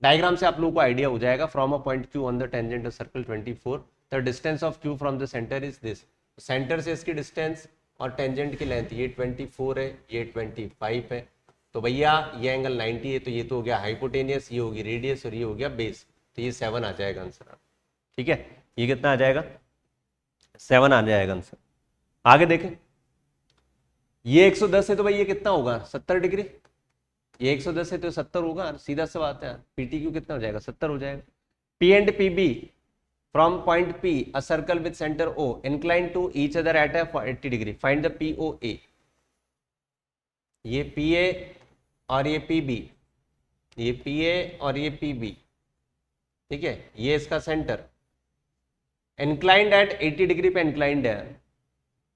डायग्राम से आप लोगों को आइडिया हो जाएगा। From a point Q on the tangent of circle 24 the distance of Q from the centre is this, centre से इसकी डिस्टेंस और टेंजेंट की लेंथ ये 24 है, ये 25 है, तो भैया ये एंगल 90 है, तो ये तो हो गया हाइपोटेनियस, ये होगी रेडियस और ये हो गया बेस, तो ये 7 आ जाएगा आंसर, ठीक है। ये कितना आ जाएगा, 7 आ जाएगा आंसर। आगे देखें, ये 110 है तो भाई ये कितना होगा, 70 डिग्री, ये 110 है तो 70 होगा, सीधा सा बात है। पीटी क्यू कितना हो जाएगा, 70 हो जाएगा। P and P B from point P a circle with centre O incline to each other at 80 degree, find the P O A. ये पी ए और ये पी बी, ये पी ए और ये पी बी, ठीक है, ये इसका सेंटर इंक्लाइंड एट 80 डिग्री पे इंक्लाइंड है,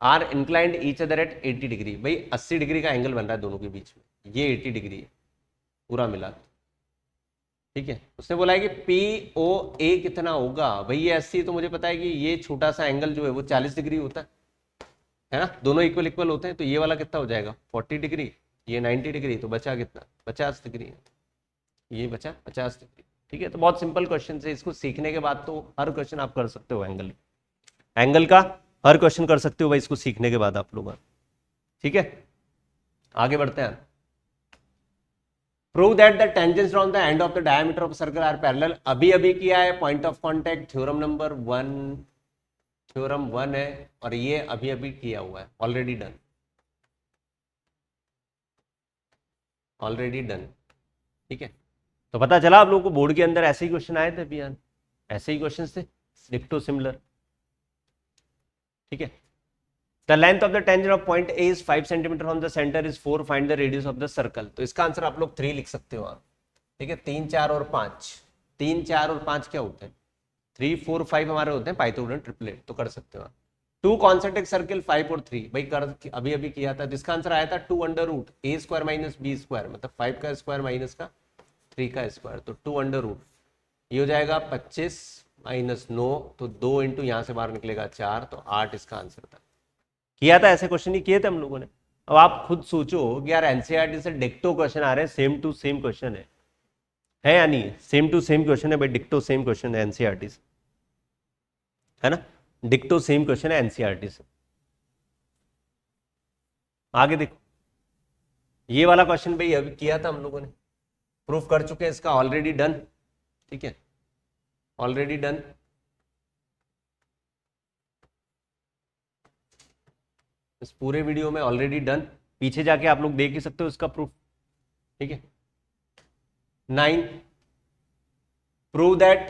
are inclined each other at 80 degree, भाई 80 डिग्री का एंगल बन रहा है दोनों के बीच में, ये 80 डिग्री है पूरा मिला, ठीक है। उसने बोला है कि पी ओ ए कितना होगा, भाई ये 80 तो मुझे पता है कि ये छोटा सा एंगल जो है वो 40 डिग्री होता है ना, दोनों इक्वल इक्वल होते हैं, तो ये वाला कितना हो जाएगा 40 डिग्री, ये 90 डिग्री, तो बचा कितना 50 डिग्री, ये बचा 50 डिग्री, ठीक है। तो बहुत सिंपल क्वेश्चन है, इसको सीखने के बाद तो हर क्वेश्चन आप कर सकते हो, एंगल एंगल का हर क्वेश्चन कर सकते हो भाई इसको सीखने के बाद आप लोग, ठीक है। आगे बढ़ते हैं। Prove that the tangents from the end of the diameter of circle are parallel, अभी अभी किया है, point of contact theorem number 1, theorem 1 है, और ये अभी अभी किया हुआ है, ऑलरेडी डन, ऑलरेडी डन, ठीक है। तो पता चला आप लोगों को बोर्ड के अंदर ऐसे ही क्वेश्चन आए थे अभी, ऐसे ही क्वेश्चन थे डिक्टो सिमिलर, ठीक है। The length of the tangent of point A is 5 centimetre from the centre is 4, find the radius of the circle. तो इसका आंसर आप लोग 3 लिख सकते हो आप, ठीक है। 3, 4 और 5, 3, 4 और 5 क्या होते हैं? 3, 4, 5 हमारे होते हैं पाइथागोरन ट्रिपलेट, तो कर सकते हो आप। 2 कॉन्सेंट्रिक सर्किल 5 और 3, भाई कर अभी अभी किया था, जिसका आंसर आया था 2 under root A square minus B square, मतलब 5 का स्क्वायर माइनस का 3 का स्क्वायर, तो 2 अंडर रूट, ये हो जाएगा 25 माइनस 9, तो 2 इंटू यहाँ से बाहर निकलेगा 4, तो 8 इसका आंसर था। किया था ऐसे क्वेश्चन ही किए थे हम लोगों ने। अब आप खुद सोचो कि यार एनसीईआरटी से डिक्टो क्वेश्चन आ रहे हैं, सेम टू सेम क्वेश्चन है या नहीं? सेम टू सेम क्वेश्चन है भाई, डिक्टो सेम क्वेश्चन है एनसीईआरटी से, है ना? डिक्टो सेम क्वेश्चन है एनसीईआरटी से। आगे देखो, ये वाला क्वेश्चन भाई अभी किया था हम लोगों ने, प्रूफ कर चुके हैं इसका, ऑलरेडी डन, ठीक है, ऑलरेडी डन। इस पूरे वीडियो में ऑलरेडी डन, पीछे जाके आप लोग देख ही सकते हो इसका प्रूफ, ठीक है। 9, prove that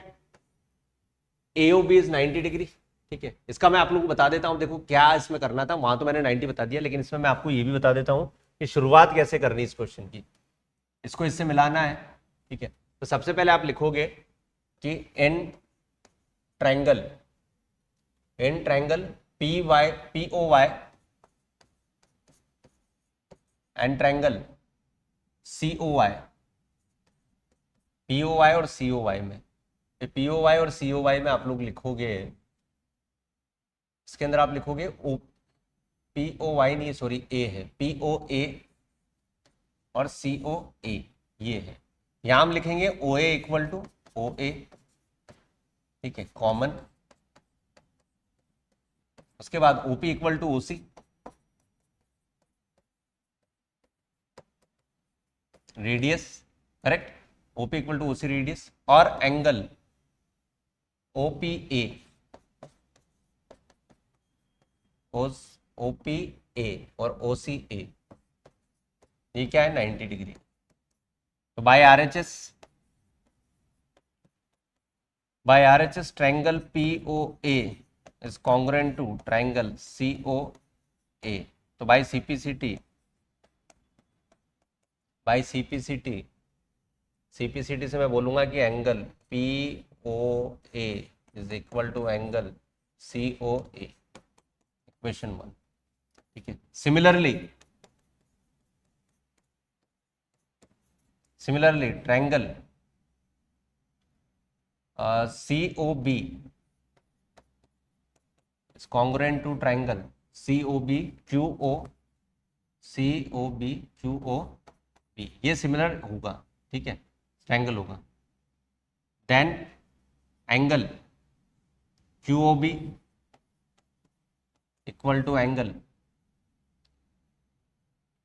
AOB is 90 degree, ठीक है। इसका मैं आप लोगों को बता देता हूं, देखो क्या इसमें करना था, वहां तो मैंने 90 बता दिया, लेकिन इसमें मैं आपको ये भी बता देता हूं कि शुरुआत कैसे करनी इस क्वेश्चन की। इसको इससे मिलाना है, ठीक है। तो सबसे पहले आप लिखोगे कि in triangle POY and triangle COY, POY और COY में, POY और COY में आप लोग लिखोगे, इसके अंदर आप लिखोगे POY नहीं, सॉरी A है, POA और COA ये है। यहां हम लिखेंगे OA इक्वल टू OA, ठीक है, कॉमन। उसके बाद OP equal to OC, radius, correct, OP equal to OC radius, और एंगल OPA, OPA और OCA, ये क्या है? 90 डिग्री। तो by RHS triangle POA is congruent to triangle COA। तो बाय CPCT से मैं बोलूंगा कि angle POA is equal to angle COA, equation 1, ठीक है। Similarly triangle COB is congruent to triangle COB QOB, ये सिमिलर होगा, ठीक है, ट्रायंगल होगा। Then angle QOB equal to angle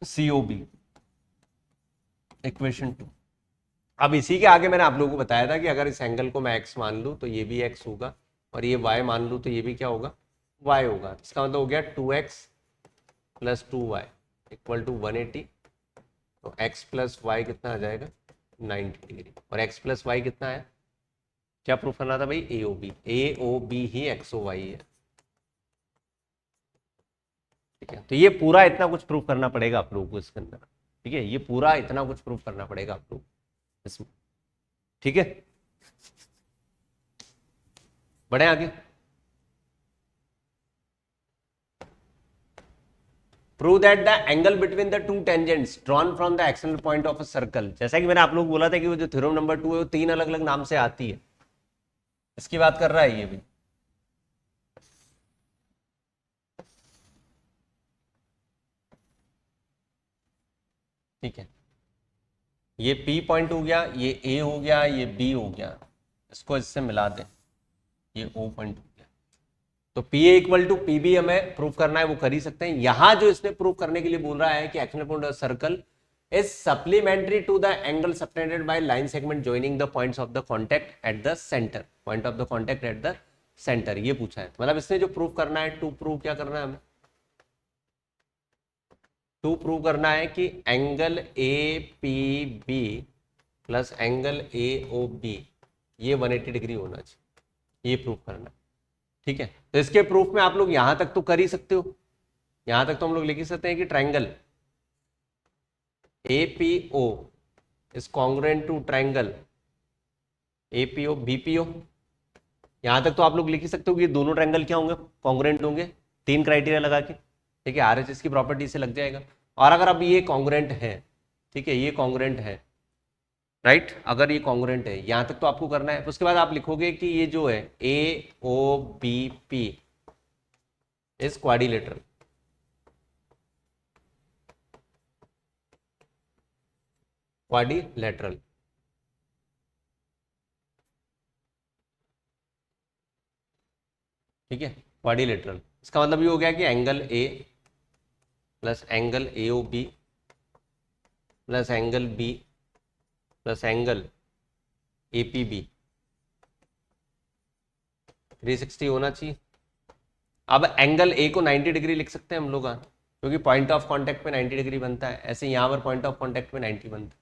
COB, equation 2। अब इसी के आगे मैंने आप लोगों को बताया था कि अगर इस एंगल को मैं x मान लूं तो ये भी x होगा, और ये y मान लूं तो ये भी क्या होगा? y होगा। इसका मतलब हो गया 2x plus 2y equal to 180, तो x प्लस वाई कितना आ जाएगा? 90 डिग्री। और x प्लस वाई कितना है? क्या प्रूफ करना था भाई? AOB ही XOY है, ठीक है। तो ये पूरा इतना कुछ प्रूफ करना पड़ेगा आप लोगों को इसके अंदर, ठीक है, ये पूरा इतना कुछ प्रूफ करना पड़ेगा आप लोग इसमें, ठीक है। बढ़े आगे। Prove that the angle between the to tangents drawn from the external point of a circle. जैसा कि मैंने आप लोग बोला था कि वो जो थ्योरम नंबर 2 है वो 3 अलग अलग नाम से आती है, इसकी बात कर रहा है ये भी, ठीक है। ये P पॉइंट हो गया, ये A हो गया, ये B हो गया, इसको इससे मिला दें, ये O पॉइंट हो गया। तो PA इक्वल टू PB हमें प्रूफ करना है, वो कर ही सकते हैं। यहां जो इसने प्रूफ करने के लिए बोल रहा है कि external point of circle is supplementary to the angle subtended by line segment joining the points of the contact at the centre, point of the contact at the centre, ये पूछा है। मतलब इसने जो प्रूफ करना है, टू प्रूव क्या करना है हमें? टू प्रूव करना है कि angle APB plus angle AOB ये 180 डिग्री होना चाहिए, ये प्रूफ करना है, ठीक है। तो इसके प्रूफ में आप लोग यहां तक तो कर ही सकते हो, यहां तक तो हम लोग लिख ही सकते हैं कि triangle APO is congruent to triangle APO BPO। यहां तक तो आप लोग लिख ही सकते हो कि ये दोनों ट्राइंगल क्या होंगे, कॉन्ग्रुएंट होंगे, 3 क्राइटेरिया लगा के। ठीक है, RHS की प्रॉपर्टी से लग जाएगा। और अगर अब ये कॉन्ग्रुएंट है, ठीक है, ये कॉन्ग्रुएंट है, राइट, अगर ये कॉन्ग्रुएंट है, यहां तक तो आपको करना है। उसके बाद आप लिखोगे कि ये जो है AOBP इज क्वाड्रिलेटरल। क्वाड्रिलेटरल, ठीक है, क्वाड्रिलेटरल। इसका मतलब ये हो गया कि angle A plus angle AOB plus angle B plus angle APB 360 होना चाहिए। अब एंगल A को 90 डिग्री लिख सकते हैं हम लोग, क्योंकि पॉइंट ऑफ कांटेक्ट पे 90 डिग्री बनता है। ऐसे यहाँ पर पॉइंट ऑफ कांटेक्ट पे 90 बनता है,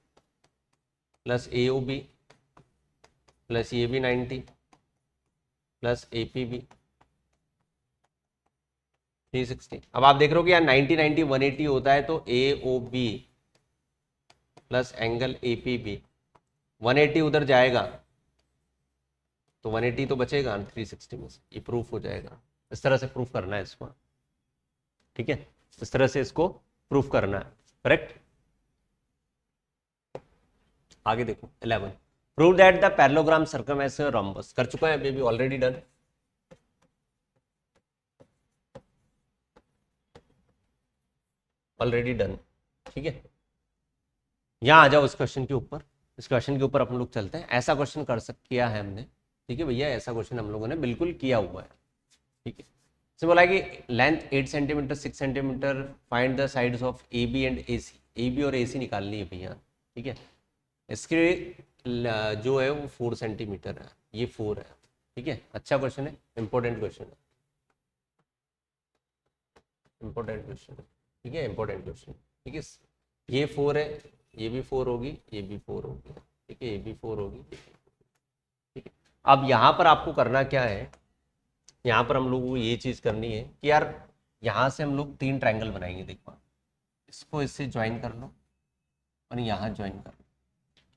प्लस AOB प्लस ये भी 90 प्लस APB 360। अब आप देख रहे हो कि यार 90 90 180 होता है, तो AOB प्लस एंगल APB 180 उधर जाएगा तो 180 तो बचेगा 360 में से, ये प्रूफ हो जाएगा। इस तरह से प्रूफ करना है इसको, ठीक है, इस तरह से इसको प्रूफ करना है, करेक्ट। आगे देखो 11, prove that the parallelogram circumference rhombus. कर चुका है baby, already done, already done, ठीक है। यहां आ जाओ इस क्वेश्चन के ऊपर, इस क्वेश्चन के ऊपर अपन लोग चलते हैं। ऐसा क्वेश्चन किया है हमने, ठीक है भैया, ऐसा क्वेश्चन हम लोगों ने बिल्कुल किया हुआ है, ठीक है। इसमें बोला है कि length 8 centimetre 6 centimetre, find the sides of AB and AC। AB और AC निकालनी है भैया, ठीक है। इसके जो है वो 4 सेंटीमीटर है, ये 4 है, ठीक है। अच्छा क्वेश्चन है, इंपॉर्टेंट क्वेश्चन है, इंपॉर्टेंट क्वेश्चन है, ठीक है, इंपॉर्टेंट क्वेश्चन, ठीक है। ये 4 है, ये भी 4 होगी, ये भी 4 होगी, ठीक है, ये भी 4 होगी, ठीक है। अब यहाँ पर आपको करना क्या है, यहाँ पर हम लोगों को ये चीज़ करनी है कि यार यहाँ से हम लोग 3 ट्रायंगल बनाएंगे। देखो, इसको इससे ज्वाइन कर लो और यहाँ ज्वाइन कर लो,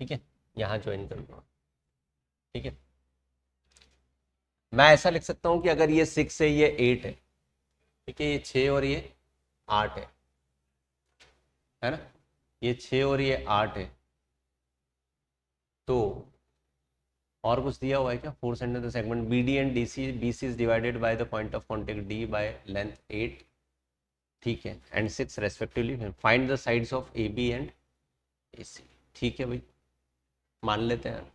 ठीक है, यहाँ ज्वाइन कर लो, ठीक है। मैं ऐसा लिख सकता हूँ कि अगर ये 6 है, ये 8 है, ठीक है, ये 6 और ये 8 है ना, ये 6 और ये 8 है, तो और कुछ दिया हुआ है क्या, 4 centimetre segment BD and BC is divided by the point of contact D by length 8, ठीक है, and 6 respectively. Find the sides of AB and AC, ठीक है भाई, मान लेते हैं,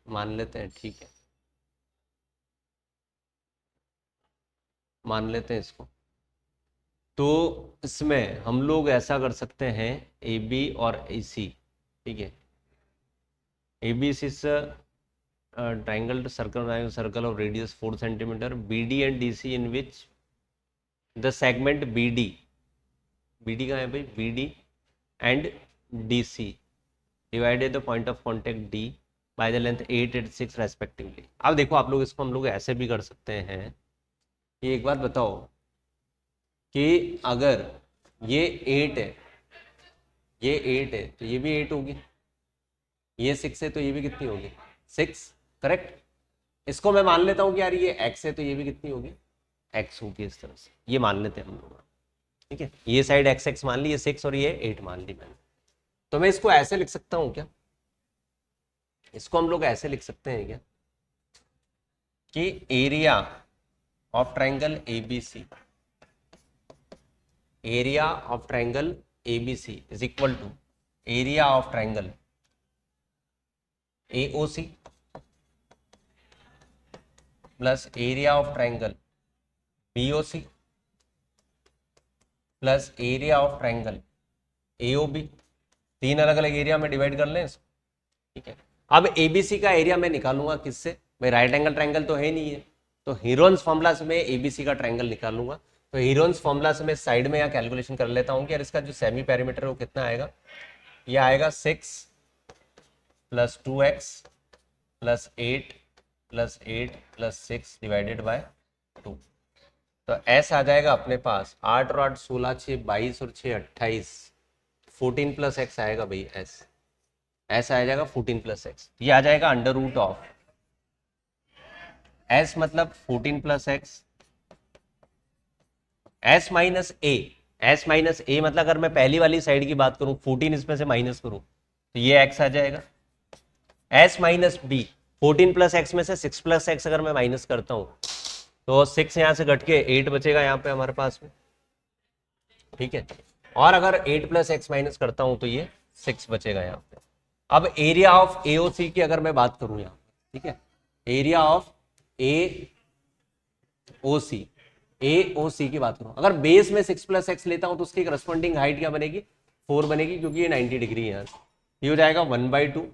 मान लेते हैं, ठीक है, मान लेते हैं इसको। तो इसमें हम लोग ऐसा कर सकते हैं, AB और AC, ठीक है, ABC is triangle circle of radius 4 centimeter, BD and DC in which the segment BD कहाँ है भाई, BD and DC divided the point of contact D by the length 8 and 6 respectively। अब देखो आप लोग, इसको हम लोग ऐसे भी कर सकते हैं कि एक बात बताओ कि अगर ये 8 है, ये 8 है तो ये भी 8 होगी, ये 6 है तो ये भी कितनी होगी, 6, करेक्ट। इसको मैं मान लेता हूँ कि यार ये x है तो ये भी कितनी होगी, x होगी, इस तरह से ये मान लेते हैं हम लोग, ठीक है। ये साइड x मान ली, ये 6 और ये 8 मान ली मैंने। तो मैं इसको ऐसे लिख सकता हूँ क्या, इसको हम लोग ऐसे लिख सकते हैं क्या कि area of triangle ABC, area of triangle ABC is equal to area of triangle AOC plus area of triangle BOC plus area of triangle AOB। 3 अलग अलग एरिया में डिवाइड कर लें इसको, ठीक है। अब ABC का एरिया मैं निकालूंगा किससे भाई, राइट एंगल ट्रायंगल तो है नहीं है, तो हीरोन्स फॉर्मूला से मैं ABC का ट्रायंगल निकालूंगा। तो हीरोन्स फॉर्मूला से मैं साइड में यहाँ कैलकुलेशन कर लेता हूँ कि यार इसका जो सेमी पेरीमीटर है वो कितना आएगा, ये आएगा 6 plus 2x plus 8 plus 8 plus 6 divided by 2, तो एस आ जाएगा अपने पास 8 और 8 16, 6 22 और 6 28, 14 प्लस एक्स आएगा भाई एस। एस आ जाएगा 14 प्लस एक्स, ये आ जाएगा अंडर रूट ऑफ एस मतलब 14 प्लस एक्स, एस माइनस ए। एस माइनस ए मतलब अगर मैं पहली वाली साइड की बात करूं 14 इसमें से माइनस करूं तो ये एक्स आ जाएगा। S minus B, 14 plus x में से 6 प्लस एक्स अगर मैं माइनस करता हूं तो 6 यहां से घट के 8 बचेगा यहाँ पे हमारे पास में, ठीक है। और अगर 8 प्लस एक्स माइनस करता हूं तो ये 6 बचेगा यहाँ पे। अब एरिया ऑफ एओसी की अगर मैं बात करूं यहाँ, ठीक है, एरिया ऑफ ए ओ सी की बात करूं, अगर बेस में 6 प्लस एक्स लेता हूं तो उसकी करस्पॉन्डिंग हाइट क्या बनेगी, 4 बनेगी, क्योंकि ये 90 डिग्री है यार। ये हो जाएगा 1/2,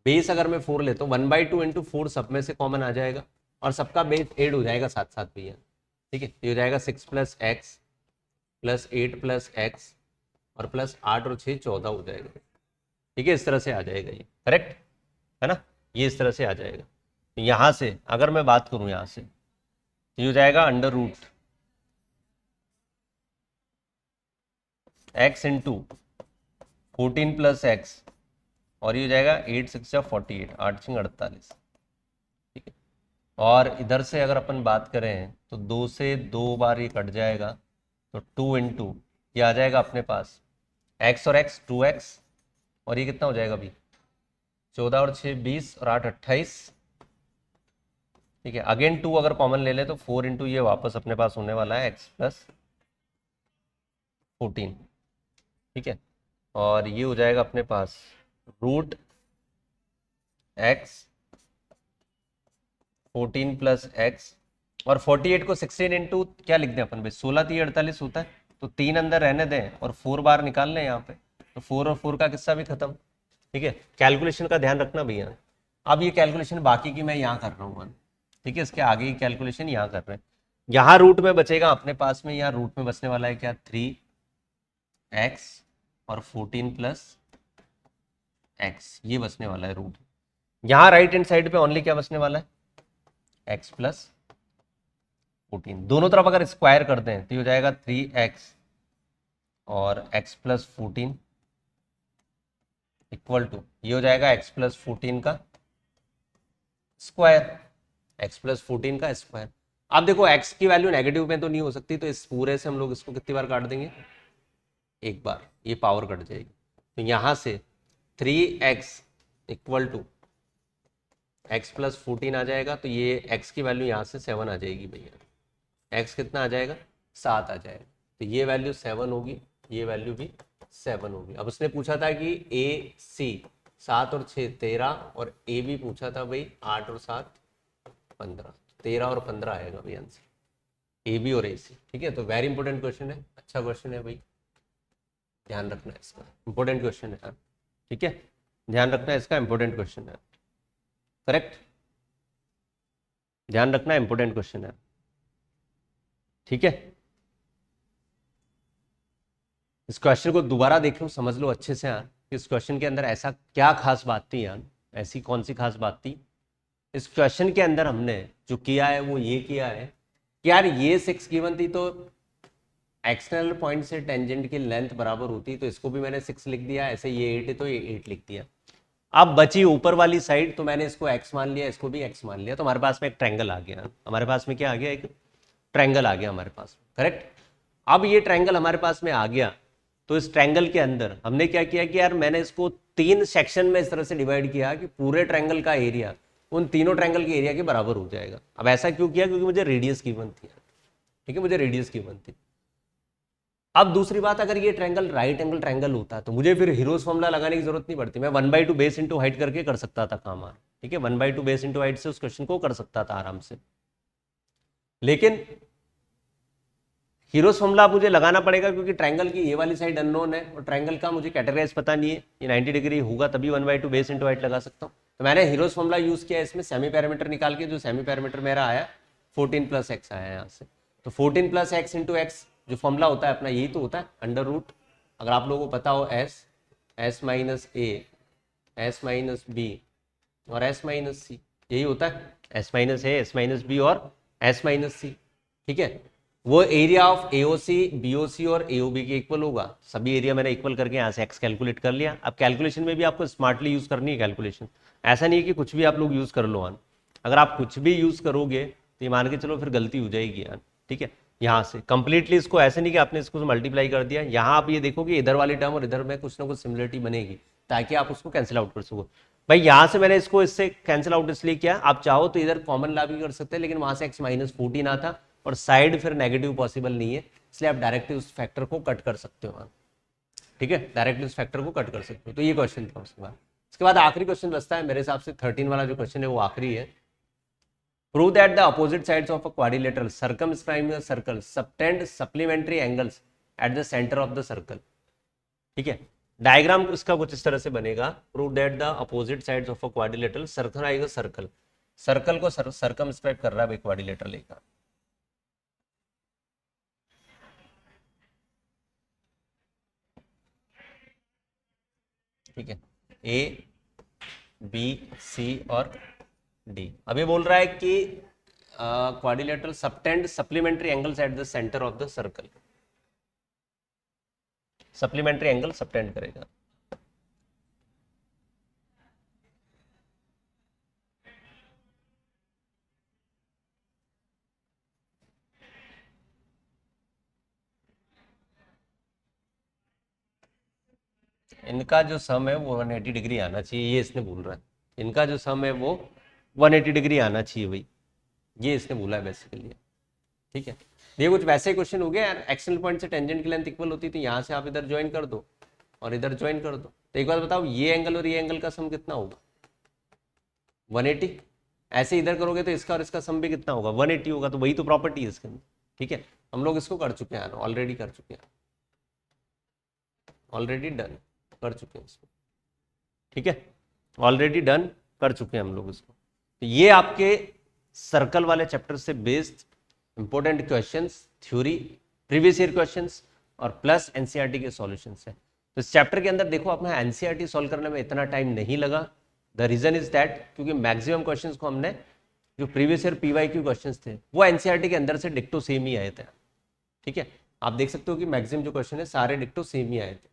बेस अगर मैं 4 लेता हूँ 1/2 इंटू 4 सब में से कॉमन आ जाएगा और सबका बेस 8 हो जाएगा साथ साथ भैया, ठीक है। ये हो जाएगा 6 plus x plus 8 plus x और प्लस 8 और 6 14 हो जाएगा, ठीक है। इस तरह से आ जाएगा ये, करेक्ट है ना, ये इस तरह से आ जाएगा। यहां से अगर मैं बात करूं यहां से, ये हो जाएगा under root x into 14 plus x और ये हो जाएगा 8 6 48, 8 6 48, ठीक है। और इधर से अगर अपन बात करें तो 2 से 2 बार ये कट जाएगा तो 2 इंटू ये आ जाएगा अपने पास एक्स और एक्स 2x और ये कितना हो जाएगा अभी 14 और 6 20 और 8 28, ठीक है। अगेन 2 अगर कॉमन ले ले तो 4 इंटू ये वापस अपने पास होने वाला है x प्लस 14, ठीक है। और ये हो जाएगा अपने पास रूट एक्स 14 प्लस एक्स और 48 को 16 इंटू क्या लिख दें अपन भाई 16 3 48 होता है, तो 3 अंदर रहने दें और 4 बार निकाल लें यहाँ पे, तो 4 और 4 का किस्सा भी खत्म, ठीक है। कैलकुलेशन का ध्यान रखना भैया। अब ये कैलकुलेशन बाकी की मैं यहाँ कर रहा हूँ, ठीक है, इसके आगे की कैलकुलेशन यहाँ कर रहे हैं। यहाँ रूट में बचेगा अपने पास में, यहाँ रूट में बचने वाला है क्या 3x और 14 प्लस एक्स, ये बचने वाला है रूट। यहाँ राइट हैंड साइड पे ओनली क्या बचने वाला है x प्लस 14, दोनों तरफ अगर स्क्वायर करते हैं तो ये हो जाएगा 3x और x प्लस 14 इक्वल टू ये हो जाएगा x प्लस 14 का स्क्वायर, x प्लस 14 का स्क्वायर। अब देखो x की वैल्यू नेगेटिव में तो नहीं हो सकती, तो इस पूरे से हम लोग इसको कितनी बार काट देंगे, एक बार, ये पावर कट जाएगी। तो यहां से 3x equal to x plus 14 आ जाएगा, तो ये x की वैल्यू यहाँ से 7 आ जाएगी भैया। x कितना आ जाएगा 7 आ जाएगा, तो ये वैल्यू 7 होगी, ये वैल्यू भी 7 होगी। अब उसने पूछा था कि ए सी 7 और 6 13 और ए भी पूछा था भाई 8 और 7 15, 13 और 15 आएगा भाई आंसर, ए बी और ए सी, ठीक है। तो वेरी इंपॉर्टेंट क्वेश्चन है, अच्छा क्वेश्चन है भाई, ध्यान रखना है इसका, इंपॉर्टेंट क्वेश्चन है, ठीक है, ध्यान रखना है इसका, इंपॉर्टेंट क्वेश्चन है, करेक्ट, ध्यान रखना इंपॉर्टेंट क्वेश्चन है, ठीक है। इस क्वेश्चन को दोबारा देख लो, समझ लो अच्छे से यार, इस क्वेश्चन के अंदर ऐसा क्या खास बात थी यार, ऐसी कौन सी खास बात थी इस क्वेश्चन के अंदर। हमने जो किया है वो ये किया है कि यार ये 6 गिवन थी तो एक्सटर्नल पॉइंट से टेंजेंट की लेंथ बराबर होती, तो इसको भी मैंने 6 लिख दिया, ऐसे ये 8 है तो ये 8 लिख दिया। अब बची ऊपर वाली साइड, तो मैंने इसको x मान लिया, इसको भी x मान लिया, तो हमारे पास में एक ट्रायंगल आ गया, हमारे पास में क्या आ गया, एक ट्रायंगल आ गया हमारे पास, करेक्ट। अब ये ट्रायंगल हमारे पास में आ गया, तो इस ट्रायंगल के अंदर हमने क्या किया कि यार मैंने इसको 3 सेक्शन में इस तरह से डिवाइड किया कि पूरे ट्रायंगल का एरिया उन तीनों ट्रायंगल के एरिया के बराबर हो जाएगा। अब ऐसा क्यों किया, क्योंकि मुझे रेडियस गिवन थी, ठीक है, मुझे रेडियस गिवन थी। अब दूसरी बात, अगर ये ट्रायंगल राइट एंगल ट्रायंगल होता तो मुझे फिर हीरोज फॉर्मूला लगाने की जरूरत नहीं पड़ती, मैं 1/2 बेस इंटू हाइट करके कर सकता था काम, ठीक है, 1/2 बेस इंटू हाइट से उस क्वेश्चन को कर सकता था आराम से। लेकिन हीरोज फॉर्मूला मुझे लगाना पड़ेगा क्योंकि ट्रायंगल की ये वाली साइड अननोन है और ट्रायंगल का मुझे कैटेगराइज पता नहीं है, ये 90 डिग्री होगा तभी 1/2 बेस इंटू हाइट लगा सकता हूँ। तो मैंने हीरोज फॉर्मूला यूज किया इसमें, सेमी पैरामीटर निकाल के, जो सेमी पैरामीटर मेरा आया 14 प्लस एक्स आया यहाँ से, तो 14 प्लस एक्स इंटू एक्स जो फॉर्मूला होता है अपना यही तो होता है अंडर रूट, अगर आप लोगों को पता हो एस माइनस ए, एस माइनस बी और एस माइनस सी, यही होता है, एस माइनस ए, एस माइनस बी और एस माइनस सी। ठीक है, वो एरिया ऑफ एओसी बीओसी और एओबी के इक्वल होगा। सभी एरिया मैंने इक्वल करके यहाँ से एक्स कैलकुलेट कर लिया। अब कैलकुलेशन में भी आपको स्मार्टली यूज करनी है कैलकुलेशन, ऐसा नहीं है कि कुछ भी आप लोग यूज कर लो आन। अगर आप कुछ भी यूज करोगे तो ये मान के चलो फिर गलती हो जाएगी यार। ठीक है, यहाँ से कंप्लीटली इसको ऐसे नहीं कि आपने इसको मल्टीप्लाई कर दिया, यहाँ आप ये देखो कि इधर वाली टर्म और इधर में कुछ ना कुछ सिमिलरिटी बनेगी ताकि आप उसको कैंसिल आउट कर सको। भाई यहाँ से मैंने इसको इससे कैंसिल आउट इसलिए किया, आप चाहो तो इधर कॉमन ला भी कर सकते हैं, लेकिन वहां से x-14 आता और साइड फिर नेगेटिव पॉसिबल नहीं है, इसलिए आप डायरेक्टली उस फैक्टर को कट कर सकते हो। ठीक है, डायरेक्टली उस फैक्टर को कट कर सकते हो। तो ये क्वेश्चन था। उसके बाद आखिरी क्वेश्चन बचता है मेरे हिसाब से 13 वाला जो क्वेश्चन है वो आखिरी है। Prove that the opposite sides of a quadrilateral circumscribing the circle subtend supplementary angles eight the centre of the circle. ठीक है, डायग्राम इसका कुछ इस तरह से बनेगा। Prove that the opposite sides of a quadrilateral, circle आएगा, सर्कल सर्कल को सर्कमस्क्राइब कर रहा है क्वाड्रिलेटरल का। ठीक है, ए बी सी और डी। अभी बोल रहा है कि quadrilateral subtend supplementary angles eight the centre of the circle. Supplementary angle subtend करेगा। इनका जो सम है वो 180 डिग्री आना चाहिए, ये इसने बोल रहा है। इनका जो सम है वो 180 डिग्री आना चाहिए भाई, ये इसने बोला है बेसिकली। ठीक है, ये कुछ वैसे ही क्वेश्चन हो गया यार। एक्सटर्नल पॉइंट से टेंजेंट की लेंथ इक्वल होती थी, यहाँ से आप इधर ज्वाइन कर दो और इधर ज्वाइन कर दो। तो एक बात बताओ, ये एंगल और ये एंगल का सम कितना होगा? 180। ऐसे इधर करोगे तो इसका और इसका सम भी कितना होगा? 180 होगा। तो वही तो प्रॉपर्टी है इसके अंदर। ठीक है, हम लोग इसको कर चुके हैं, ऑलरेडी कर चुके हैं, ऑलरेडी डन कर चुके हैं इसको। ठीक है, ऑलरेडी डन कर चुके हैं हम लोग इसको। तो ये आपके सर्कल वाले चैप्टर से based important questions, theory, previous year questions और प्लस एनसीईआरटी के सॉल्यूशंस है। तो इस चैप्टर के अंदर देखो अपना एनसीईआरटी सॉल्व करने में इतना टाइम नहीं लगा। द रीजन इज दैट क्योंकि मैक्सिमम क्वेश्चंस को हमने, जो प्रीवियस ईयर पीवाईक्यू क्वेश्चंस थे वो एनसीईआरटी के अंदर से डिक्टो सेम ही आए थे। ठीक है, आप देख सकते हो कि मैक्सिमम जो क्वेश्चन है सारे डिक्टो सेम ही आए थे,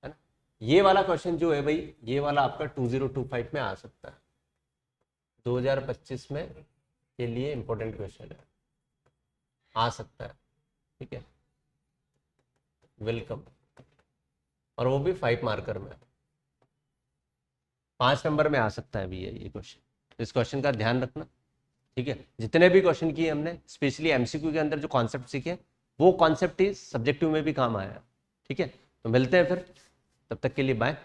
है ना। ये वाला क्वेश्चन जो है भाई, ये वाला आपका 2025 में आ सकता है, 2025 में के लिए इंपॉर्टेंट क्वेश्चन है, आ सकता है। ठीक है, वेलकम। और वो भी 5 मार्कर में, 5 नंबर में आ सकता है भी ये क्वेश्चन। इस क्वेश्चन का ध्यान रखना। ठीक है, जितने भी क्वेश्चन किए हमने, स्पेशली एमसीक्यू के अंदर जो कॉन्सेप्ट सीखे वो कॉन्सेप्ट ही सब्जेक्टिव में भी काम आया। ठीक है, तो मिलते हैं फिर, तब तक के लिए बाय।